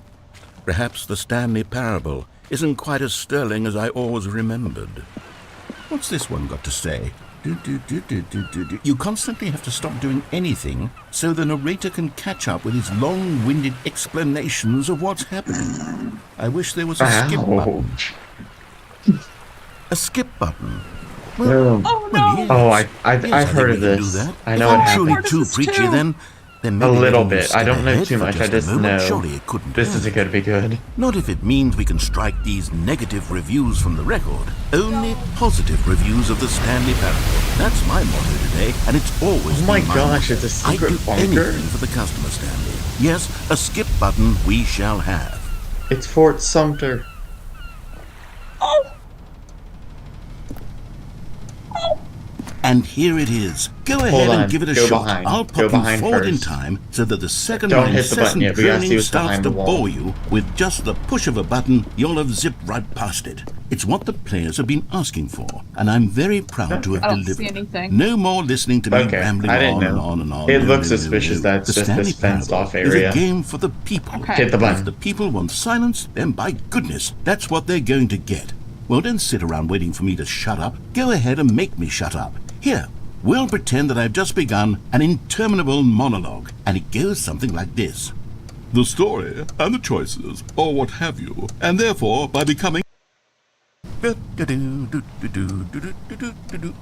Perhaps the Stanley Parable isn't quite as sterling as I always remembered. What's this one got to say? You constantly have to stop doing anything so the narrator can catch up with his long-winded explanations of what's happening. I wish there was a skip button. A skip button. Well, Oh well, no! yes. Oh, Yes, I've think heard we of can do this. that. I know If it I'm truly happened. too This preachy, too. then A maybe little we can bit. I step don't know ahead too for much. I a just moment. know Surely it couldn't this hurt. isn't going to be good. Not if it means we can strike these negative reviews from the record. Only positive reviews of the Stanley Parable. That's my motto today, and it's always Oh my been my gosh, motto. it's a secret I'd do bunker? anything for the customer, Stanley. Yes, a skip button we shall have. It's Fort Sumter. Oh! And here it is. Go ahead on. and give it a Go shot. behind. I'll Go pop you behind forward in first. time so that the second Don't my hit the button incessant yet. We gotta see droning what's starts behind to the wall. bore you, with just the push of a button, you'll have zipped right past it. It's what the players have been asking for, and I'm very proud to have I don't delivered. see anything. No more listening to me Okay, rambling I didn't on and know. on and on. It No, looks no, no, suspicious no. that it's The just Stanley this fenced-off Parable area. is a game for the people. Okay. Hit the If button. the people want silence, then by goodness, that's what they're going to get. Well, don't sit around waiting for me to shut up. Go ahead and make me shut up. Here, we'll pretend that I've just begun an interminable monologue, and it goes something like this. The story and the choices, or what have you, and therefore, by becoming...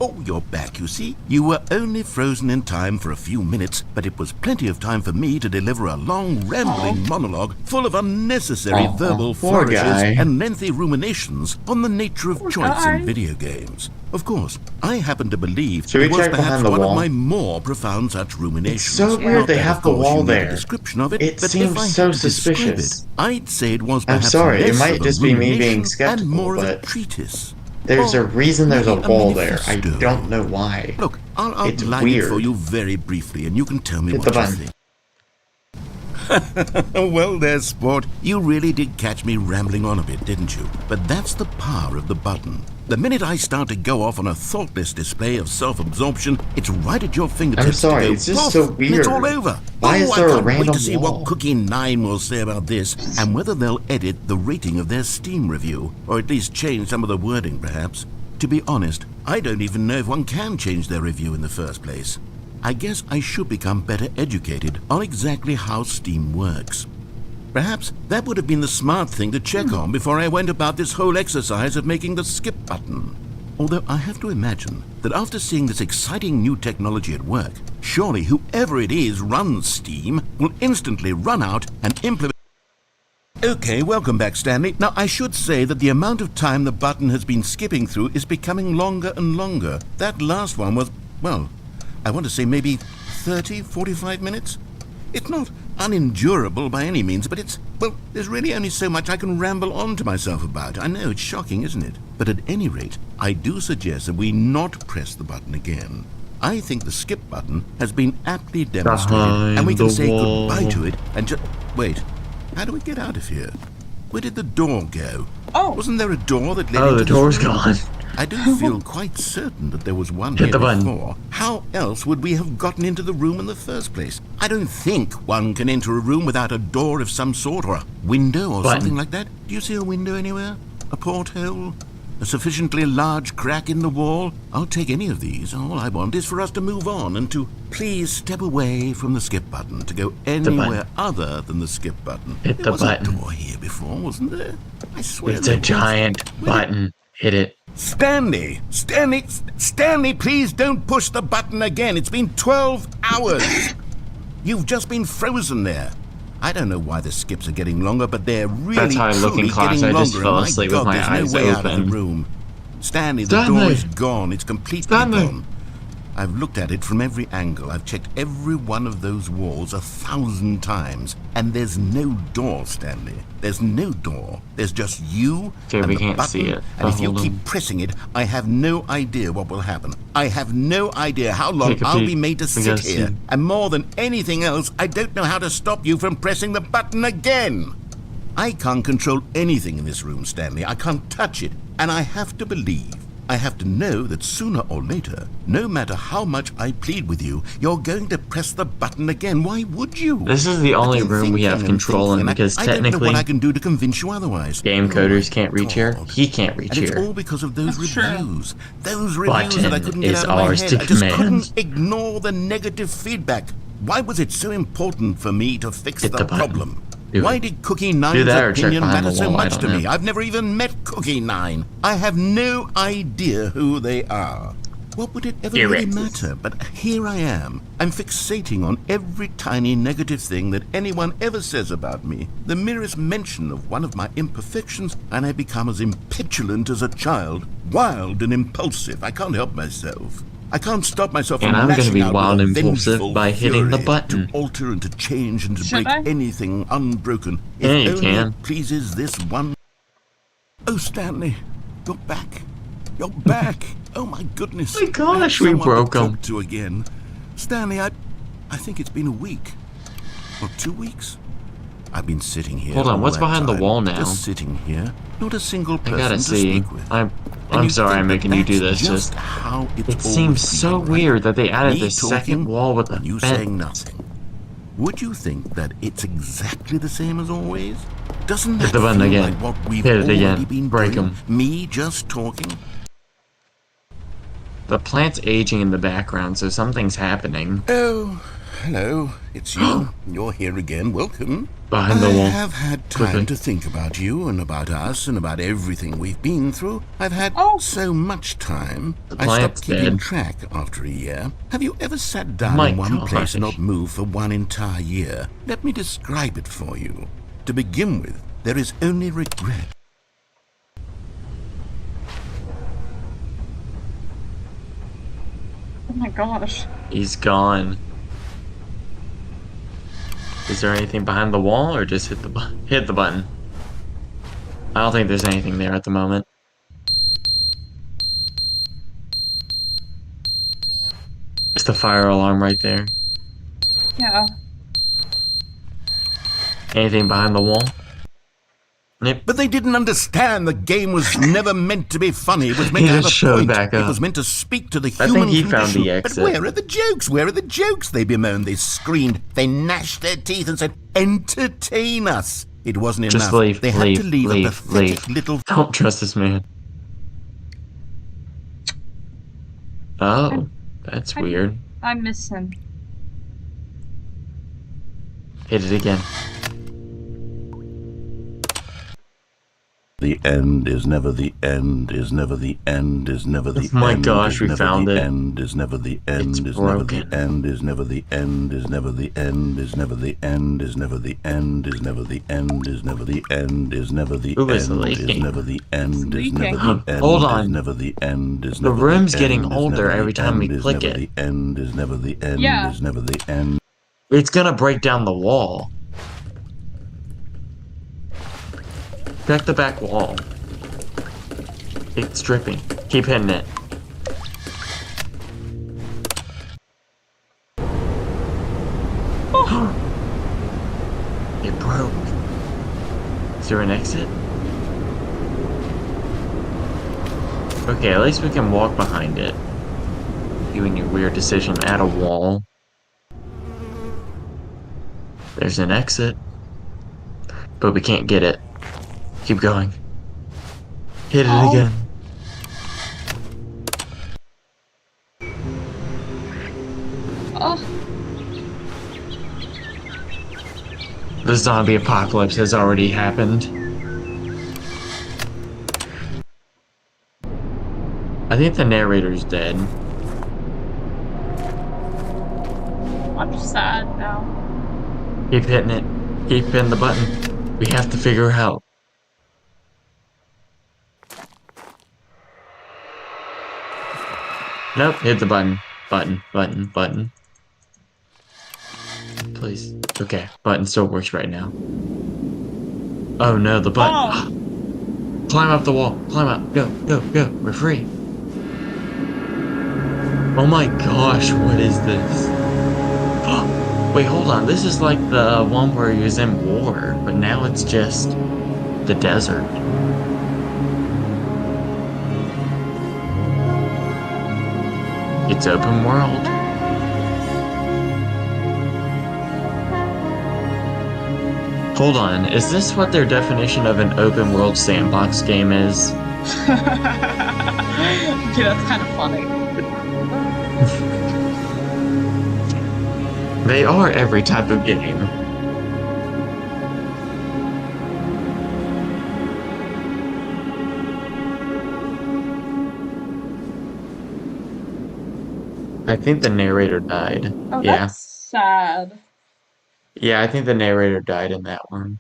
Oh, you're back, you see. You were only frozen in time for a few minutes, but it was plenty of time for me to deliver a long, rambling monologue full of unnecessary Aw, verbal poor flourishes guy. and lengthy ruminations on the nature of Poor choice guy. in video games. Of course, I happen to believe Should we it was check perhaps behind the one wall? of my more profound such ruminations. It's so weird Not they that, have of the course, wall you know the there. description of it, It but seems if I so had to describe suspicious. it, I'd say it was I'm perhaps sorry, it less might of a just be me being rumination skeptical, and more of a but treatise. There's a Or reason there's a maybe wall there. I manifesto. don't know why. Look, I'll It's outline it for weird. you very briefly, and you can tell me Hit what the you button. think. Well, there, sport. You really did catch me rambling on a bit, didn't you? But that's the power of the button. The minute I start to go off on a thoughtless display of self-absorption, it's right at your fingertips. I'm sorry, to go it's just poof, so and it's all weird. over. Why is there I a can't wait random to see wall? what Cookie 9 will say about this, and whether they'll edit the rating of their Steam review, or at least change some of the wording, perhaps. To be honest, I don't even know if one can change their review in the first place. I guess I should become better educated on exactly how Steam works. Perhaps that would have been the smart thing to check on before I went about this whole exercise of making the skip button. Although I have to imagine that after seeing this exciting new technology at work, surely whoever it is runs Steam will instantly run out and implement... Okay, welcome back, Stanley. Now, I should say that the amount of time the button has been skipping through is becoming longer and longer. That last one was, well, I want to say maybe 30, 45 minutes? It's not unendurable by any means, but it's, well, there's really only so much I can ramble on to myself about. I know, it's shocking, isn't it? But at any rate, I do suggest that we not press the button again. I think the skip button has been aptly demonstrated, and we can say goodbye to it and just... Wait, how do we get out of here? Where did the door go? Oh! Wasn't there a door that led Oh, into the this door's room? gone. I do feel quite certain that there was one Hit here the button. before. How else would we have gotten into the room in the first place? I don't think one can enter a room without a door of some sort, or a window, or Button. something like that. Do you see a window anywhere? A porthole? A sufficiently large crack in the wall? I'll take any of these. All I want is for us to move on and to please step away from the skip button, to go anywhere other than the skip button. Hit There the was button. a door here before, wasn't there? I swear It's there a was. giant button. Hit it. Stanley, please don't push the button again. It's been 12 hours. You've just been frozen there. I don't know why the skips are getting longer, but they're really That's how I look in truly class. getting I just longer. fell And asleep my with God, my there's eyes no way out of open. the room. Stanley, the Stanley! door is gone. It's completely Stanley! gone. I've looked at it from every angle. I've checked every one of those walls 1,000 times. And there's no door, Stanley. There's no door. There's just you Okay, and we the can't button. see it. And if you Hold on. keep pressing it, I have no idea what will happen. I have no idea how long Take a I'll peek. be made to We sit gotta here. see. And more than anything else, I don't know how to stop you from pressing the button again. I can't control anything in this room, Stanley. I can't touch it. And I have to believe, I have to know that sooner or later, no matter how much I plead with you, you're going to press the button again. Why would you? This is the only I've been room we have thinking and control in, thinking, and because I don't know technically what I can do to convince you otherwise. game Oh coders my can't reach here. God. He can't reach And it's here. all because of those That's true. reviews. Those reviews that I Button couldn't get is out of my ours head. to I just command. couldn't ignore the negative feedback. Why was it so important for me to fix Hit the the button. problem? Do Why it. did Cookie Nine's that or check opinion behind matter the so wall, I much don't to me? know. I've never even met Cookie Nine. I have no idea who they are. What would it ever Do really it. matter? But here I am. I'm fixating on every tiny negative thing that anyone ever says about me. The merest mention of one of my imperfections, and I become as impetulant as a child, wild and impulsive. I can't help myself. I can't stop myself from And I'm gonna lashing be out wild with a and impulsive vengeful by hitting the fury button. to alter and to change and to Should break I? anything unbroken. Yeah, If you only can. it pleases this one. Oh, Stanley, you're back. You're back. Oh my goodness. My gosh, I have we someone broke to 'em. talk to again. Stanley, I think it's been a week or 2 weeks. I've been sitting here. Hold on, all what's that behind the time, wall now? Just sitting here. Not a single I person gotta to see. speak with. I'm And you sorry I'm think that making you do that's this. Just Just how it's it seems always so been, right? weird that they added Me this talking second wall with a and you vent. saying nothing. Would you think that it's exactly the same as always? Doesn't that Hit the button feel again. like what we've Hit it already again. been Break doing? 'em. Me just talking? The plant's aging in the background, so something's happening. Oh, hello. It's you. You're here again. Welcome. Behind the I wall. have had time Quickly. to think about you and about us and about everything we've been through. I've had Oh. so much time. The I plant's stopped keeping dead. track after a year. Have you ever sat down My in one gosh. place and not moved for one entire year? Let me describe it for you. To begin with, there is only regret. Oh my gosh. He's gone. Is there anything behind the wall, or just hit the button? I don't think there's anything there at the moment. It's the fire alarm right there. Yeah. Anything behind the wall? Yep. But they didn't understand the game was never meant to be funny. It was meant He to have a just showed point. back It up. was meant to speak to the I human think he found condition. the But exit. where are the jokes? Where are the jokes? They bemoaned, they screamed, they gnashed their teeth and said, "Entertain us." It wasn't Just enough. leave, They had leave, to leave leave, a pathetic leave. little... Don't trust this man. Oh, that's weird. I miss him. Hit it again. the end, is never the end, is never the end, is never the end. Oh my gosh, we found it. End is never the end, It's is never the broken. end, is never the end, is never the end, is never the end, is never the end, is never the end, is never the end, is never the Who is end, is leaking? never the end, is leaking. never the end, Hold is on. never the end, is The never room's the getting end, is older never every the time we end, is click never it. the end, is never the end, Yeah. is never the end. It's gonna break down the wall. Check the back wall. It's dripping. Keep hitting it. It broke. Is there an exit? Okay, at least we can walk behind it. Doing your weird decision at a wall. There's an exit. But we can't get it. Keep going. Hit it Oh. again. Oh, The zombie apocalypse has already happened. I think the narrator's dead. I'm sad now. Keep hitting it. Keep hitting the button. We have to figure out. Nope, hit the button. Button. Please. Okay, button still works right now. Oh no, the button. Climb up the wall. Climb up. Go. We're free. Oh my gosh, what is this? Wait, hold on. This is like the one where he was in war, but now it's just the desert. It's open world. Hold on, is this what their definition of an open world sandbox game is? Okay, that's kind of funny. They are every type of game. I think the narrator died. Oh, Yeah. that's sad. Yeah, I think the narrator died in that one.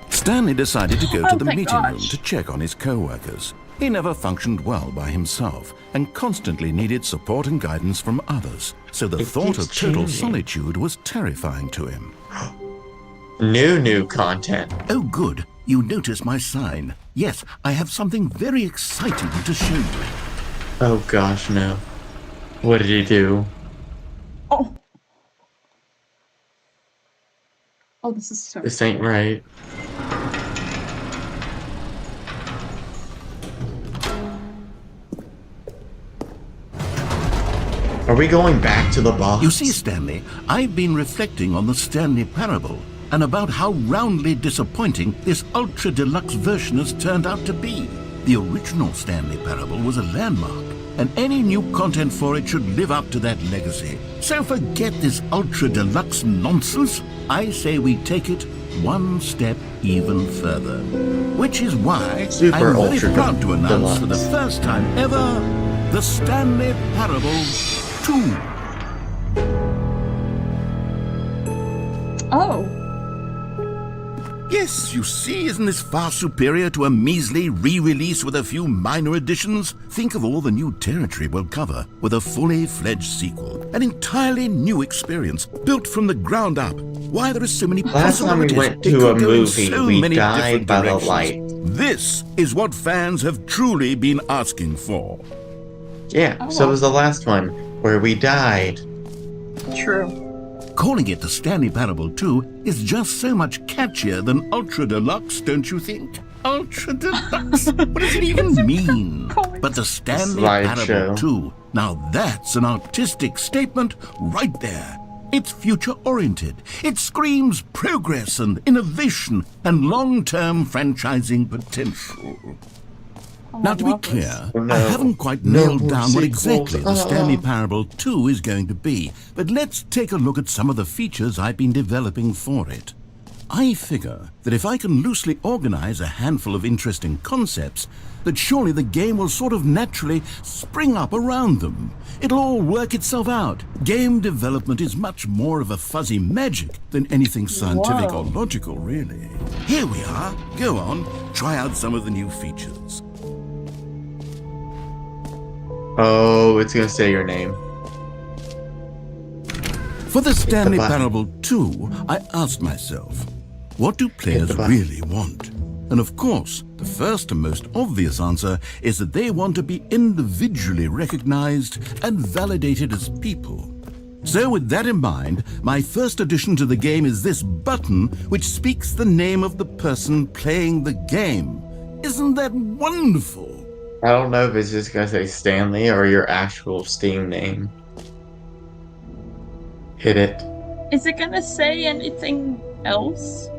Stanley decided to go to Oh, the thank meeting room gosh. to check on his co-workers. He never functioned well by himself and constantly needed support and guidance from others, so the It thought keeps of total changing. solitude was terrifying to him. New content. Oh good, you notice my sign. Yes, I have something very exciting to show you. Oh gosh, no. What did he do? Oh. Oh, this is so. This ain't right. Are we going back to the boss? You see, Stanley, I've been reflecting on the Stanley Parable and about how roundly disappointing this ultra deluxe version has turned out to be. The original Stanley Parable was a landmark, and any new content for it should live up to that legacy. So forget this ultra deluxe nonsense. I say we take it one step even further. Which is why Super I'm very ultra proud to announce for the deluxe. first time ever, the Stanley Parable 2. Oh. Yes, you see, isn't this far superior to a measly re-release with a few minor additions? Think of all the new territory we'll cover with a fully fledged sequel. An entirely new experience, built from the ground up. Why there are so many Last time we possibilities. went It to could a go in movie, so we many died different by the directions. light. This is what fans have truly been asking for. Yeah, so was the last one, where we died. True. Calling it the Stanley Parable 2 is just so much catchier than Ultra Deluxe, don't you think? Ultra Deluxe? What does it even mean? But the Stanley Parable Slideshow. 2, now that's an artistic statement right there. It's future-oriented. It screams progress and innovation and long-term franchising potential. Now, to be clear, Oh, no. I haven't quite No nailed more down what sequels. exactly the Stanley Parable 2 is going to be, but let's take a look at some of the features I've been developing for it. I figure that if I can loosely organize a handful of interesting concepts, that surely the game will sort of naturally spring up around them. It'll all work itself out. Game development is much more of a fuzzy magic than anything scientific or logical, really. Here we are. Go on, try out some of the new features. Oh, it's gonna say your name. For the Stanley Parable 2, I asked myself, what do players really want? And of course, the first and most obvious answer is that they want to be individually recognized and validated as people. So with that in mind, my first addition to the game is this button which speaks the name of the person playing the game. Isn't that wonderful? I don't know if it's just gonna say Stanley or your actual Steam name. Hit it. Is it gonna say anything else?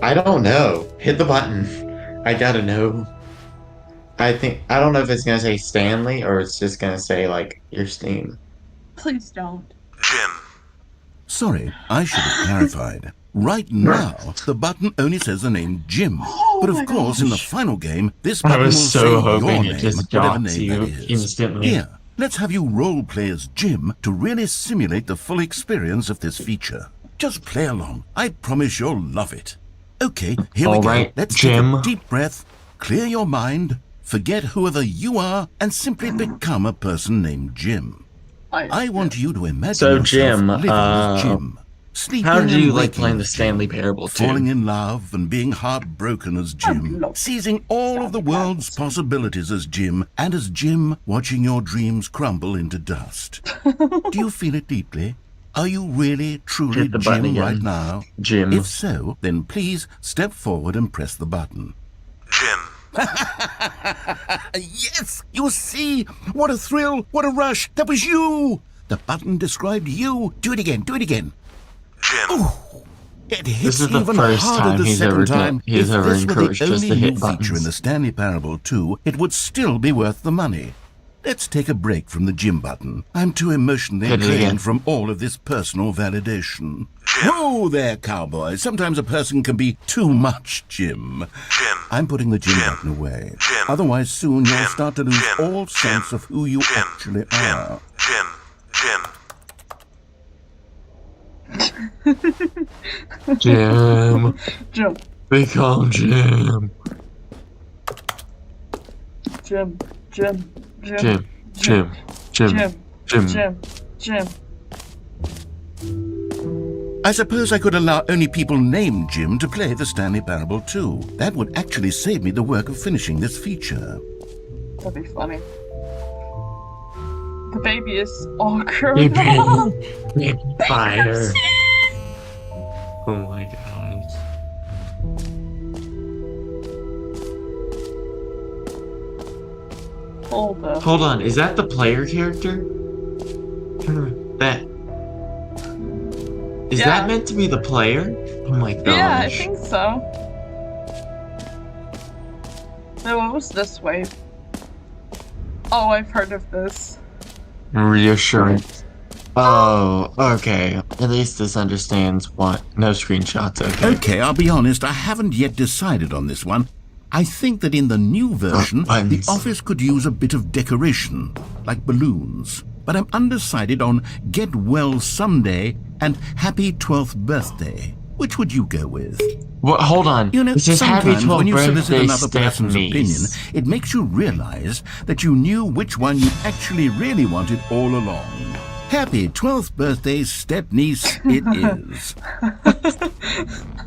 I don't know. Hit the button. I gotta know. I don't know if it's gonna say Stanley or it's just gonna say, like, your Steam. Please don't. Jim. Sorry, I should have clarified. Right now, the button only says the name Jim. But of course, in the final game, this button will say your name, whatever name that is. Instantly. Here, let's have you roleplay as Jim to really simulate the full experience of this feature. Just play along. I promise you'll love it. Okay, here we go. Let's Jim. take a deep breath, clear your mind, forget whoever you are, and simply become a person named Jim. I want you to imagine yourself Jim, living as Jim. Sleeping how did you and like waking playing the as Stanley Jim, Parable 2? falling in love and being heartbroken as Jim, seizing all of the world's possibilities as Jim, and as Jim watching your dreams crumble into dust. Do you feel it deeply? Are you really, truly Hit the button Jim again. right now? Jim. If so, then please step forward and press the button. Jim. Yes! You see? What a thrill! What a rush! That was you! The button described you. Do it again. Do it again. Jim. It hits This is the even first harder time the he's second ever time. he's If ever this were the encouraged us only to hit new feature in buttons. the Stanley Parable 2, it would still be worth the money. Let's take a break from the Jim button. I'm too emotionally Hit it again. drained from all of this personal validation. Whoa there, cowboy. Sometimes a person can be too much Jim. Jim. I'm putting the Jim Jim. button away. Jim. Otherwise, soon you'll Jim. start to lose Jim. all sense Jim. of who you Jim. actually Jim. are. Jim. Jim. Jim. Jim. We call him Jim. Jim. Jim. Jim. Jim. Jim. Jim. Jim. Jim. Jim. Jim. I suppose I could allow only people named Jim to play the Stanley Parable 2. That would actually save me the work of finishing this feature. That'd be funny. The baby is all grown up. Baby fire. Oh my god. Hold up. Hold on, is that the player character? That is Yeah. that meant to be the player? Oh my gosh. Yeah, I think so. No, it was this way. Oh, I've heard of this. Reassurance. Oh, okay. At least this understands what. No screenshots, okay. Okay, I'll be honest, I haven't yet decided on this one. I think that in the new version, the buttons. office could use a bit of decoration, like balloons. But I'm undecided on Get Well Someday and Happy 12th Birthday. Which would you go with? What? Hold on. You know, It says happy sometimes 12th when you solicit birthday, another person's opinion, Stephanie's. it makes you realize that you knew which one you actually really wanted all along. Happy 12th birthday, step-niece, it is.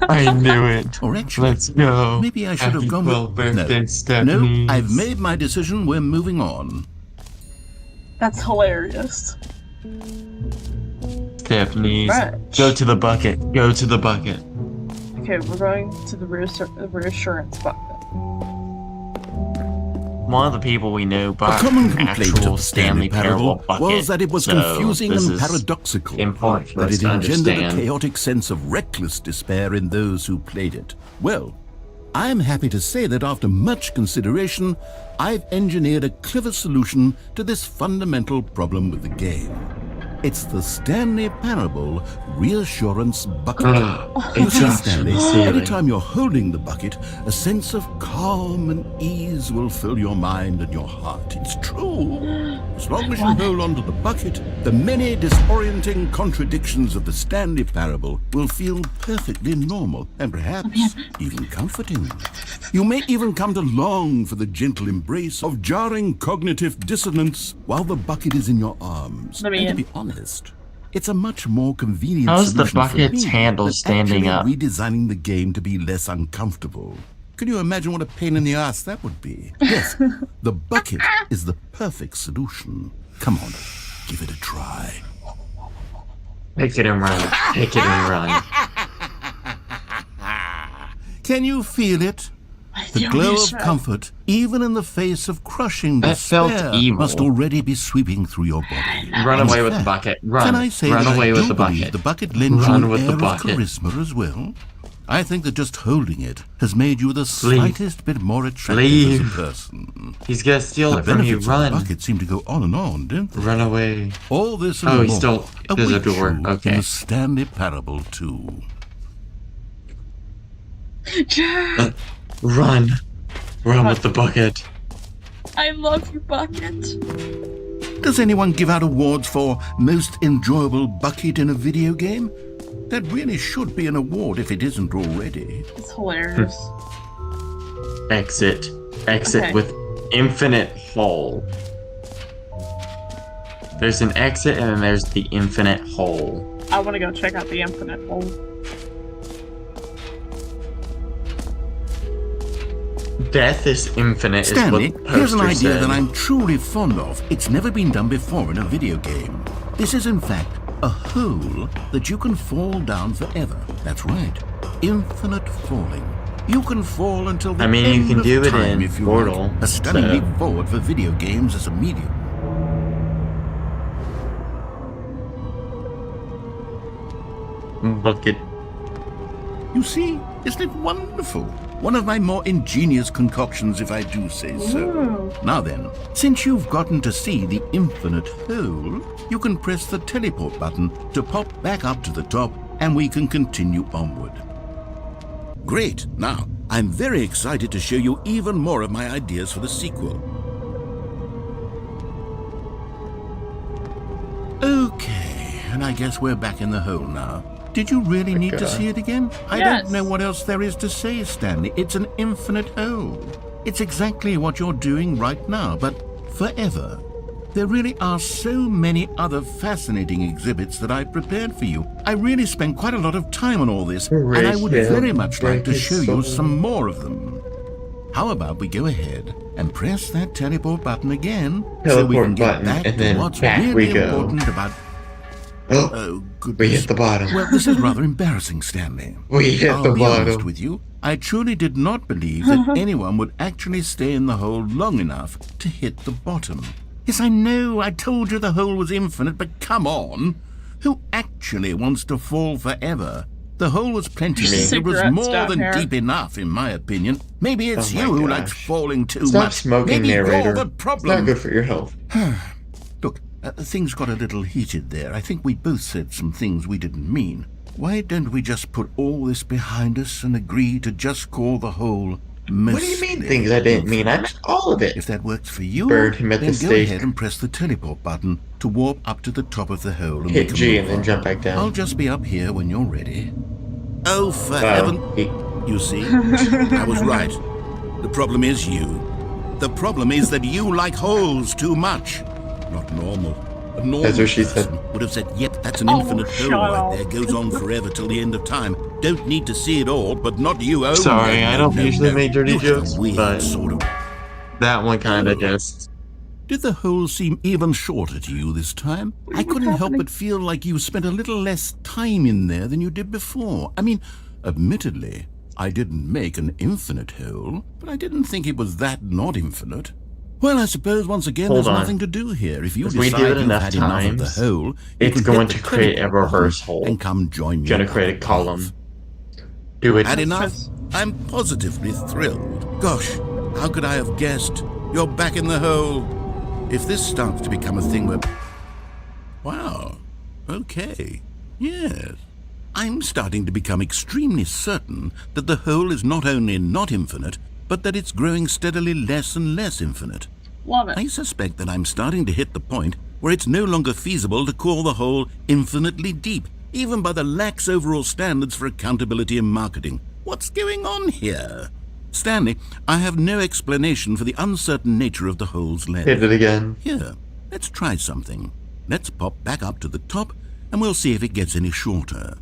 I knew it. Or actually, Let's go. maybe I should Happy have gone 12th with... birthday, No, Stephanie's. I've made my decision, we're moving on. That's hilarious. Stephanie's. Right. Go to the bucket. Go to the bucket. Okay, we're going to the reassurance button. One of the people we know A bought common an complaint actual of the Stanley Parable bucket, was that it was so confusing this and is paradoxical, important for that us it to engendered a understand. chaotic sense of reckless despair in those who played it. Well, I'm happy to say that after much consideration, I've engineered a clever solution to this fundamental problem with the game. It's the Stanley Parable Reassurance Bucket. You It's see, actually Stanley, every silly. time you're holding the bucket, a sense of calm and ease will fill your mind and your heart. It's true. As long as you hold onto the bucket, the many disorienting contradictions of the Stanley Parable will feel perfectly normal and perhaps even comforting. You may even come to long for the gentle embrace of jarring cognitive dissonance while the bucket is in your arms. Let me And to in. be honest, it's a much more convenient How's the solution for bucket's me handle than standing actually up? redesigning the game to be less uncomfortable. Can you imagine what a pain in the ass that would be? Yes, the bucket is the perfect solution. Come on, give it a try. Pick it and run. Pick it and run. Can you feel it? The Yeah, glow yes, of right. comfort, even in the face of crushing That felt despair, evil. must already be sweeping through your body. Run In away with the fact, bucket. Run. Can I say Run that away I with do the believe bucket. the bucket lends Run you with an the air of bucket. charisma as well? I think that just holding it has made you the Leave. slightest bit more attractive Leave. as a person. He's gonna steal The it from you. benefits of the Run. bucket seem to go on and on, don't they? Run away. All this and Oh, more he's still. There's a awaits door. you in Okay. the Stanley Parable 2. Jack, Run. Run with the bucket. I love you, Bucket. Does anyone give out awards for most enjoyable bucket in a video game? That really should be an award if it isn't already. It's hilarious. Exit. Exit Okay. with infinite hole. There's an exit and then there's the infinite hole. I want to go check out the infinite hole. Death is infinite Stanley, is what the here's an poster idea said. that I'm truly fond of. It's never been done before in a video game. This is in fact a hole that you can fall down forever. That's right. Infinite falling. You can fall until the I mean, you end can of do it time in if you Portal, like. A stunning so- leap forward for video games as a medium. Bucket. You see, isn't it wonderful? One of my more ingenious concoctions, if I do say so. Ooh. Now then, since you've gotten to see the infinite hole, you can press the teleport button to pop back up to the top, and we can continue onward. Great! Now, I'm very excited to show you even more of my ideas for the sequel. Okay, and I guess we're back in the hole now. Did you really need to see it again? I Yes. don't know what else there is to say, Stanley. It's an infinite hole. It's exactly what you're doing right now, but forever. There really are so many other fascinating exhibits that I've prepared for you. I really spent quite a lot of time on all this, and I would Rachel, very much like to break show it you so- some more of them. How about we go ahead and press that teleport button again so we Teleport can get button, back and to then what's back we really go. important about... Oh, Oh, goodness. we hit the bottom. Well, this is rather embarrassing, Stanley. We hit I'll the be honest bottom. with you. I truly did not believe that anyone would actually stay in the hole long enough to hit the bottom. Yes, I know. I told you the hole was infinite, but come on. Who actually wants to fall forever? The hole was plenty deep. It was Cigarettes more down than here. deep enough, in my opinion. Maybe it's Oh my you who likes gosh. falling too Stop much. smoking, Maybe narrator. you're the It's problem. not good for your health. Look, things got a little heated there. I think we both said some things we didn't mean. Why don't we just put all this behind us and agree to just call the whole mostly What do you mean things I didn't mean? I meant all of it. If that works for you, Bird him at then the go stake. ahead and press the teleport button to warp up to the top of the hole and we Hit can G move and then on. jump back down. I'll just be up here when you're ready. Oh, for Oh, heaven... he- You see, I was right. The problem is you. The problem is that you like holes too much. Not normal. A normal That's what she person would have said, yep, that's an Oh, infinite hole shut right up. there. Goes on forever till the end of time. Don't need to see it all, but not you. Oh, Sorry, no, I no, don't no, usually no. make dirty You have a jokes, weird but- sort of... That one kind of just. Did the hole seem even shorter to you this time? I couldn't help but feel like you spent a little less time in there than you did before. I mean, admittedly, I didn't make an infinite hole, but I didn't think it was that not infinite. Well, I suppose once again Hold there's on. nothing to do here. If you If we do decide it you've enough had enough of times, the hole, you it's can going hit to the create a teleport reverse button hole. and come join me. Gonna create a up column. above. Do it. Had enough? I'm positively thrilled. Gosh, how could I have guessed? You're back in the hole. If this starts to become a thing where... Wow, Okay. Yes. I'm starting to become extremely certain that the hole is not only not infinite, but that it's growing steadily less and less infinite. Love it. I suspect that I'm starting to hit the point where it's no longer feasible to call the hole infinitely deep, even by the lax overall standards for accountability in marketing. What's going on here? Stanley, I have no explanation for the uncertain nature of the hole's length. Hit it again. Here, let's try something. Let's pop back up to the top, and we'll see if it gets any shorter.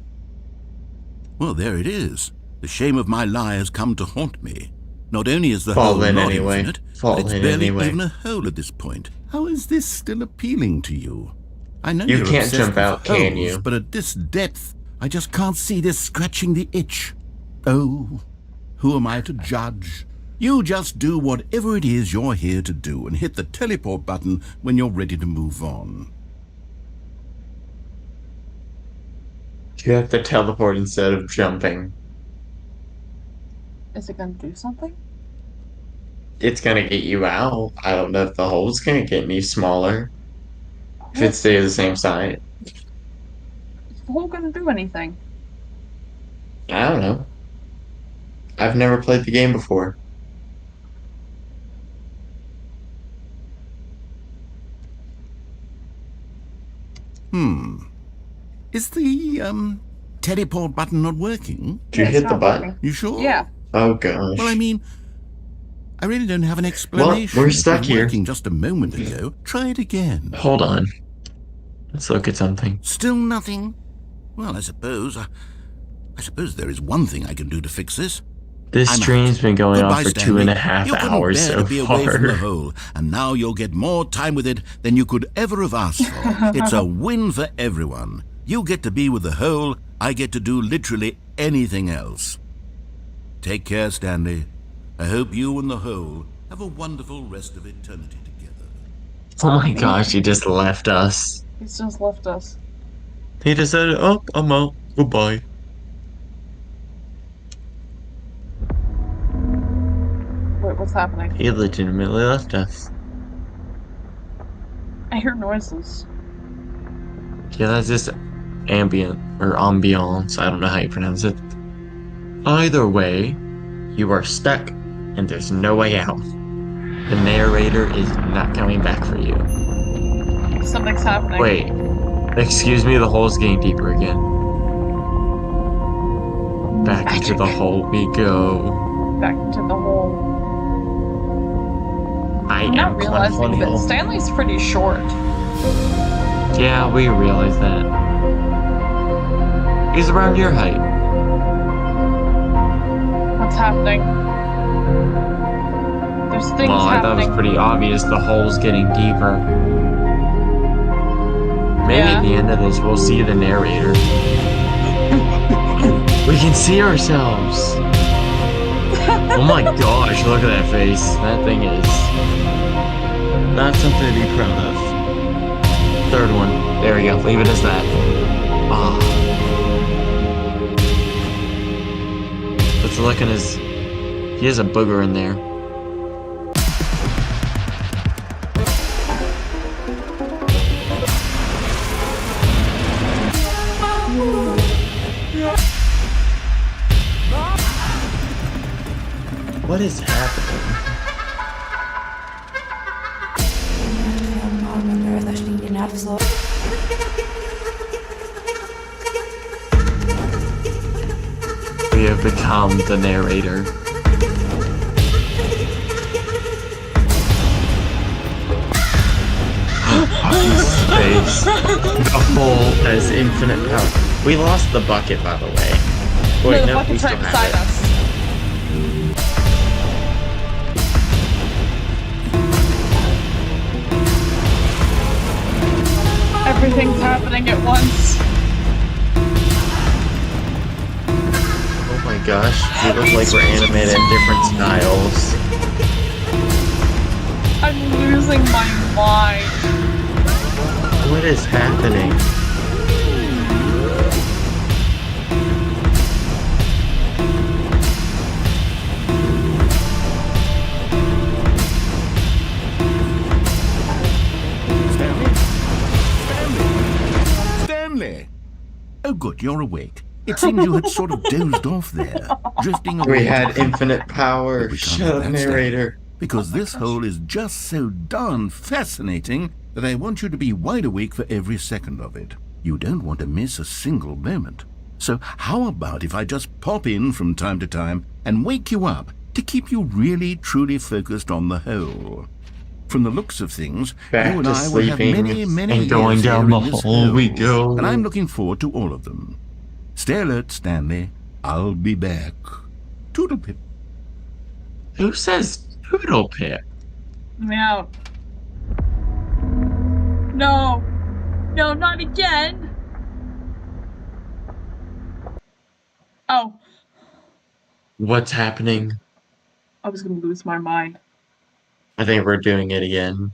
Well, there it is. The shame of my lie has come to haunt me. Not only is the hole not infinite, but it's barely even a hole at this point. How is this still appealing to you? I know You you're can't obsessed jump with out, can holes, you? but at this depth, I just can't see this scratching the itch. Oh, who am I to judge? You just do whatever it is you're here to do and hit the teleport button when you're ready to move on. You have to teleport instead of jumping. Is it gonna do something? It's gonna get you out. I don't know if the hole's gonna get any smaller. If it stays the same size. Is the hole gonna do anything? I don't know. I've never played the game before. Is the, teleport button not working? Did you Yeah, it's hit the not button? working. You sure? Yeah. Oh gosh. Well, I mean, I really don't have an explanation. we're It was stuck here. working just a moment ago. Try it again. Hold on. Let's look at something. Still nothing? Well, I suppose there is one thing I can do to fix this. This I'm stream's out. been going Goodbye, on for Stanley. 2.5 You couldn't hours bear so to be away from the far. hole, and now you'll get more time with it than you could ever have asked for. It's a win for everyone. You get to be with the hole, I get to do literally anything else. Take care, Stanley. I hope you and the hole have a wonderful rest of eternity together. Oh my gosh, he just left us. He's just left us. He just said, oh, I'm out. Goodbye. Wait, what's happening? He legitimately left us. I hear noises. Yeah, that's just ambient or ambiance. I don't know how you pronounce it. Either way, you are stuck and there's no way out. The narrator is not coming back for you. Something's happening. Wait, excuse me, the hole's getting deeper again. Back into the hole we go. Back into the hole. I I'm am not realizing that Confundial. Stanley's pretty short. Yeah, we realize that. He's around your height. What's happening? There's things Well, I thought it was happening. pretty obvious the hole's getting deeper. Maybe Yeah. at the end of this, we'll see the narrator. We can see ourselves. Oh my gosh, look at that face. That thing is not something to be proud of. Third one. There we go. Leave it as that. Ah. Let's look in his... He has a booger in there. What is happening? We have become the narrator. Space. The hole has infinite power. We lost the bucket, by the way. Wait, No, the no, we bucket's still right have beside it. us. Everything's happening at once. Oh my gosh, we look like we're animated in different styles. I'm losing my mind. What is happening? Stanley! Stanley! Oh, good, you're awake. It seems you had sort of dozed off there, drifting away. We had infinite power. But we can't Shut let up, that stay, narrator. because this hole is just so darn fascinating that I want you to be wide awake for every second of it. You don't want to miss a single moment. So how about if I just pop in from time to time and wake you up to keep you really, truly focused on the hole? From the looks of things, Back you and to I will have sleeping many and going years down here the in this hole we go. and I'm looking forward to all of them. Stay alert, Stanley. I'll be back. Toodlepip. Who says Poodle Pip? Let me out. No. No, not again. Oh, What's happening? I was gonna lose my mind. I think we're doing it again.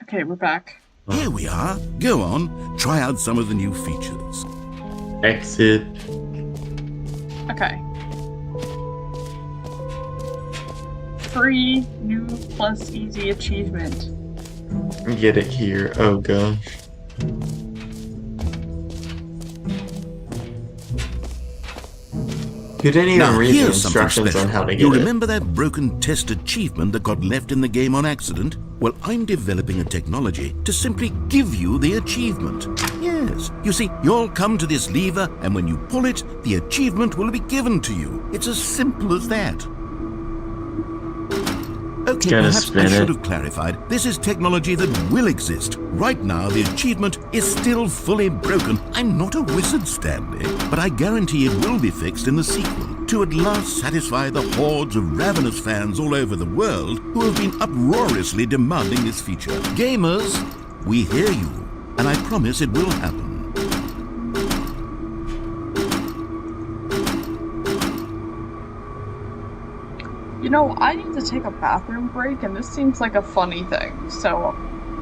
Okay, we're back. Here we are. Go on. Try out some of the new features. Exit. Okay. Free, new, plus easy achievement. Get it here. Oh gosh. You didn't even Now, read the here's something instructions special. on how to get You it. remember that broken test achievement that got left in the game on accident? Well, I'm developing a technology to simply give you the achievement. Yes. You see, you'll come to this lever, and when you pull it, the achievement will be given to you. It's as simple as that. Okay, Gonna perhaps spin I should it. have clarified. This is technology that will exist. Right now, the achievement is still fully broken. I'm not a wizard, Stanley, but I guarantee it will be fixed in the sequel to at last satisfy the hordes of ravenous fans all over the world who have been uproariously demanding this feature. Gamers, we hear you, and I promise it will happen. You know, I need to take a bathroom break, and this seems like a funny thing, so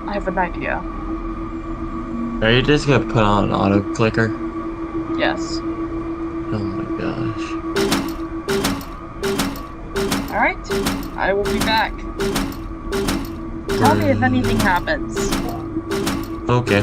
I have an idea. Are you just gonna put on an auto clicker? Yes. Oh my gosh. Alright, I will be back. Tell me if anything happens. Okay.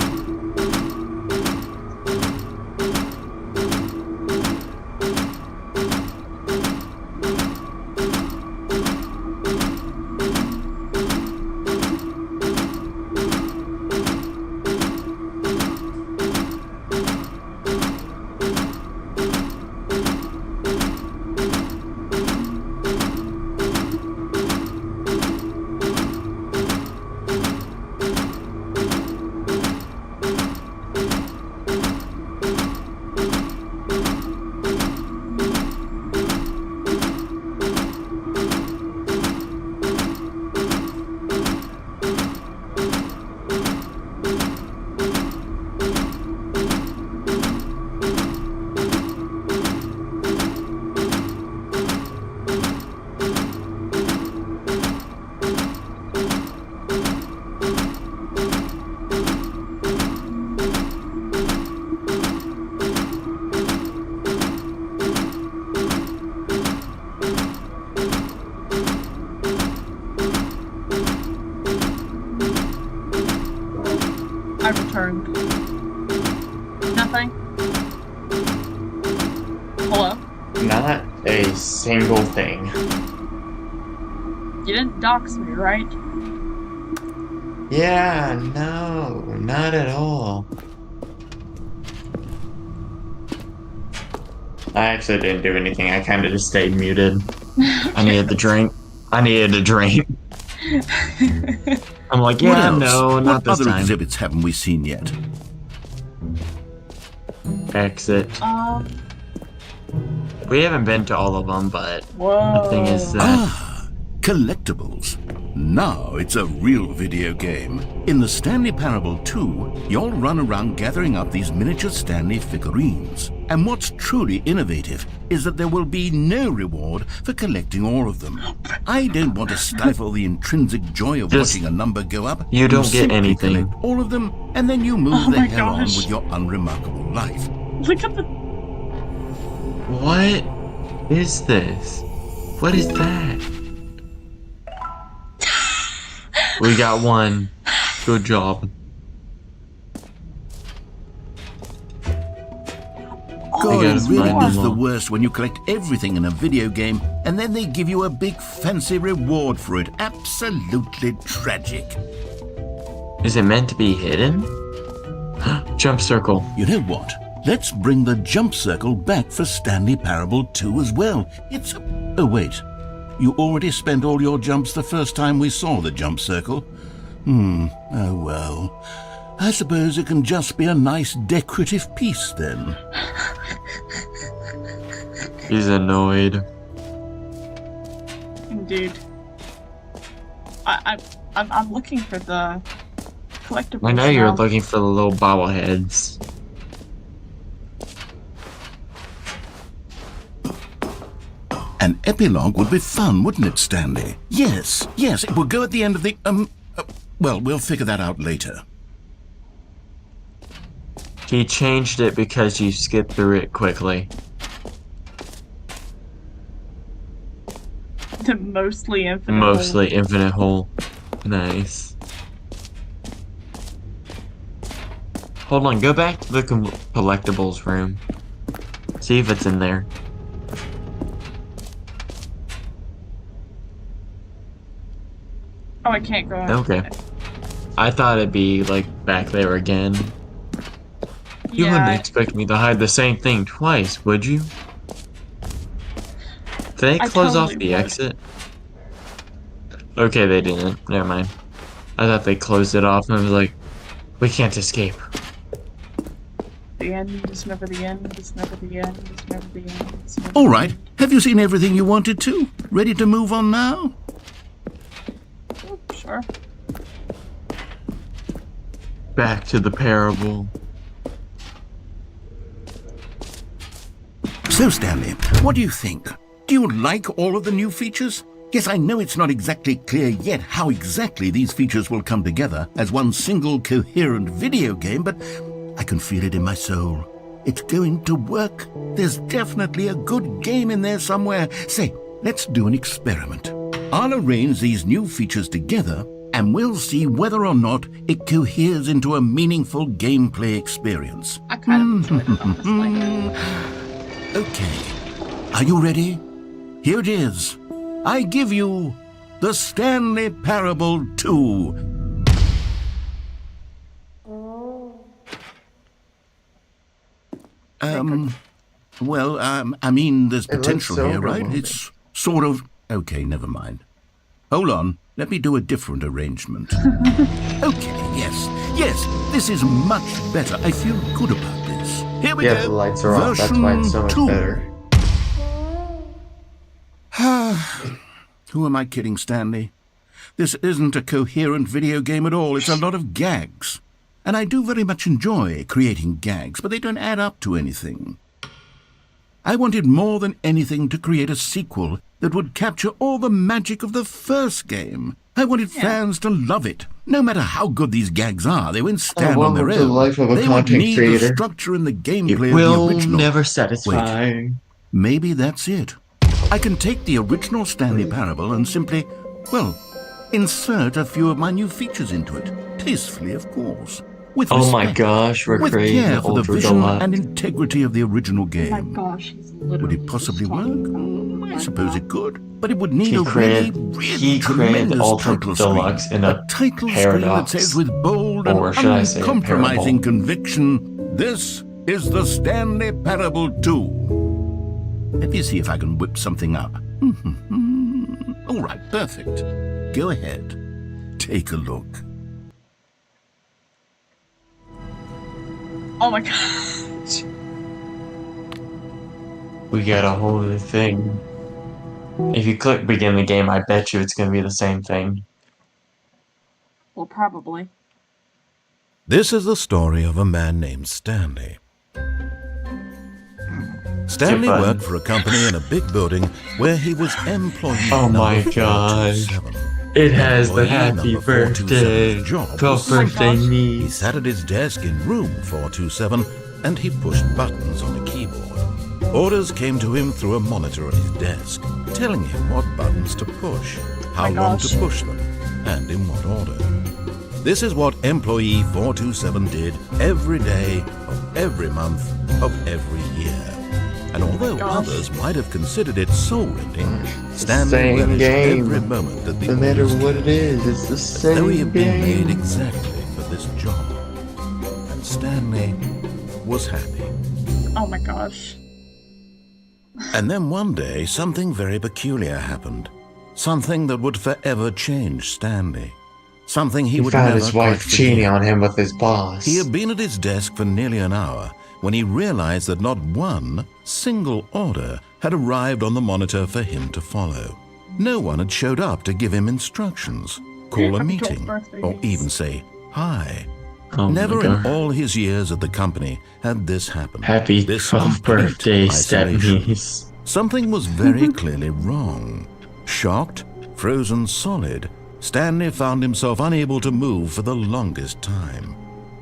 I returned. Nothing. Hello? Not a single thing. You didn't dox me, right? Yeah, no, not at all. I actually didn't do anything. I kind of just stayed muted. I needed the drink. I needed a drink. I'm like, What yeah, else? no, not What this other time. exhibits haven't we seen yet? Exit. We haven't been to all of them, but Whoa. the thing is that Ah, collectibles. Now it's a real video game. In the Stanley Parable 2, you'll run around gathering up these miniature Stanley figurines. And what's truly innovative is that there will be no reward for collecting all of them. I don't want to stifle the intrinsic joy of Just- watching a number go up. you don't get simply anything. collect all of them, and then you move Oh the my hell on gosh. with your unremarkable life. Look at the. what is this? What is that? We got one. Good job. God, gotta it really find is them the all. worst when you collect everything in a video game and then they give you a big fancy reward for it. Absolutely tragic. Is it meant to be hidden? Jump circle. You know what? Let's bring the jump circle back for Stanley Parable 2 as well. It's a... Oh, wait. You already spent all your jumps the first time we saw the jump circle? Oh well. I suppose it can just be a nice decorative piece then. He's annoyed. Indeed. I'm looking for the collectibles. I know you're now. looking for the little bobbleheads. An epilogue would be fun, wouldn't it, Stanley? Yes, it will go at the end of the, well, we'll figure that out later. He changed it because you skipped through it quickly. The mostly infinite. Mostly infinite hole. Nice. Hold on, go back to the collectibles room. See if it's in there. Oh, I can't go. Okay. I thought it'd be like back there again. You Yeah, wouldn't expect me to hide the same thing twice, would you? Did they I close off totally the would. exit? Okay, they didn't. Never mind. I thought they closed it off and I was like, we can't escape. The end is never the end. It's never the end. It's never the end. It's never All the right, end. have you seen everything you wanted to? Ready to move on now? Oh, sure. Back to the parable. So, Stanley, what do you think? Do you like all of the new features? Yes, I know it's not exactly clear yet how exactly these features will come together as one single coherent video game, but I can feel it in my soul. It's going to work. There's definitely a good game in there somewhere. Say, let's do an experiment. I'll arrange these new features together and we'll see whether or not it coheres into a meaningful gameplay experience. I kind of enjoyed it, honestly. Okay, are you ready? Here it is. I give you the Stanley Parable 2. Well, I mean, there's potential so here, right? romantic. It's sort of... Okay, never mind. Hold on, let me do a different arrangement. Okay, yes, this is much better. I feel good about this. Here we go. Yeah, the lights are off. That's why it's so much Version 2. better. Who am I kidding, Stanley? This isn't a coherent video game at all. It's a lot of gags. And I do very much enjoy creating gags, but they don't add up to anything. I wanted more than anything to create a sequel that would capture all the magic of the first game. I wanted fans to love it. No matter how good these gags are, they won't stand on their welcome to own. the life of a They would content need the creator. structure and the It gameplay of will the original. never satisfy. Maybe that's it. I can take the original Stanley Parable and simply, well, insert a few of my new features into it. Tastefully, of course. With Oh my respect, gosh, we're with creating care the for the Ultra vision Deluxe. and integrity of the original Oh my game. gosh, he's Would literally it possibly just work? talking I about suppose that. it could, but it would need He a really, created really tremendous Ultra title Deluxe screen. in a title paradox. screen that says with bold Or and should I say a uncompromising parable? conviction, this is the Stanley Parable 2. Let me see if I can whip something up. All right, perfect. Go ahead. Take a look. Oh my gosh. We got a whole new thing. If you click begin the game, I bet you it's gonna be the same thing. Well, probably. This is the story of a man named Stanley. Stanley Fun. worked for a company in a big building where he was employee Oh my number gosh. 427. It has the Employee happy number 427's birthday. job was 12th birthday gosh. me. He sat at his desk in room 427 and he pushed buttons on a keyboard. Orders came to him through a monitor at his desk, telling him what buttons to push, how my long gosh. to push them, and in what order. This is what employee 427 did every day of every month of every year. And although others might have considered it soul-rending, Stanley relished every moment that the No matter orders what came, it is, it's the as though he same had been made game. exactly for this job. And Stanley was happy. Oh my gosh. And then one day, something very peculiar happened. Something that would forever change Stanley. Something he He would found never his quite wife forget. cheating on him with his boss. He had been at his desk for nearly an hour when he realized that not one single order had arrived on the monitor for him to follow. No one had showed up to give him instructions, call a Happy meeting, 12th birthday, or Reese. even say hi. Oh my Never in God. all his years at the company had this happened. Happy This 12th complete birthday, isolation. Stepniece. Something was very clearly wrong. Shocked, frozen solid, Stanley found himself unable to move for the longest time.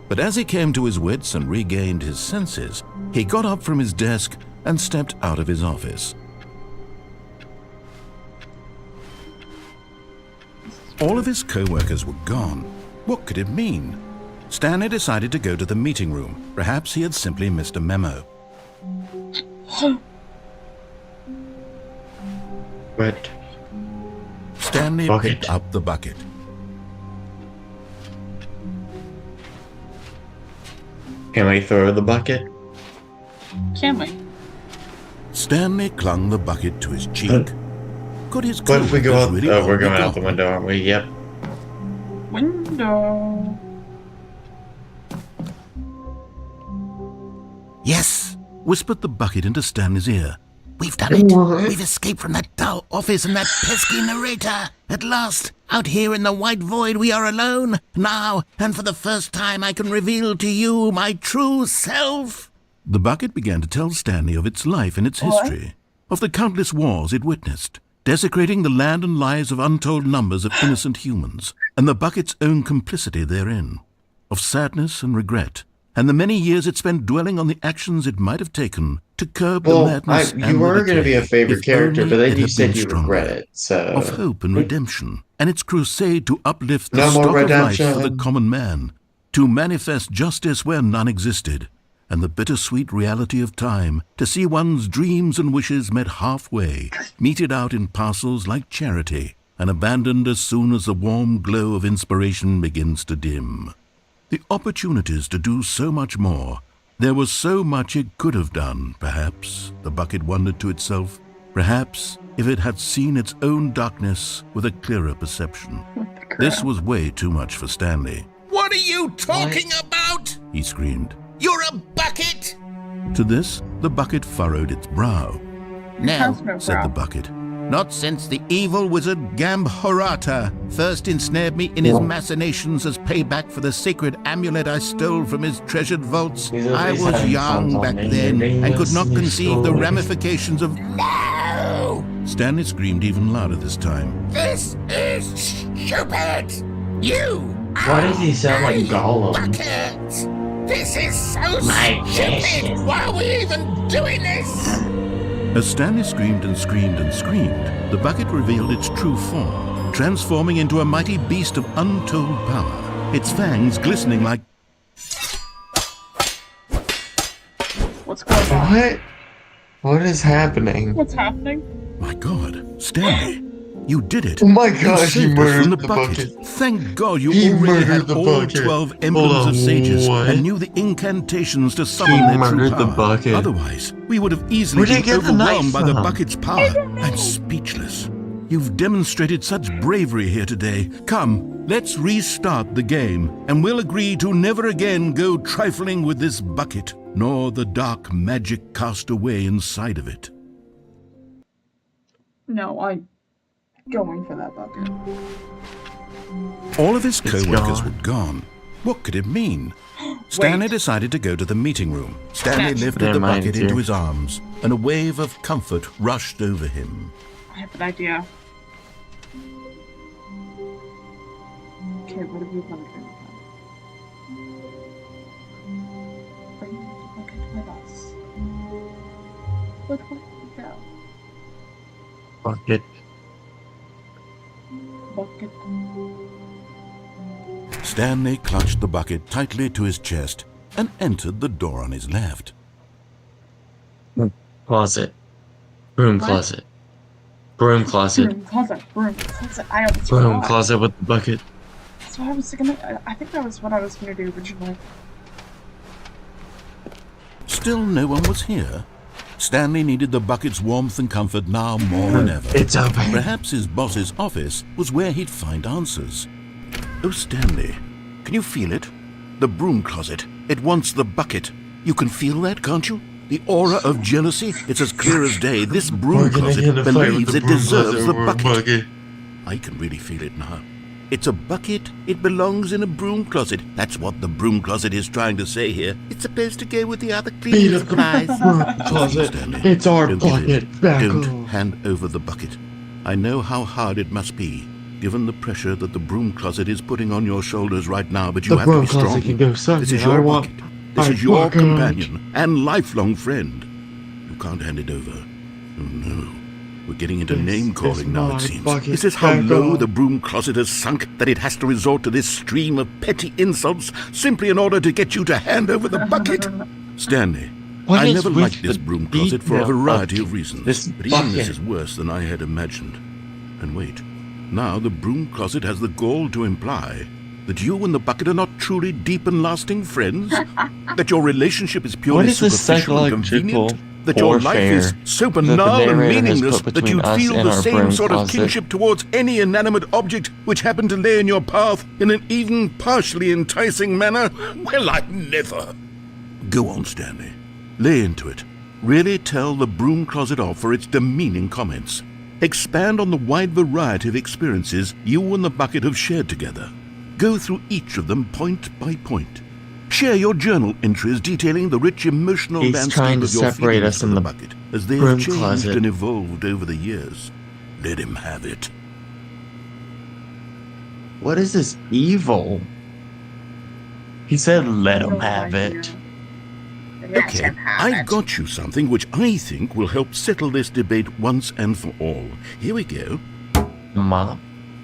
But as he came to his wits and regained his senses, he got up from his desk and stepped out of his office. All of his co-workers were gone. What could it mean? Stanley decided to go to the meeting room. Perhaps he had simply missed a memo. What? Stanley Bucket. picked up the bucket. Can we throw the bucket? Can we? Stanley clung the bucket to his cheek. Could his What if we go co-workers out? really Oh, we're all be going out the gone? window, aren't we? Yep. Window. Yes, whispered the bucket into Stanley's ear. We've done it. What? We've escaped from that dull office and that pesky narrator. At last, out here in the white void, we are alone. Now, and for the first time, I can reveal to you my true self. The bucket began to tell Stanley of its life and its history, of the countless wars it witnessed, desecrating the land and lives of untold numbers of innocent humans, and the bucket's own complicity therein, of sadness and regret, and the many years it spent dwelling on the actions it might have taken to curb the Well, madness you and were the going to be a decay, favorite if character, only but then it you had said been you regret stronger. it, so... Of hope and redemption, and its crusade to uplift the No more stock of life for the redemption. common man, to manifest justice where none existed, and the bittersweet reality of time, to see one's dreams and wishes met halfway, meted out in parcels like charity, and abandoned as soon as the warm glow of inspiration begins to dim. The opportunities to do so much more. There was so much it could have done, perhaps, the bucket wondered to itself. Perhaps if it had seen its own darkness with a clearer perception. This was way too much for Stanley. What are you talking about? He screamed. You're a bucket! To this, the bucket furrowed its brow. Has No, no said the brow. bucket. Not since the evil wizard Gambhorata first ensnared me in his machinations as payback for the sacred amulet I stole from his treasured vaults. He's I always was having young fun back on me. then You're and could not making conceive the stories. ramifications of... No! Stanley screamed even louder this time. This is stupid! You Why does he sound like Gollum? bucket! This is so My goodness. Why are we even doing this? As Stanley screamed and screamed and screamed, the bucket revealed its true form, transforming into a mighty beast of untold power, its fangs glistening like... What's going on? What? What is happening? What's happening? My God, Stanley, you did it. Oh my gosh, you he saved us from murdered the the bucket. bucket. Thank God you He already murdered had the all bucket. 12 Hold emblems on, of sages what? and knew the incantations to summon He their true murdered the power. bucket. Otherwise, we would have easily Where'd he been get the knife overwhelmed by the from? bucket's power. I'm speechless. You've demonstrated such bravery here today. Come, let's restart the game, and we'll agree to never again go trifling with this bucket, nor the dark magic cast away inside of it. No, I'm going for that bucket. All of his It's co-workers gone. were gone. What could it mean? Stanley decided to go to the meeting room. Stanley Snatch. lifted They're the mine bucket too. into his arms, and a wave of comfort rushed over him. I have an idea. Okay, what do we want to do? Bring the bucket with us. Which way do we go? Bucket. Bucket. Stanley clutched the bucket tightly to his chest and entered the door on his left. Closet. Broom What? closet. Broom closet. Broom closet. Broom closet. I almost Broom forgot. closet with the bucket. That's what I was gonna. I think that was what I was gonna do originally. Still no one was here. Stanley needed the bucket's warmth and comfort now more than ever. It's open. Perhaps his boss's office was where he'd find answers. Oh, Stanley, can you feel it? The broom closet. It wants the bucket. You can feel that, can't you? The aura of jealousy. It's as clear as day. This broom closet believes it deserves the bucket. I can really feel it now. It's a bucket. It belongs in a broom closet. That's what the broom closet is trying to say here. It's supposed to go with the other cleaning supplies. Closet. Stanley, It's our don't give in. bucket. Back Don't off. hand over the bucket. I know how hard it must be, given the pressure that the broom closet is putting on your shoulders right now, but you The have to broom be strong. closet can go suck This it. is your I want bucket. This my is your bucket. companion and lifelong friend. You can't hand it over. Oh no. We're getting into This name-calling is now, my it seems. bucket. Is this how Back low off. the broom closet has sunk, that it has to resort to this stream of petty insults simply in order to get you to hand over the bucket? Stanley, What I is never with liked this the broom closet for a detail variety of of reasons. this But even this bucket? is worse than I had imagined. And wait, now the broom closet has the gall to imply that you and the bucket are not truly deep and lasting friends? That your relationship is purely What is the superficial and psychological convenient? That your life is warfare so that the banal and narrator has meaningless put that between you'd us feel and the our same broom sort of closet? kinship towards any inanimate object which happened to lay in your path in an even partially enticing manner? Well, I never. Go on, Stanley. Lay into it. Really tell the broom closet off for its demeaning comments. Expand on the wide variety of experiences you and the bucket have shared together. Go through each of them point by point. Share your journal entries detailing the rich emotional He's landscape trying to of your separate feelings us for in the the bucket as they broom have changed closet. and evolved over the years. Let him have it. What is this evil? He said, "Let him No have idea. it." Okay, I've got you something which I think will help settle this debate once and for all. Here we go. Mom.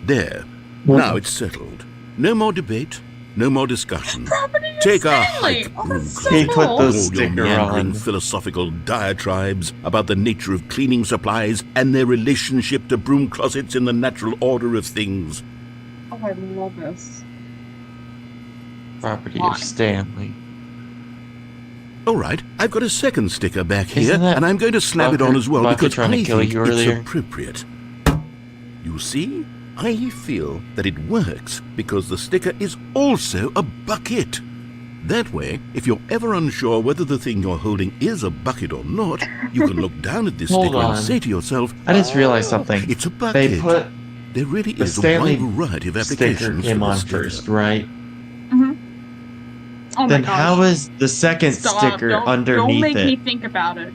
There. Now it's settled. No more debate, no more discussion. Property of Take a Stanley. hike, Oh, broom that's so He closet. put cool. the All your sticker meandering on. philosophical diatribes about the nature of cleaning supplies and their relationship to broom closets in the natural order of things. Oh, I love this. Property Why? of Stanley. All right, I've got a second sticker back here, Isn't that and I'm going to slap it on as well Bucket because trying to I kill think you it's earlier? appropriate. You see, I feel that it works because the sticker is also a bucket. That way, if you're ever unsure whether the thing you're holding is a bucket or not, you can look down at this Hold sticker on. and say to yourself, I just realized something. it's a bucket. They put There really the is a Stanley wide variety of sticker applications came for on this sticker. first, right? Oh Then my gosh. how is the second Stop. sticker Don't underneath make me it? think about it.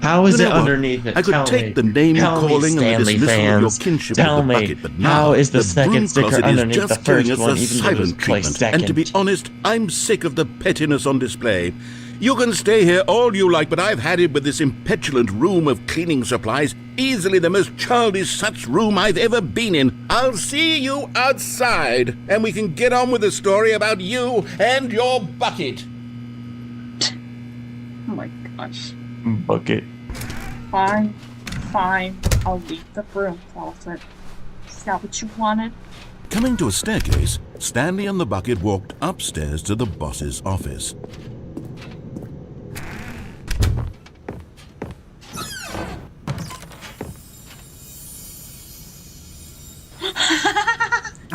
How is You it know what? underneath it? I could Tell take me. the name Tell me, calling and the Stanley dismissal of your fans. kinship Tell with the me, bucket, but now how is the broom second sticker closet is underneath just the first giving us one, a even though it was silent placed treatment. And to be second? honest, I'm sick of the pettiness on display. You can stay here all you like, but I've had it with this impetulant room of cleaning supplies. Easily the most childish such room I've ever been in. I'll see you outside, and we can get on with the story about you and your bucket. Oh my gosh. Bucket. Fine. Fine. I'll leave the broom closet. Is that what you wanted? Coming to a staircase, Stanley and the bucket walked upstairs to the boss's office.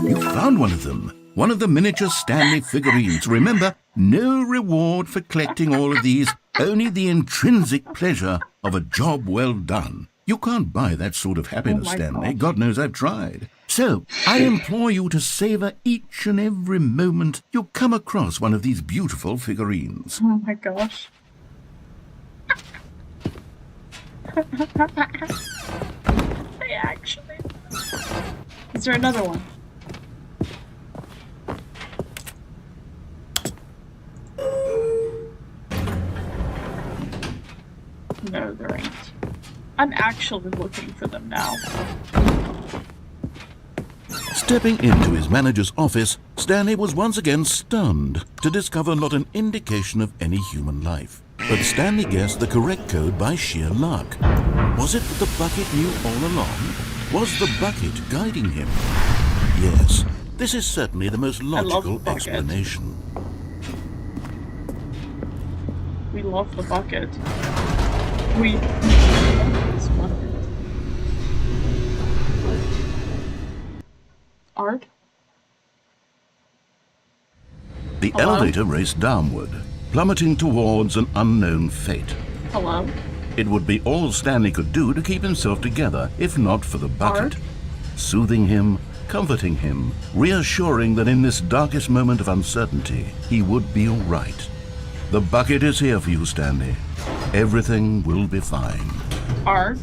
You found one of them. One of the miniature Stanley figurines. Remember, no reward for collecting all of these, only the intrinsic pleasure of a job well done. You can't buy that sort of happiness, Oh my Stanley. gosh. God knows I've tried. So, I implore you to savor each and every moment you come across one of these beautiful figurines. Oh my gosh. I actually. Is there another one? No, there ain't. I'm actually looking for them now. Stepping into his manager's office, Stanley was once again stunned to discover not an indication of any human life. But Stanley guessed the correct code by sheer luck. Was it that the bucket knew all along? Was the bucket guiding him? Yes, this is certainly the most logical explanation. We love the bucket. We love this bucket. Art? The Hello? elevator raced downward, plummeting towards an unknown fate. Hello? It would be all Stanley could do to keep himself together, if not for the bucket. Art? Soothing him, comforting him, reassuring that in this darkest moment of uncertainty, he would be all right. The bucket is here for you, Stanley. Everything will be fine. Art?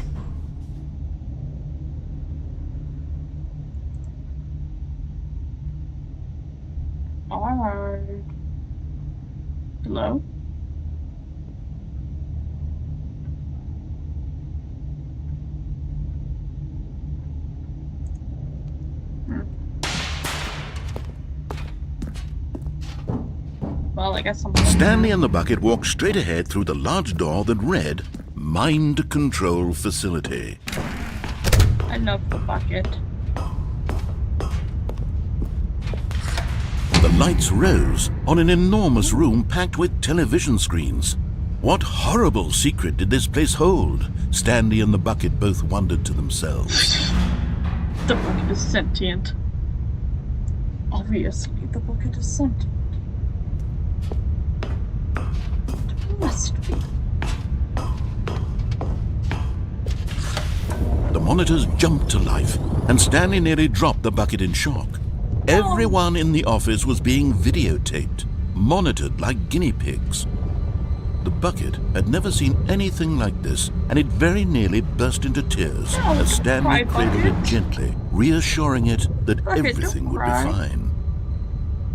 Art? Hello? Well, I guess I'm... Stanley and the bucket walked straight ahead through the large door that read, Mind Control Facility. I love the bucket. The lights rose on an enormous room packed with television screens. What horrible secret did this place hold? Stanley and the bucket both wondered to themselves. The bucket is sentient. Obviously, the bucket is sentient. It must be. The monitors jumped to life, and Stanley nearly dropped the bucket in shock. Everyone in the office was being videotaped, monitored like guinea pigs. The bucket had never seen anything like this, and it very nearly burst into tears as Stanley cradled it gently, reassuring it that everything would be fine.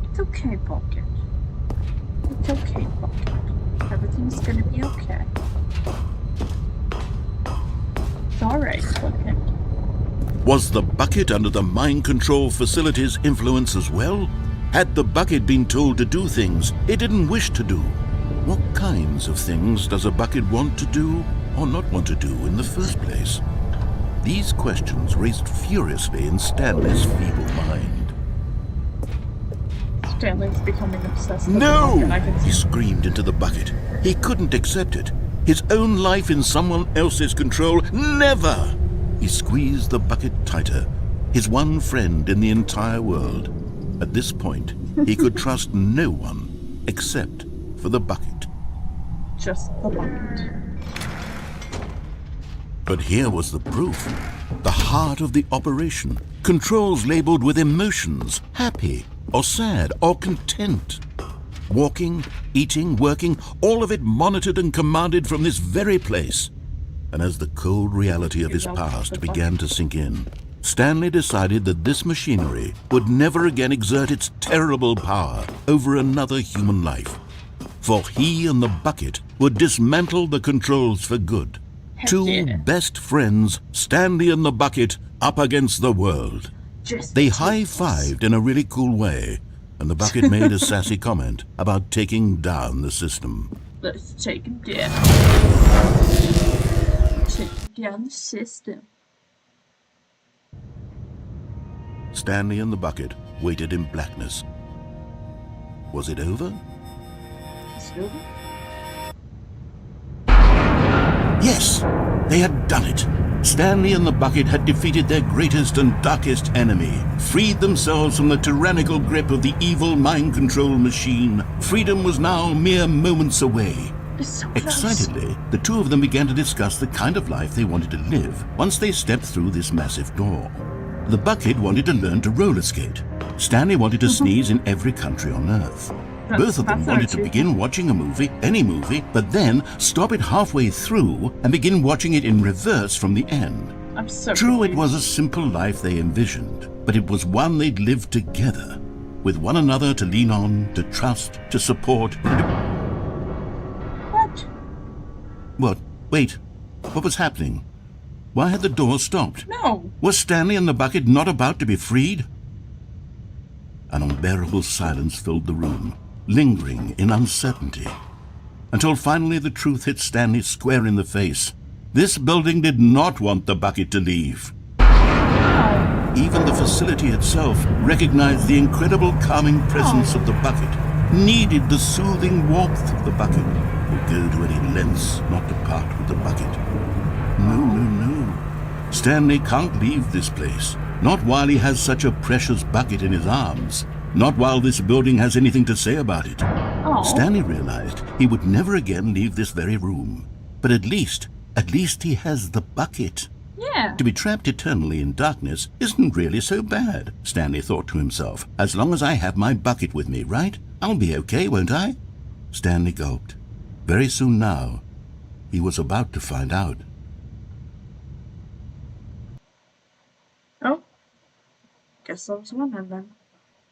It's okay, bucket. It's okay, bucket. Everything's gonna be okay. It's alright, bucket. Was the bucket under the mind control facility's influence as well? Had the bucket been told to do things it didn't wish to do? What kinds of things does a bucket want to do or not want to do in the first place? These questions raced furiously in Stanley's feeble mind. Stanley's becoming obsessed with No! the bucket. I can He see. screamed into the bucket. He couldn't accept it. His own life in someone else's control. Never! He squeezed the bucket tighter. His one friend in the entire world. At this point, he could trust no one except for the bucket. Just the bucket. But here was the proof. The heart of the operation. Controls labeled with emotions, happy or sad or content. Walking, eating, working, all of it monitored and commanded from this very place. And as the cold reality of his past began to sink in, Stanley decided that this machinery would never again exert its terrible power over another human life. For he and the bucket would dismantle the controls for good. Two best friends, Stanley and the bucket, up against the world. They high-fived in a really cool way, and the bucket made a sassy comment about taking down the system. Let's take him down. Take down the system. Stanley and the bucket waited in blackness. Was it over? Is it over? Yes, they had done it. Stanley and the bucket had defeated their greatest and darkest enemy, freed themselves from the tyrannical grip of the evil mind control machine. Freedom was now mere moments away. It's so close. Excitedly, the two of them began to discuss the kind of life they wanted to live once they stepped through this massive door. The bucket wanted to learn to roller skate. Stanley wanted to sneeze in every country on Earth. Both of them wanted to begin watching a movie, any movie, but then stop it halfway through and begin watching it in reverse from the end. I'm so True, it confused. was a simple life they envisioned, but it was one they'd lived together, with one another to lean on, to trust, to support. What? What? Wait, what was happening? Why had the door stopped? No. Was Stanley and the bucket not about to be freed? An unbearable silence filled the room, lingering in uncertainty. Until finally the truth hit Stanley square in the face. This building did not want the bucket to leave. Even the facility itself recognized the incredible calming presence of the bucket, needed the soothing warmth of the bucket, would go to any lengths not to part with the bucket. No. Stanley can't leave this place. Not while he has such a precious bucket in his arms. Not while this building has anything to say about it. Oh. Stanley realized he would never again leave this very room. But at least he has the bucket. Yeah. To be trapped eternally in darkness isn't really so bad, Stanley thought to himself. As long as I have my bucket with me, right? I'll be okay, won't I? Stanley gulped. Very soon now, he was about to find out. Oh. Guess I was winning then.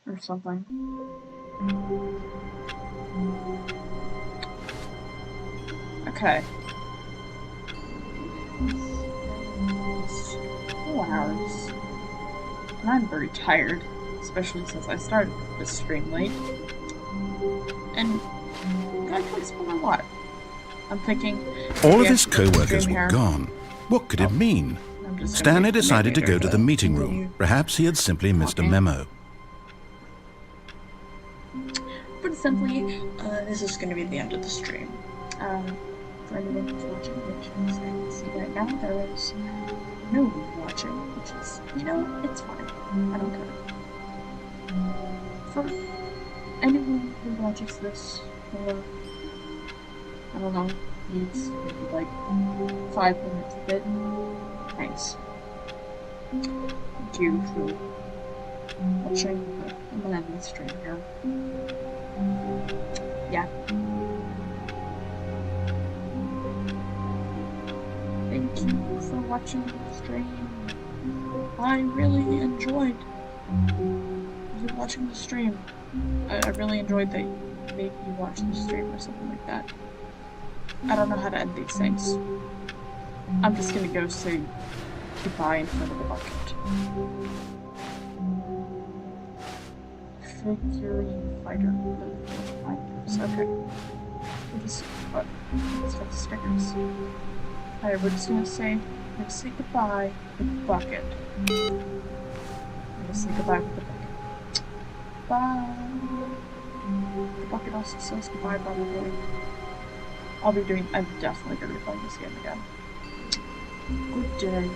Or something. Okay. 4 hours. And I'm very tired, especially since I started this stream late. And I can explain a lot. I'm thinking... All of his co-workers were gone. What could it mean? Stanley decided to go to the meeting room. Perhaps he had simply missed a memo. But simply, this is going to be the end of the stream. For anyone who's watching, which is, I can see right now, there is no one watching, which is, it's fine. I don't care. For anyone who watches this, for, I don't know, needs maybe like 5 minutes of it, thanks. Thank you for watching, but I'm gonna end the stream here. Yeah. Thank you for watching the stream. I really enjoyed you watching the stream. I really enjoyed that you made me watch the stream or something like that. I don't know how to end these things. I'm just gonna go say goodbye in front of the bucket. Figurine fighter. Okay. Let's got the stickers. Alright, we're just gonna say goodbye with the bucket. I'm gonna say goodbye with the bucket. Bye. The bucket also says goodbye, probably. I'm definitely gonna be playing this game again. Good day.